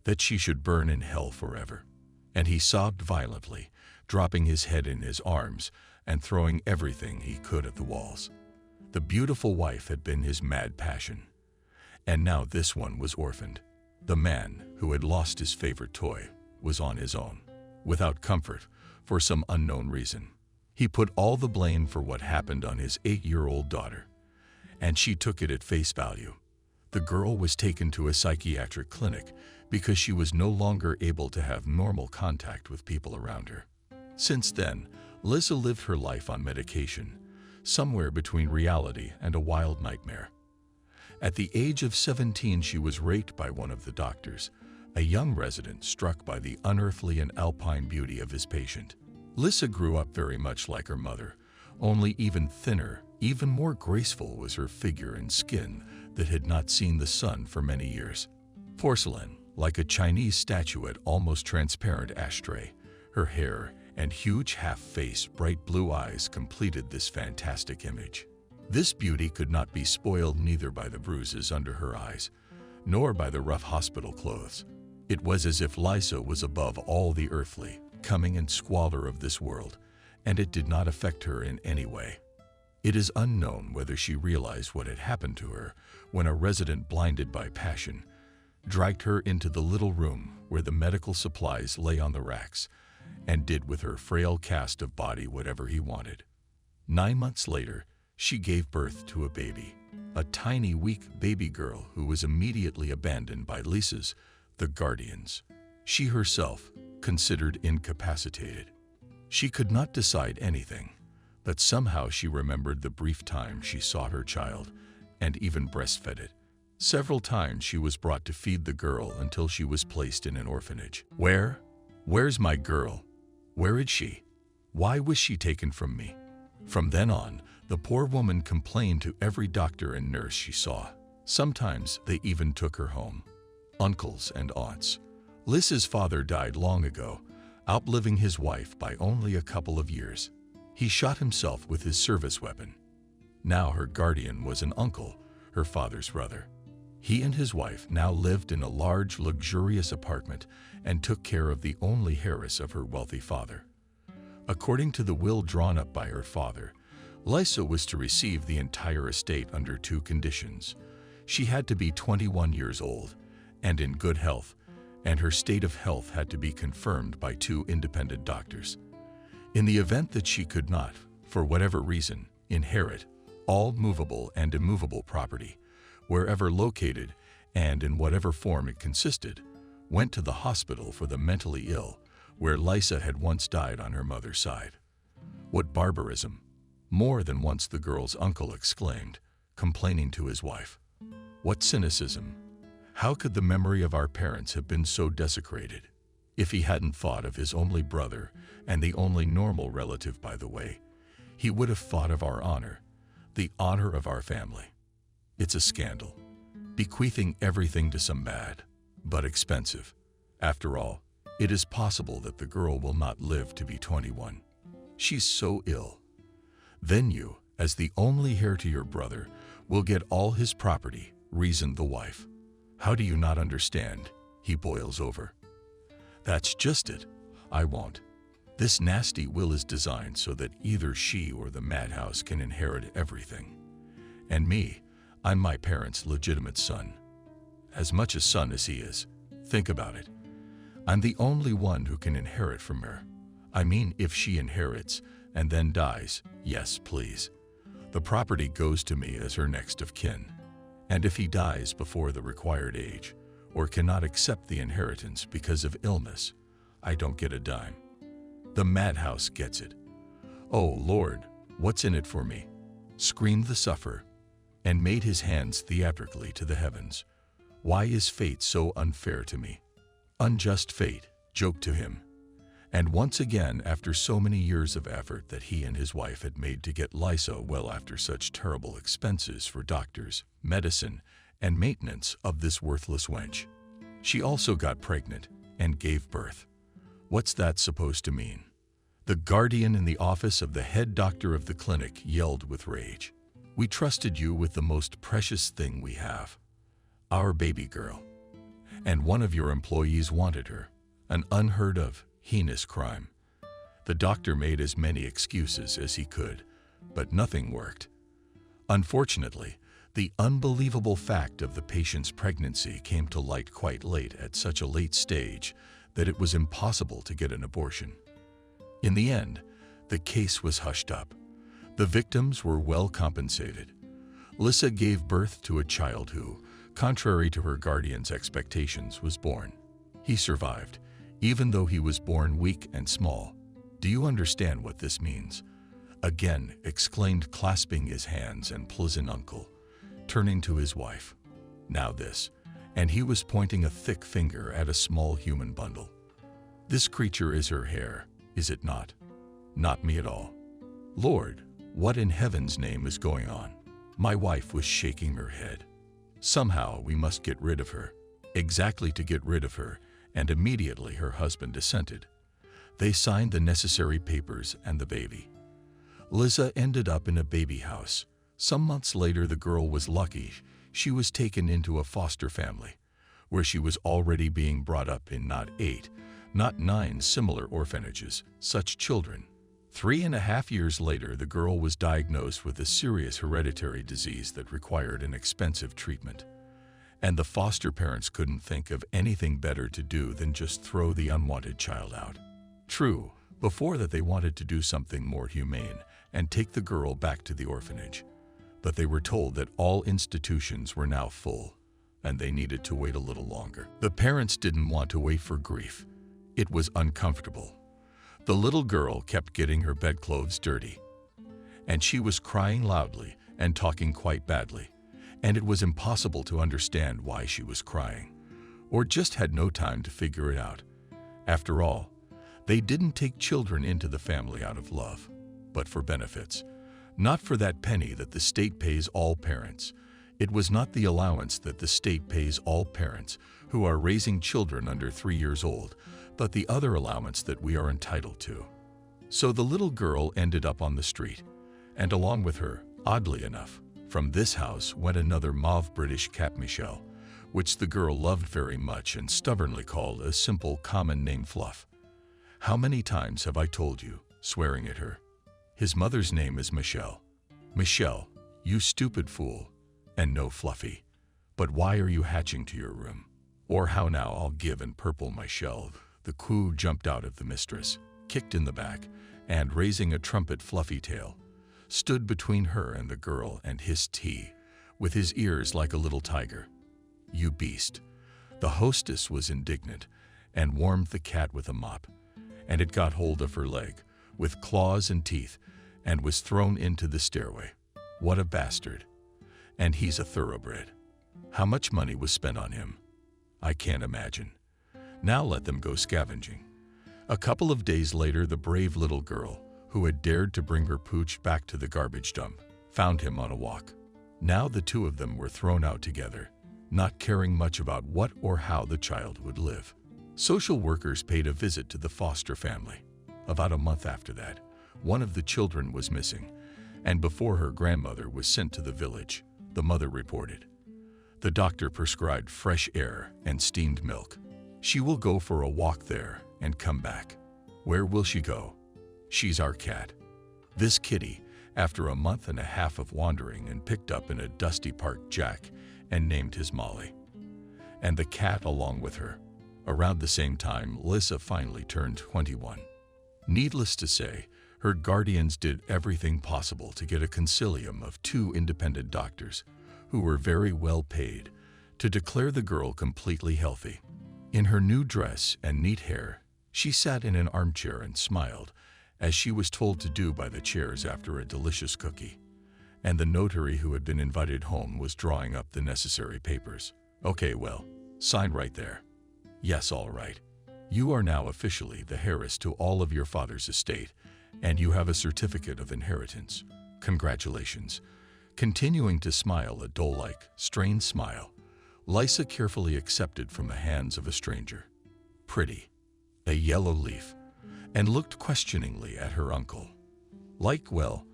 Speaker 1: that she should burn in hell forever. And he sobbed violently, dropping his head in his arms and throwing everything he could at the walls. The beautiful wife had been his mad passion, and now this one was orphaned. The man who had lost his favorite toy was on his own, without comfort, for some unknown reason. He put all the blame for what happened on his 8-year-old daughter, and she took it at face value. The girl was taken to a psychiatric clinic because she was no longer able to have normal contact with people around her. Since then, Lisa lived her life on medication, somewhere between reality and a wild nightmare. At the age of 17, she was raped by one of the doctors, a young resident struck by the unearthly and alpine beauty of his patient. Lisa grew up very much like her mother, only even thinner, even more graceful was her figure and skin that had not seen the sun for many years. Porcelain, like a Chinese statuette, almost transparent ashtray, her hair and huge half-faced bright blue eyes completed this fantastic image. This beauty could not be spoiled neither by the bruises under her eyes, nor by the rough hospital clothes. It was as if Lisa was above all the earthly, coming and squalor of this world, and it did not affect her in any way. It is unknown whether she realized what had happened to her when a resident blinded by passion dragged her into the little room where the medical supplies lay on the racks and did with her frail cast of body whatever he wanted. 9 months later, she gave birth to a baby, a tiny, weak baby girl who was immediately abandoned by Lisa's, the guardians. She herself considered incapacitated. She could not decide anything, but somehow she remembered the brief time she saw her child and even breastfed it. Several times she was brought to feed the girl until she was placed in an orphanage. Where's my girl? Where is she? Why was she taken from me? From then on, the poor woman complained to every doctor and nurse she saw. Sometimes they even took her home. Uncles and aunts. Lissa's father died long ago, outliving his wife by only a couple of years. He shot himself with his service weapon. Now her guardian was an uncle, her father's brother. He and his wife now lived in a large, luxurious apartment and took care of the only heiress of her wealthy father. According to the will drawn up by her father, Lisa was to receive the entire estate under two conditions. She had to be 21 years old and in good health, and her state of health had to be confirmed by two independent doctors. In the event that she could not, for whatever reason, inherit all movable and immovable property, wherever located and in whatever form it consisted, went to the hospital for the mentally ill, where Lisa had once died on her mother's side. What barbarism! More than once the girl's uncle exclaimed, complaining to his wife. What cynicism! How could the memory of our parents have been so desecrated? If he hadn't thought of his only brother, and the only normal relative, by the way, he would have thought of our honor, the honor of our family. It's a scandal, bequeathing everything to some bad, but expensive. After all, it is possible that the girl will not live to be 21. She's so ill. Then you, as the only heir to your brother, will get all his property, reasoned the wife. How do you not understand? He boils over. That's just it. I won't. This nasty will is designed so that either she or the madhouse can inherit everything. And me, I'm my parents' legitimate son. As much a son as he is. Think about it. I'm the only one who can inherit from her. I mean, if she inherits and then dies, yes, please. The property goes to me as her next of kin. And if he dies before the required age, or cannot accept the inheritance because of illness, I don't get a dime. The madhouse gets it. Oh, Lord, what's in it for me? Screamed the sufferer, and made his hands theatrically to the heavens. Why is fate so unfair to me? Unjust fate, joked to him. And once again, after so many years of effort that he and his wife had made to get Lisa well after such terrible expenses for doctors, medicine, and maintenance of this worthless wench. She also got pregnant and gave birth. What's that supposed to mean? The guardian in the office of the head doctor of the clinic yelled with rage. We trusted you with the most precious thing we have, our baby girl. And one of your employees wanted her, an unheard of, heinous crime. The doctor made as many excuses as he could, but nothing worked. Unfortunately, the unbelievable fact of the patient's pregnancy came to light quite late at such a late stage that it was impossible to get an abortion. In the end, the case was hushed up. The victims were well compensated. Lisa gave birth to a child who, contrary to her guardian's expectations, was born. He survived, even though he was born weak and small. Do you understand what this means? Again exclaimed, clasping his hands and pleasant uncle, turning to his wife. Now this, and he was pointing a thick finger at a small human bundle. This creature is her hair, is it not? Not me at all. Lord, what in heaven's name is going on? My wife was shaking her head. Somehow we must get rid of her. Exactly, to get rid of her, and immediately her husband assented. They signed the necessary papers and the baby. Lisa ended up in a baby house. Some months later, the girl was lucky. She was taken into a foster family, where she was already being brought up in not 8, not 9 similar orphanages, such children. 3.5 years later, the girl was diagnosed with a serious hereditary disease that required an expensive treatment. And the foster parents couldn't think of anything better to do than just throw the unwanted child out. True, before that they wanted to do something more humane and take the girl back to the orphanage. But they were told that all institutions were now full, and they needed to wait a little longer. The parents didn't want to wait for grief. It was uncomfortable. The little girl kept getting her bedclothes dirty, and she was crying loudly and talking quite badly, and it was impossible to understand why she was crying, or just had no time to figure it out. After all, they didn't take children into the family out of love. but for benefits. Not for that penny that the state pays all parents. It was not the allowance that the state pays all parents who are raising children under 3 years old, but the other allowance that we are entitled to. So the little girl ended up on the street, and along with her, oddly enough, from this house went another mauve British cat, Michelle, which the girl loved very much and stubbornly called a simple common name, Fluff. How many times have I told you, swearing at her? His mother's name is Michelle. Michelle, you stupid fool. And no, Fluffy. But why are you hatching to your room? Or how now, I'll give and purple my shell. The coo jumped out of the mistress, kicked in the back, and raising a trumpet fluffy tail, stood between her and the girl and hissed tea, with his ears like a little tiger. You beast. The hostess was indignant and warmed the cat with a mop, and it got hold of her leg with claws and teeth and was thrown into the stairway. What a bastard. And he's a thoroughbred. How much money was spent on him? I can't imagine. Now let them go scavenging. A couple of days later, the brave little girl, who had dared to bring her pooch back to the garbage dump, found him on a walk. Now the two of them were thrown out together, not caring much about what or how the child would live. Social workers paid a visit to the foster family. About a month after that, one of the children was missing, and before her grandmother was sent to the village, the mother reported. The doctor prescribed fresh air and steamed milk. She will go for a walk there and come back. Where will she go? She's our cat. This kitty, after a month and a half of wandering, and picked up in a dusty park Jack and named his Molly. And the cat along with her. Around the same time, Lissa finally turned 21. Needless to say, her guardians did everything possible to get a concilium of 2 independent doctors, who were very well paid, to declare the girl completely healthy. In her new dress and neat hair, she sat in an armchair and smiled, as she was told to do by the chairs after a delicious cookie. And the notary who had been invited home was drawing up the necessary papers. Okay, well, sign right there. Yes, all right. You are now officially the heiress to all of your father's estate, and you have a certificate of inheritance. Congratulations. Continuing to smile a doll-like, strained smile, Lissa carefully accepted from the hands of a stranger. Pretty. A yellow leaf, and looked questioningly at her uncle. Like, well,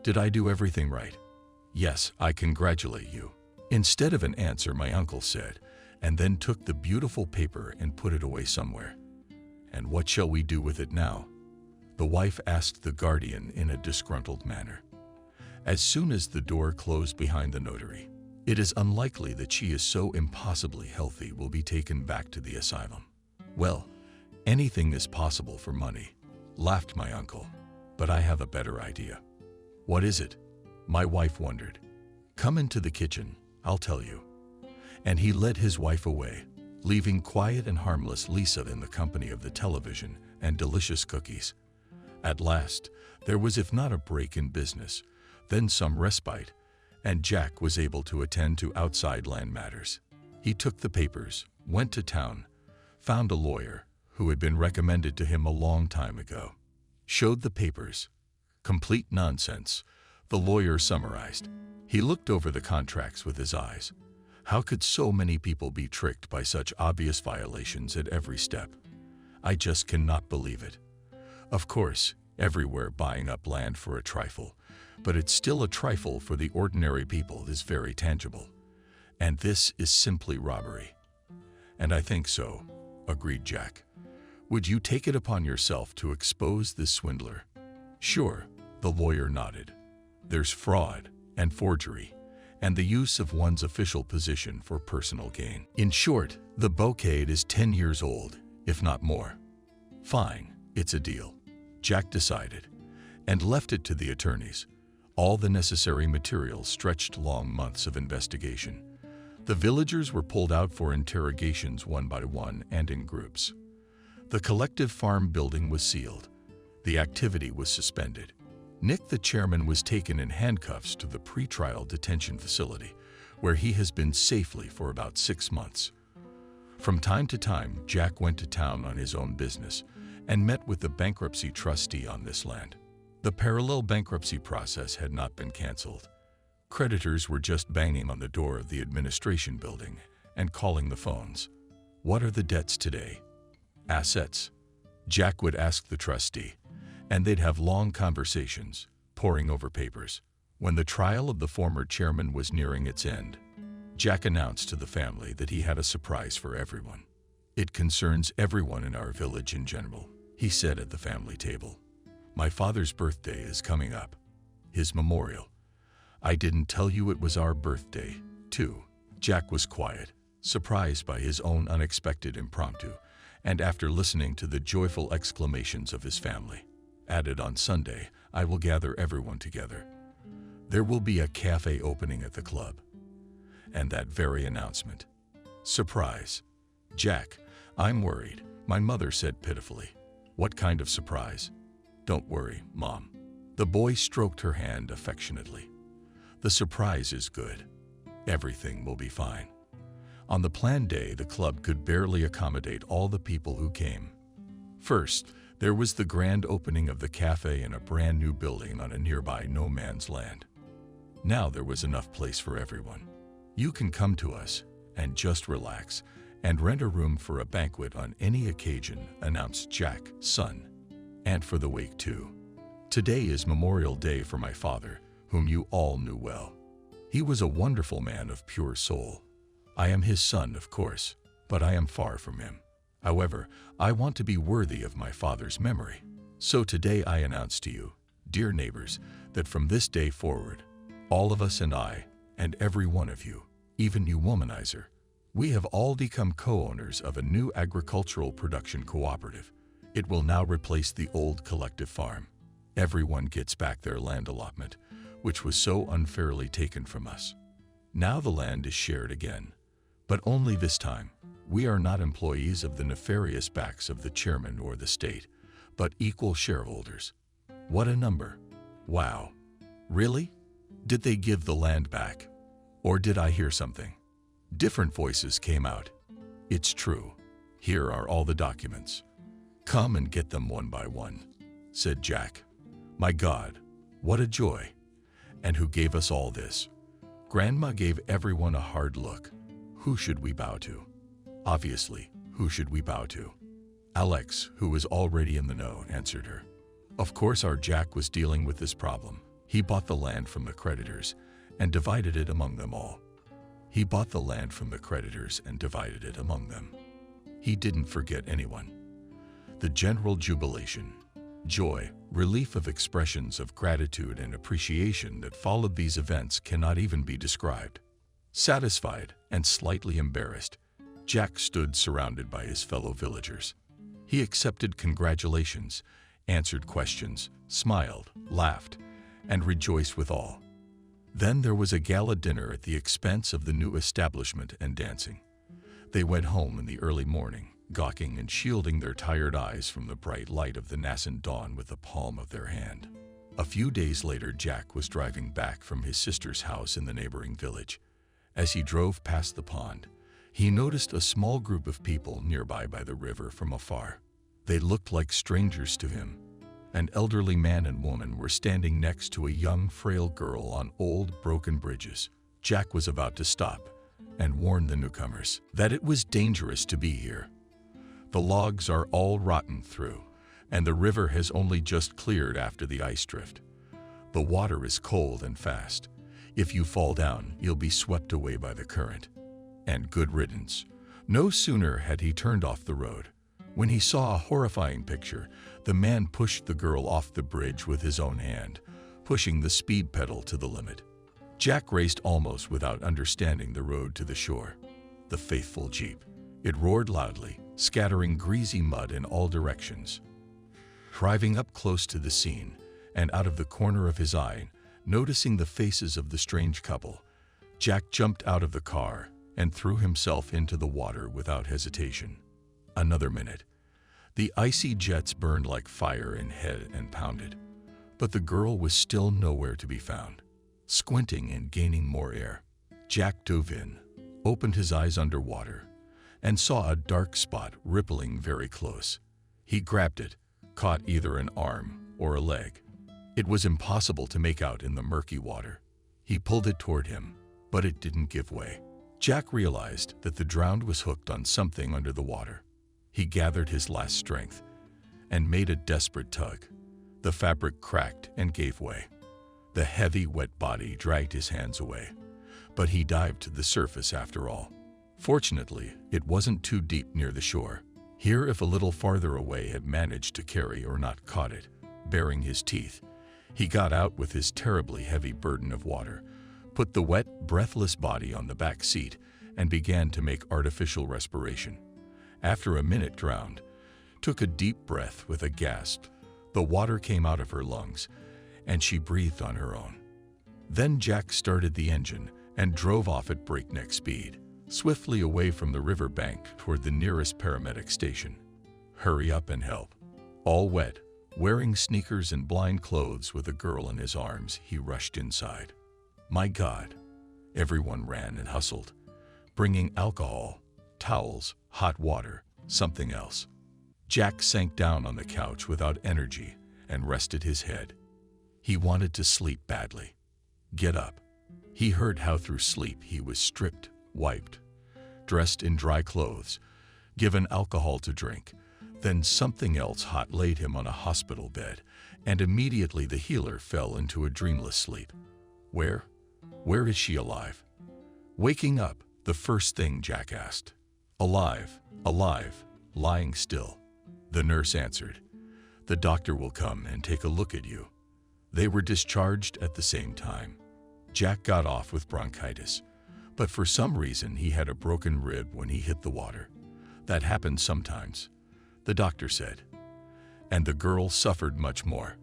Speaker 1: did I do everything right? Yes, I congratulate you. Instead of an answer, my uncle said, and then took the beautiful paper and put it away somewhere. And what shall we do with it now? The wife asked the guardian in a disgruntled manner. As soon as the door closed behind the notary, it is unlikely that she is so impossibly healthy will be taken back to the asylum. Well, anything is possible for money, laughed my uncle, but I have a better idea. What is it? My wife wondered. Come into the kitchen, I'll tell you. And he led his wife away, leaving quiet and harmless Lissa in the company of the television and delicious cookies. At last, there was if not a break in business, then some respite, and Jack was able to attend to outside land matters. He took the papers, went to town, found a lawyer who had been recommended to him a long time ago, showed the papers. Complete nonsense, the lawyer summarized. He looked over the contracts with his eyes. How could so many people be tricked by such obvious violations at every step? I just cannot believe it. Of course, everywhere buying up land for a trifle, but it's still a trifle for the ordinary people is very tangible. And this is simply robbery. And I think so, agreed Jack. Would you take it upon yourself to expose this swindler? Sure, the lawyer nodded. There's fraud and forgery, and the use of one's official position for personal gain. In short, the bouquet is 10 years old, if not more. Fine, it's a deal, Jack decided, and left it to the attorneys. All the necessary materials stretched long months of investigation. The villagers were pulled out for interrogations one by one and in groups. The collective farm building was sealed. The activity was suspended. Nick, the chairman, was taken in handcuffs to the pretrial detention facility, where he has been safely for about 6 months. From time to time, Jack went to town on his own business and met with the bankruptcy trustee on this land. The parallel bankruptcy process had not been canceled. Creditors were just banging on the door of the administration building and calling the phones. What are the debts today? Assets? Jack would ask the trustee, and they'd have long conversations, poring over papers. When the trial of the former chairman was nearing its end, Jack announced to the family that he had a surprise for everyone. It concerns everyone in our village in general, he said at the family table. My father's birthday is coming up. His memorial. I didn't tell you it was our birthday, too. Jack was quiet, surprised by his own unexpected impromptu, and after listening to the joyful exclamations of his family, added, on Sunday, I will gather everyone together. There will be a cafe opening at the club. And that very announcement. Surprise. Jack, I'm worried, my mother said pitifully. What kind of surprise? Don't worry, Mom. The boy stroked her hand affectionately. The surprise is good. Everything will be fine. On the planned day, the club could barely accommodate all the people who came. First, there was the grand opening of the cafe in a brand new building on a nearby no man's land. Now there was enough place for everyone. You can come to us and just relax and rent a room for a banquet on any occasion, announced Jack, son. And for the wake too. Today is Memorial Day for my father, whom you all knew well. He was a wonderful man of pure soul. I am his son, of course, but I am far from him. However, I want to be worthy of my father's memory. So today I announce to you, dear neighbors, that from this day forward, all of us and I, and every one of you, even you womanizer, we have all become co-owners of a new agricultural production cooperative. It will now replace the old collective farm. Everyone gets back their land allotment, which was so unfairly taken from us. Now the land is shared again, but only this time. We are not employees of the nefarious backs of the chairman or the state, but equal shareholders. What a number. Wow. Really? Did they give the land back? Or did I hear something? Different voices came out. It's true. Here are all the documents. Come and get them one by one, said Jack. My God, what a joy. And who gave us all this? Grandma gave everyone a hard look. Who should we bow to? Obviously, who should we bow to? Alex, who was already in the know, answered her. Of course, our Jack was dealing with this problem. He bought the land from the creditors and divided it among them all. He bought the land from the creditors and divided it among them. He didn't forget anyone. The general jubilation, joy, relief of expressions of gratitude and appreciation that followed these events cannot even be described. Satisfied and slightly embarrassed, Jack stood surrounded by his fellow villagers. He accepted congratulations, answered questions, smiled, laughed, and rejoiced with all. Then there was a gala dinner at the expense of the new establishment and dancing. They went home in the early morning, gawking and shielding their tired eyes from the bright light of the nascent dawn with the palm of their hand. A few days later, Jack was driving back from his sister's house in the neighboring village. As he drove past the pond, he noticed a small group of people nearby by the river from afar. They looked like strangers to him. An elderly man and woman were standing next to a young, frail girl on old, broken bridges. Jack was about to stop and warned the newcomers that it was dangerous to be here. The logs are all rotten through, and the river has only just cleared after the ice drift. The water is cold and fast. If you fall down, you'll be swept away by the current. And good riddance. No sooner had he turned off the road, when he saw a horrifying picture. The man pushed the girl off the bridge with his own hand, pushing the speed pedal to the limit. Jack raced almost without understanding the road to the shore. The faithful Jeep. It roared loudly, scattering greasy mud in all directions. Driving up close to the scene, and out of the corner of his eye, noticing the faces of the strange couple, Jack jumped out of the car and threw himself into the water without hesitation. Another minute. The icy jets burned like fire in head and pounded, but the girl was still nowhere to be found. Squinting and gaining more air, Jack dove in, opened his eyes underwater, and saw a dark spot rippling very close. He grabbed it, caught either an arm or a leg. It was impossible to make out in the murky water. He pulled it toward him, but it didn't give way. Jack realized that the drowned was hooked on something under the water. He gathered his last strength and made a desperate tug. The fabric cracked and gave way. The heavy, wet body dragged his hands away, but he dived to the surface after all. Fortunately, it wasn't too deep near the shore. Here, if a little farther away, had managed to carry or not caught it, baring his teeth. He got out with his terribly heavy burden of water, put the wet, breathless body on the back seat, and began to make artificial respiration. After a minute drowned, took a deep breath with a gasp. The water came out of her lungs, and she breathed on her own. Then Jack started the engine and drove off at breakneck speed, swiftly away from the river bank toward the nearest paramedic station. Hurry up and help. All wet, wearing sneakers and blind clothes with a girl in his arms, he rushed inside. My God! Everyone ran and hustled, bringing alcohol, towels, hot water, something else. Jack sank down on the couch without energy and rested his head. He wanted to sleep badly. Get up. He heard how through sleep he was stripped, wiped, dressed in dry clothes, given alcohol to drink. Then something else hot laid him on a hospital bed, and immediately the healer fell into a dreamless sleep. Where is she alive? Waking up, the first thing Jack asked. Alive, lying still. The nurse answered. The doctor will come and take a look at you. They were discharged at the same time. Jack got off with bronchitis, but for some reason he had a broken rib when he hit the water. That happens sometimes, the doctor said. And the girl suffered much more.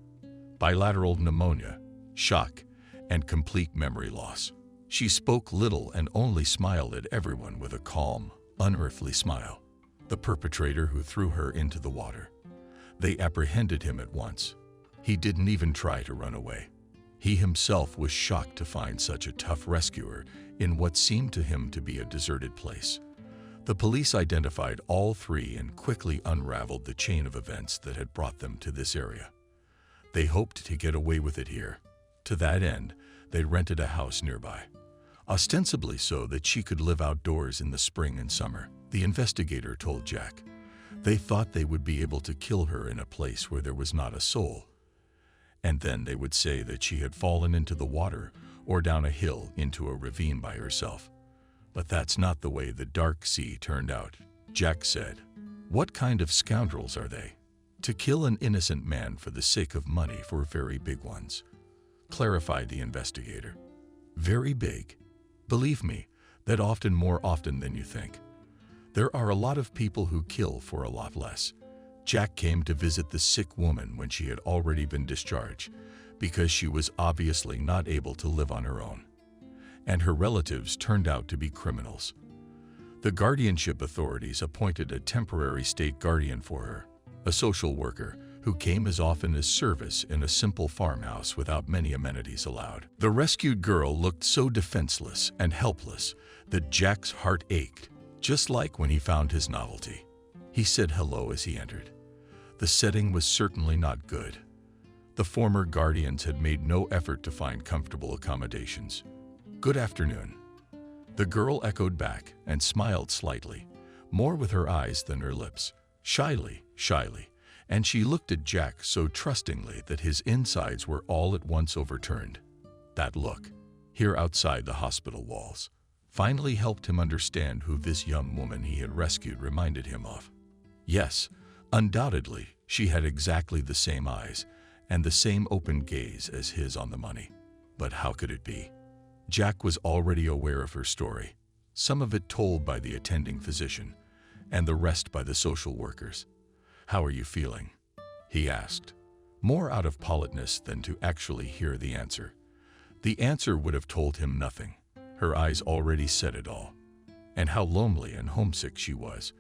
Speaker 1: Bilateral pneumonia, shock, and complete memory loss. She spoke little and only smiled at everyone with a calm, unearthly smile. The perpetrator who threw her into the water. They apprehended him at once. He didn't even try to run away. He himself was shocked to find such a tough rescuer in what seemed to him to be a deserted place. The police identified all three and quickly unraveled the chain of events that had brought them to this area. They hoped to get away with it here. To that end, they rented a house nearby, ostensibly so that she could live outdoors in the spring and summer. The investigator told Jack. They thought they would be able to kill her in a place where there was not a soul. And then they would say that she had fallen into the water or down a hill into a ravine by herself. But that's not the way the dark sea turned out, Jack said. What kind of scoundrels are they? To kill an innocent man for the sake of money for very big ones, clarified the investigator. Very big. Believe me, that often more often than you think. There are a lot of people who kill for a lot less. Jack came to visit the sick woman when she had already been discharged because she was obviously not able to live on her own. And her relatives turned out to be criminals. The guardianship authorities appointed a temporary state guardian for her, a social worker who came as often as service in a simple farmhouse without many amenities allowed. The rescued girl looked so defenseless and helpless that Jack's heart ached, just like when he found his novelty. He said hello as he entered. The setting was certainly not good. The former guardians had made no effort to find comfortable accommodations. Good afternoon. The girl echoed back and smiled slightly, more with her eyes than her lips, shyly, and she looked at Jack so trustingly that his insides were all at once overturned. That look, here outside the hospital walls, finally helped him understand who this young woman he had rescued reminded him of. Yes, undoubtedly, she had exactly the same eyes and the same open gaze as his on the money. But how could it be? Jack was already aware of her story, some of it told by the attending physician, and the rest by the social workers. How are you feeling? He asked, more out of politeness than to actually hear the answer. The answer would have told him nothing. Her eyes already said it all. And how lonely and homesick she was,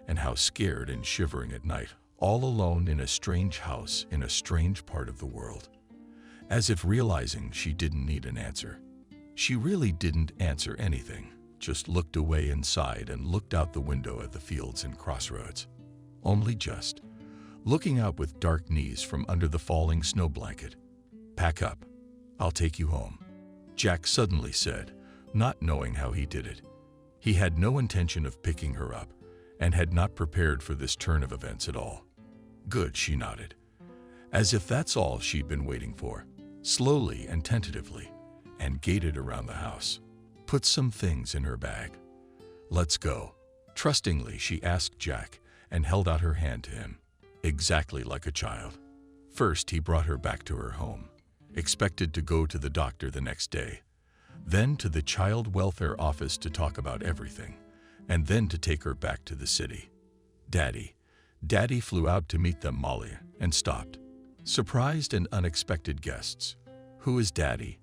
Speaker 1: and how scared and shivering at night, all alone in a strange house in a strange part of the world. As if realizing she didn't need an answer. She really didn't answer anything, just looked away and sighed and looked out the window at the fields and crossroads. Only just, looking out with dark knees from under the falling snow blanket. Pack up. I'll take you home," Jack suddenly said, not knowing how he did it. He had no intention of picking her up and had not prepared for this turn of events at all. "Good," she nodded, as if that's all she'd been waiting for, slowly and tentatively, and gated around the house. Put some things in her bag. "Let's go." Trustingly, she asked Jack and held out her hand to him, exactly like a child. First, he brought her back to her home, expected to go to the doctor the next day, then to the child welfare office to talk about everything, and then to take her back to the city. Daddy flew out to meet them, Molly, and stopped. Surprised and unexpected guests. "Who is Daddy?"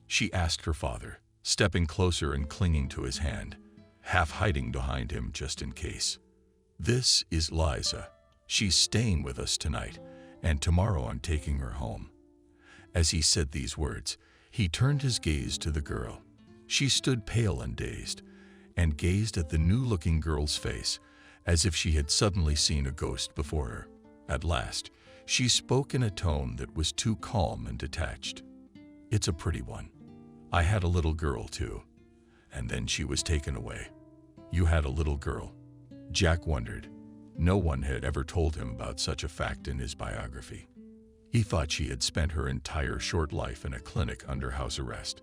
Speaker 1: she asked her father, stepping closer and clinging to his hand, half hiding behind him just in case. "This is Liza. She's staying with us tonight, and tomorrow I'm taking her home." As he said these words, he turned his gaze to the girl. She stood pale and dazed, and gazed at the new-looking girl's face as if she had suddenly seen a ghost before her. At last, she spoke in a tone that was too calm and detached. "It's a pretty one. I had a little girl too, and then she was taken away." "You had a little girl?" Jack wondered. No one had ever told him about such a fact in his biography. He thought she had spent her entire short life in a clinic under house arrest,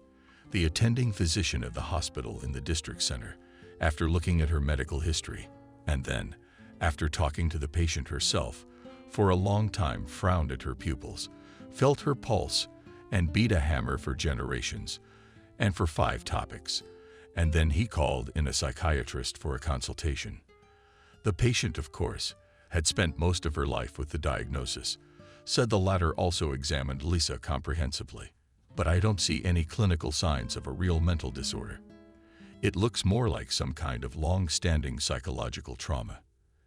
Speaker 1: the attending physician at the hospital in the district center, after looking at her medical history, and then, after talking to the patient herself, for a long time frowned at her pupils, felt her pulse, and beat a hammer for generations, and for 5 topics, and then he called in a psychiatrist for a consultation. The patient, of course, had spent most of her life with the diagnosis, said the latter also examined Lisa comprehensively. "But I don't see any clinical signs of a real mental disorder. It looks more like some kind of long-standing psychological trauma,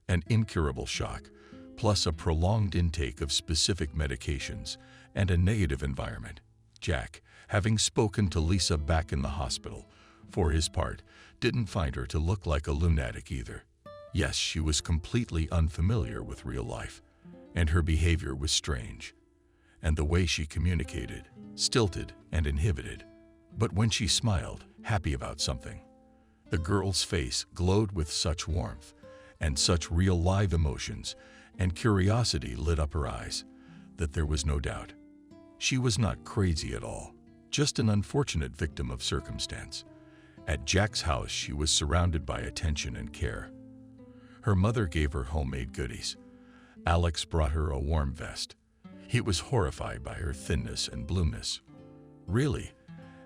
Speaker 1: an incurable shock, plus a prolonged intake of specific medications and a negative environment." Jack, having spoken to Lisa back in the hospital, for his part, didn't find her to look like a lunatic either. Yes, she was completely unfamiliar with real life, and her behavior was strange, and the way she communicated, stilted and inhibited. But when she smiled, happy about something, the girl's face glowed with such warmth, and such real live emotions, and curiosity lit up her eyes, that there was no doubt. She was not crazy at all, just an unfortunate victim of circumstance. At Jack's house, she was surrounded by attention and care. Her mother gave her homemade goodies. Alex brought her a warm vest. He was horrified by her thinness and blueness. "Really?"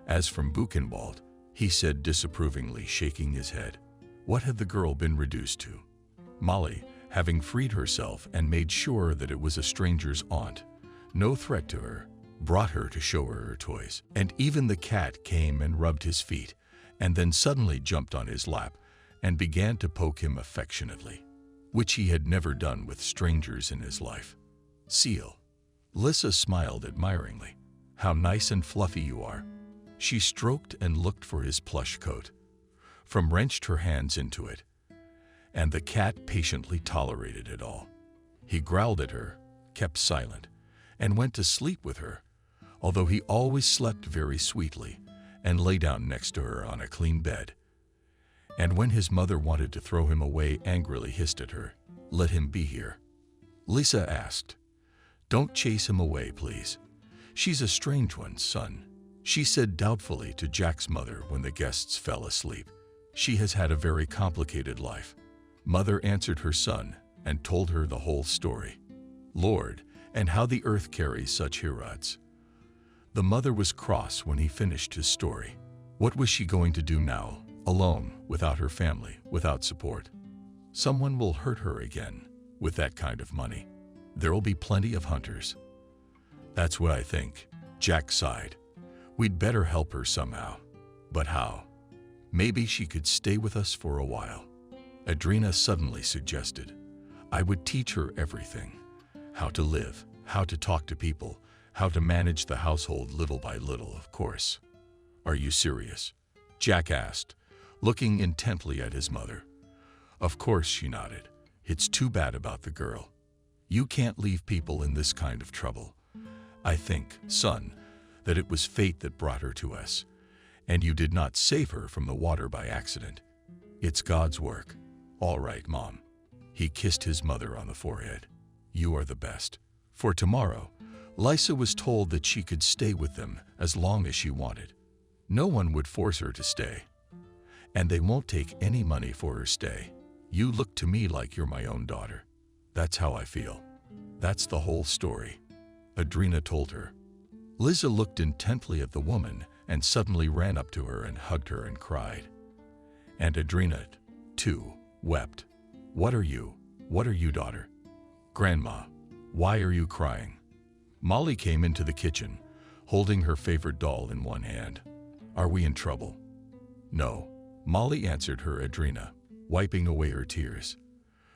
Speaker 1: As from Buchenwald, he said disapprovingly, shaking his head. What had the girl been reduced to? Molly, having freed herself and made sure that it was a stranger's aunt, no threat to her, brought her to show her toys. And even the cat came and rubbed his feet, and then suddenly jumped on his lap and began to poke him affectionately, which he had never done with strangers in his life. "Seal." Lisa smiled admiringly. "How nice and fluffy you are." She stroked and looked for his plush coat, wrenched her hands into it, and the cat patiently tolerated it all. He growled at her, kept silent, and went to sleep with her, although he always slept very sweetly and lay down next to her on a clean bed. And when his mother wanted to throw him away, angrily hissed at her, "Let him be here." Lisa asked, "Don't chase him away, please. She's a strange one, son," she said doubtfully to Jack's mother when the guests fell asleep. "She has had a very complicated life." Mother answered her son and told her the whole story. Lord, and how the earth carries such heroes. The mother was cross when he finished his story. What was she going to do now, alone, without her family, without support? Someone will hurt her again. With that kind of money, there'll be plenty of hunters. "That's what I think," Jack sighed. "We'd better help her somehow." "But how?" "Maybe she could stay with us for a while," Adrina suddenly suggested. "I would teach her everything. How to live, how to talk to people, how to manage the household little by little, of course." "Are you serious?" Jack asked, looking intently at his mother. "Of course," she nodded. "It's too bad about the girl. You can't leave people in this kind of trouble. I think, son, that it was fate that brought her to us, and you did not save her from the water by accident. It's God's work. All right, Mom. He kissed his mother on the forehead. You are the best. For tomorrow, Lisa was told that she could stay with them as long as she wanted. No one would force her to stay. And they won't take any money for her stay. You look to me like you're my own daughter. That's how I feel. That's the whole story, Adrina told her. Lisa looked intently at the woman and suddenly ran up to her and hugged her and cried. And Adrina, too, wept. What are you, daughter? Grandma, why are you crying? Molly came into the kitchen, holding her favorite doll in one hand. Are we in trouble? No, Molly answered her Adrina, wiping away her tears.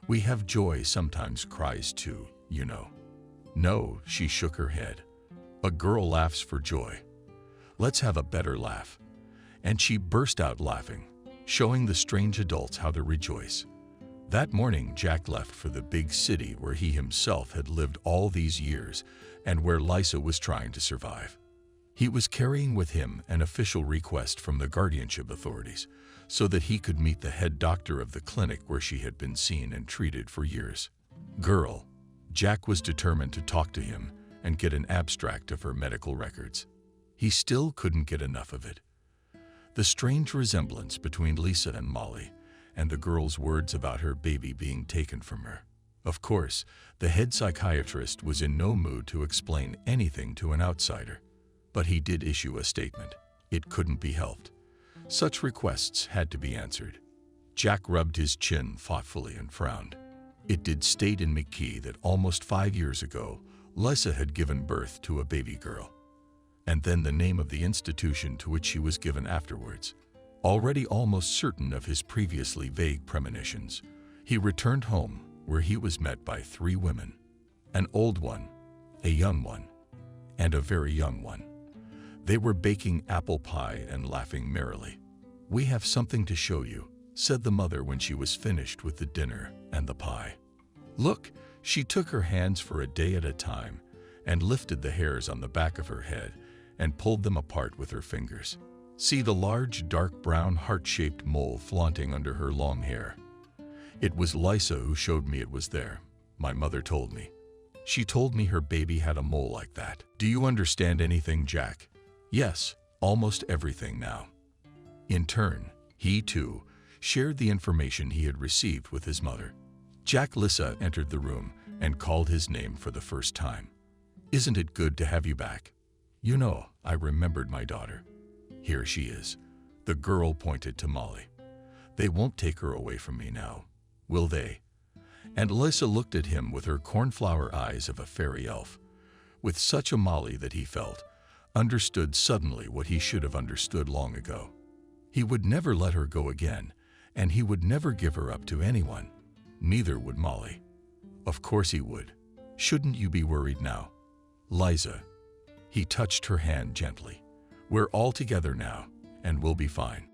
Speaker 1: We have joy sometimes cries too, you know. No, she shook her head. A girl laughs for joy. Let's have a better laugh. And she burst out laughing, showing the strange adults how to rejoice. That morning, Jack left for the big city where he himself had lived all these years and where Lisa was trying to survive. He was carrying with him an official request from the guardianship authorities so that he could meet the head doctor of the clinic where she had been seen and treated for years. Girl, Jack was determined to talk to him and get an abstract of her medical records. He still couldn't get enough of it. The strange resemblance between Lisa and Molly, and the girl's words about her baby being taken from her. Of course, the head psychiatrist was in no mood to explain anything to an outsider, but he did issue a statement. It couldn't be helped. Such requests had to be answered. Jack rubbed his chin thoughtfully and frowned. It did state in McKee that almost 5 years ago, Lisa had given birth to a baby girl, and then the name of the institution to which she was given afterwards. Already almost certain of his previously vague premonitions, he returned home where he was met by 3 women, an old one, a young one, and a very young one. They were baking apple pie and laughing merrily. We have something to show you, said the mother when she was finished with the dinner and the pie. Look, she took her hands for a day at a time and lifted the hairs on the back of her head and pulled them apart with her fingers. See the large, dark brown, heart-shaped mole flaunting under her long hair. It was Lisa who showed me it was there, my mother told me. She told me her baby had a mole like that. Do you understand anything, Jack? Yes, almost everything now. In turn, he too shared the information he had received with his mother. Jack Lisa entered the room and called his name for the first time. Isn't it good to have you back? You know, I remembered my daughter. Here she is. The girl pointed to Molly. They won't take her away from me now, will they? And Lisa looked at him with her cornflower eyes of a fairy elf, with such a Molly that he felt, understood suddenly what he should have understood long ago. He would never let her go again, and he would never give her up to anyone. Neither would Molly. Of course he would. Shouldn't you be worried now? Liza. He touched her hand gently. We're all together now, and we'll be fine.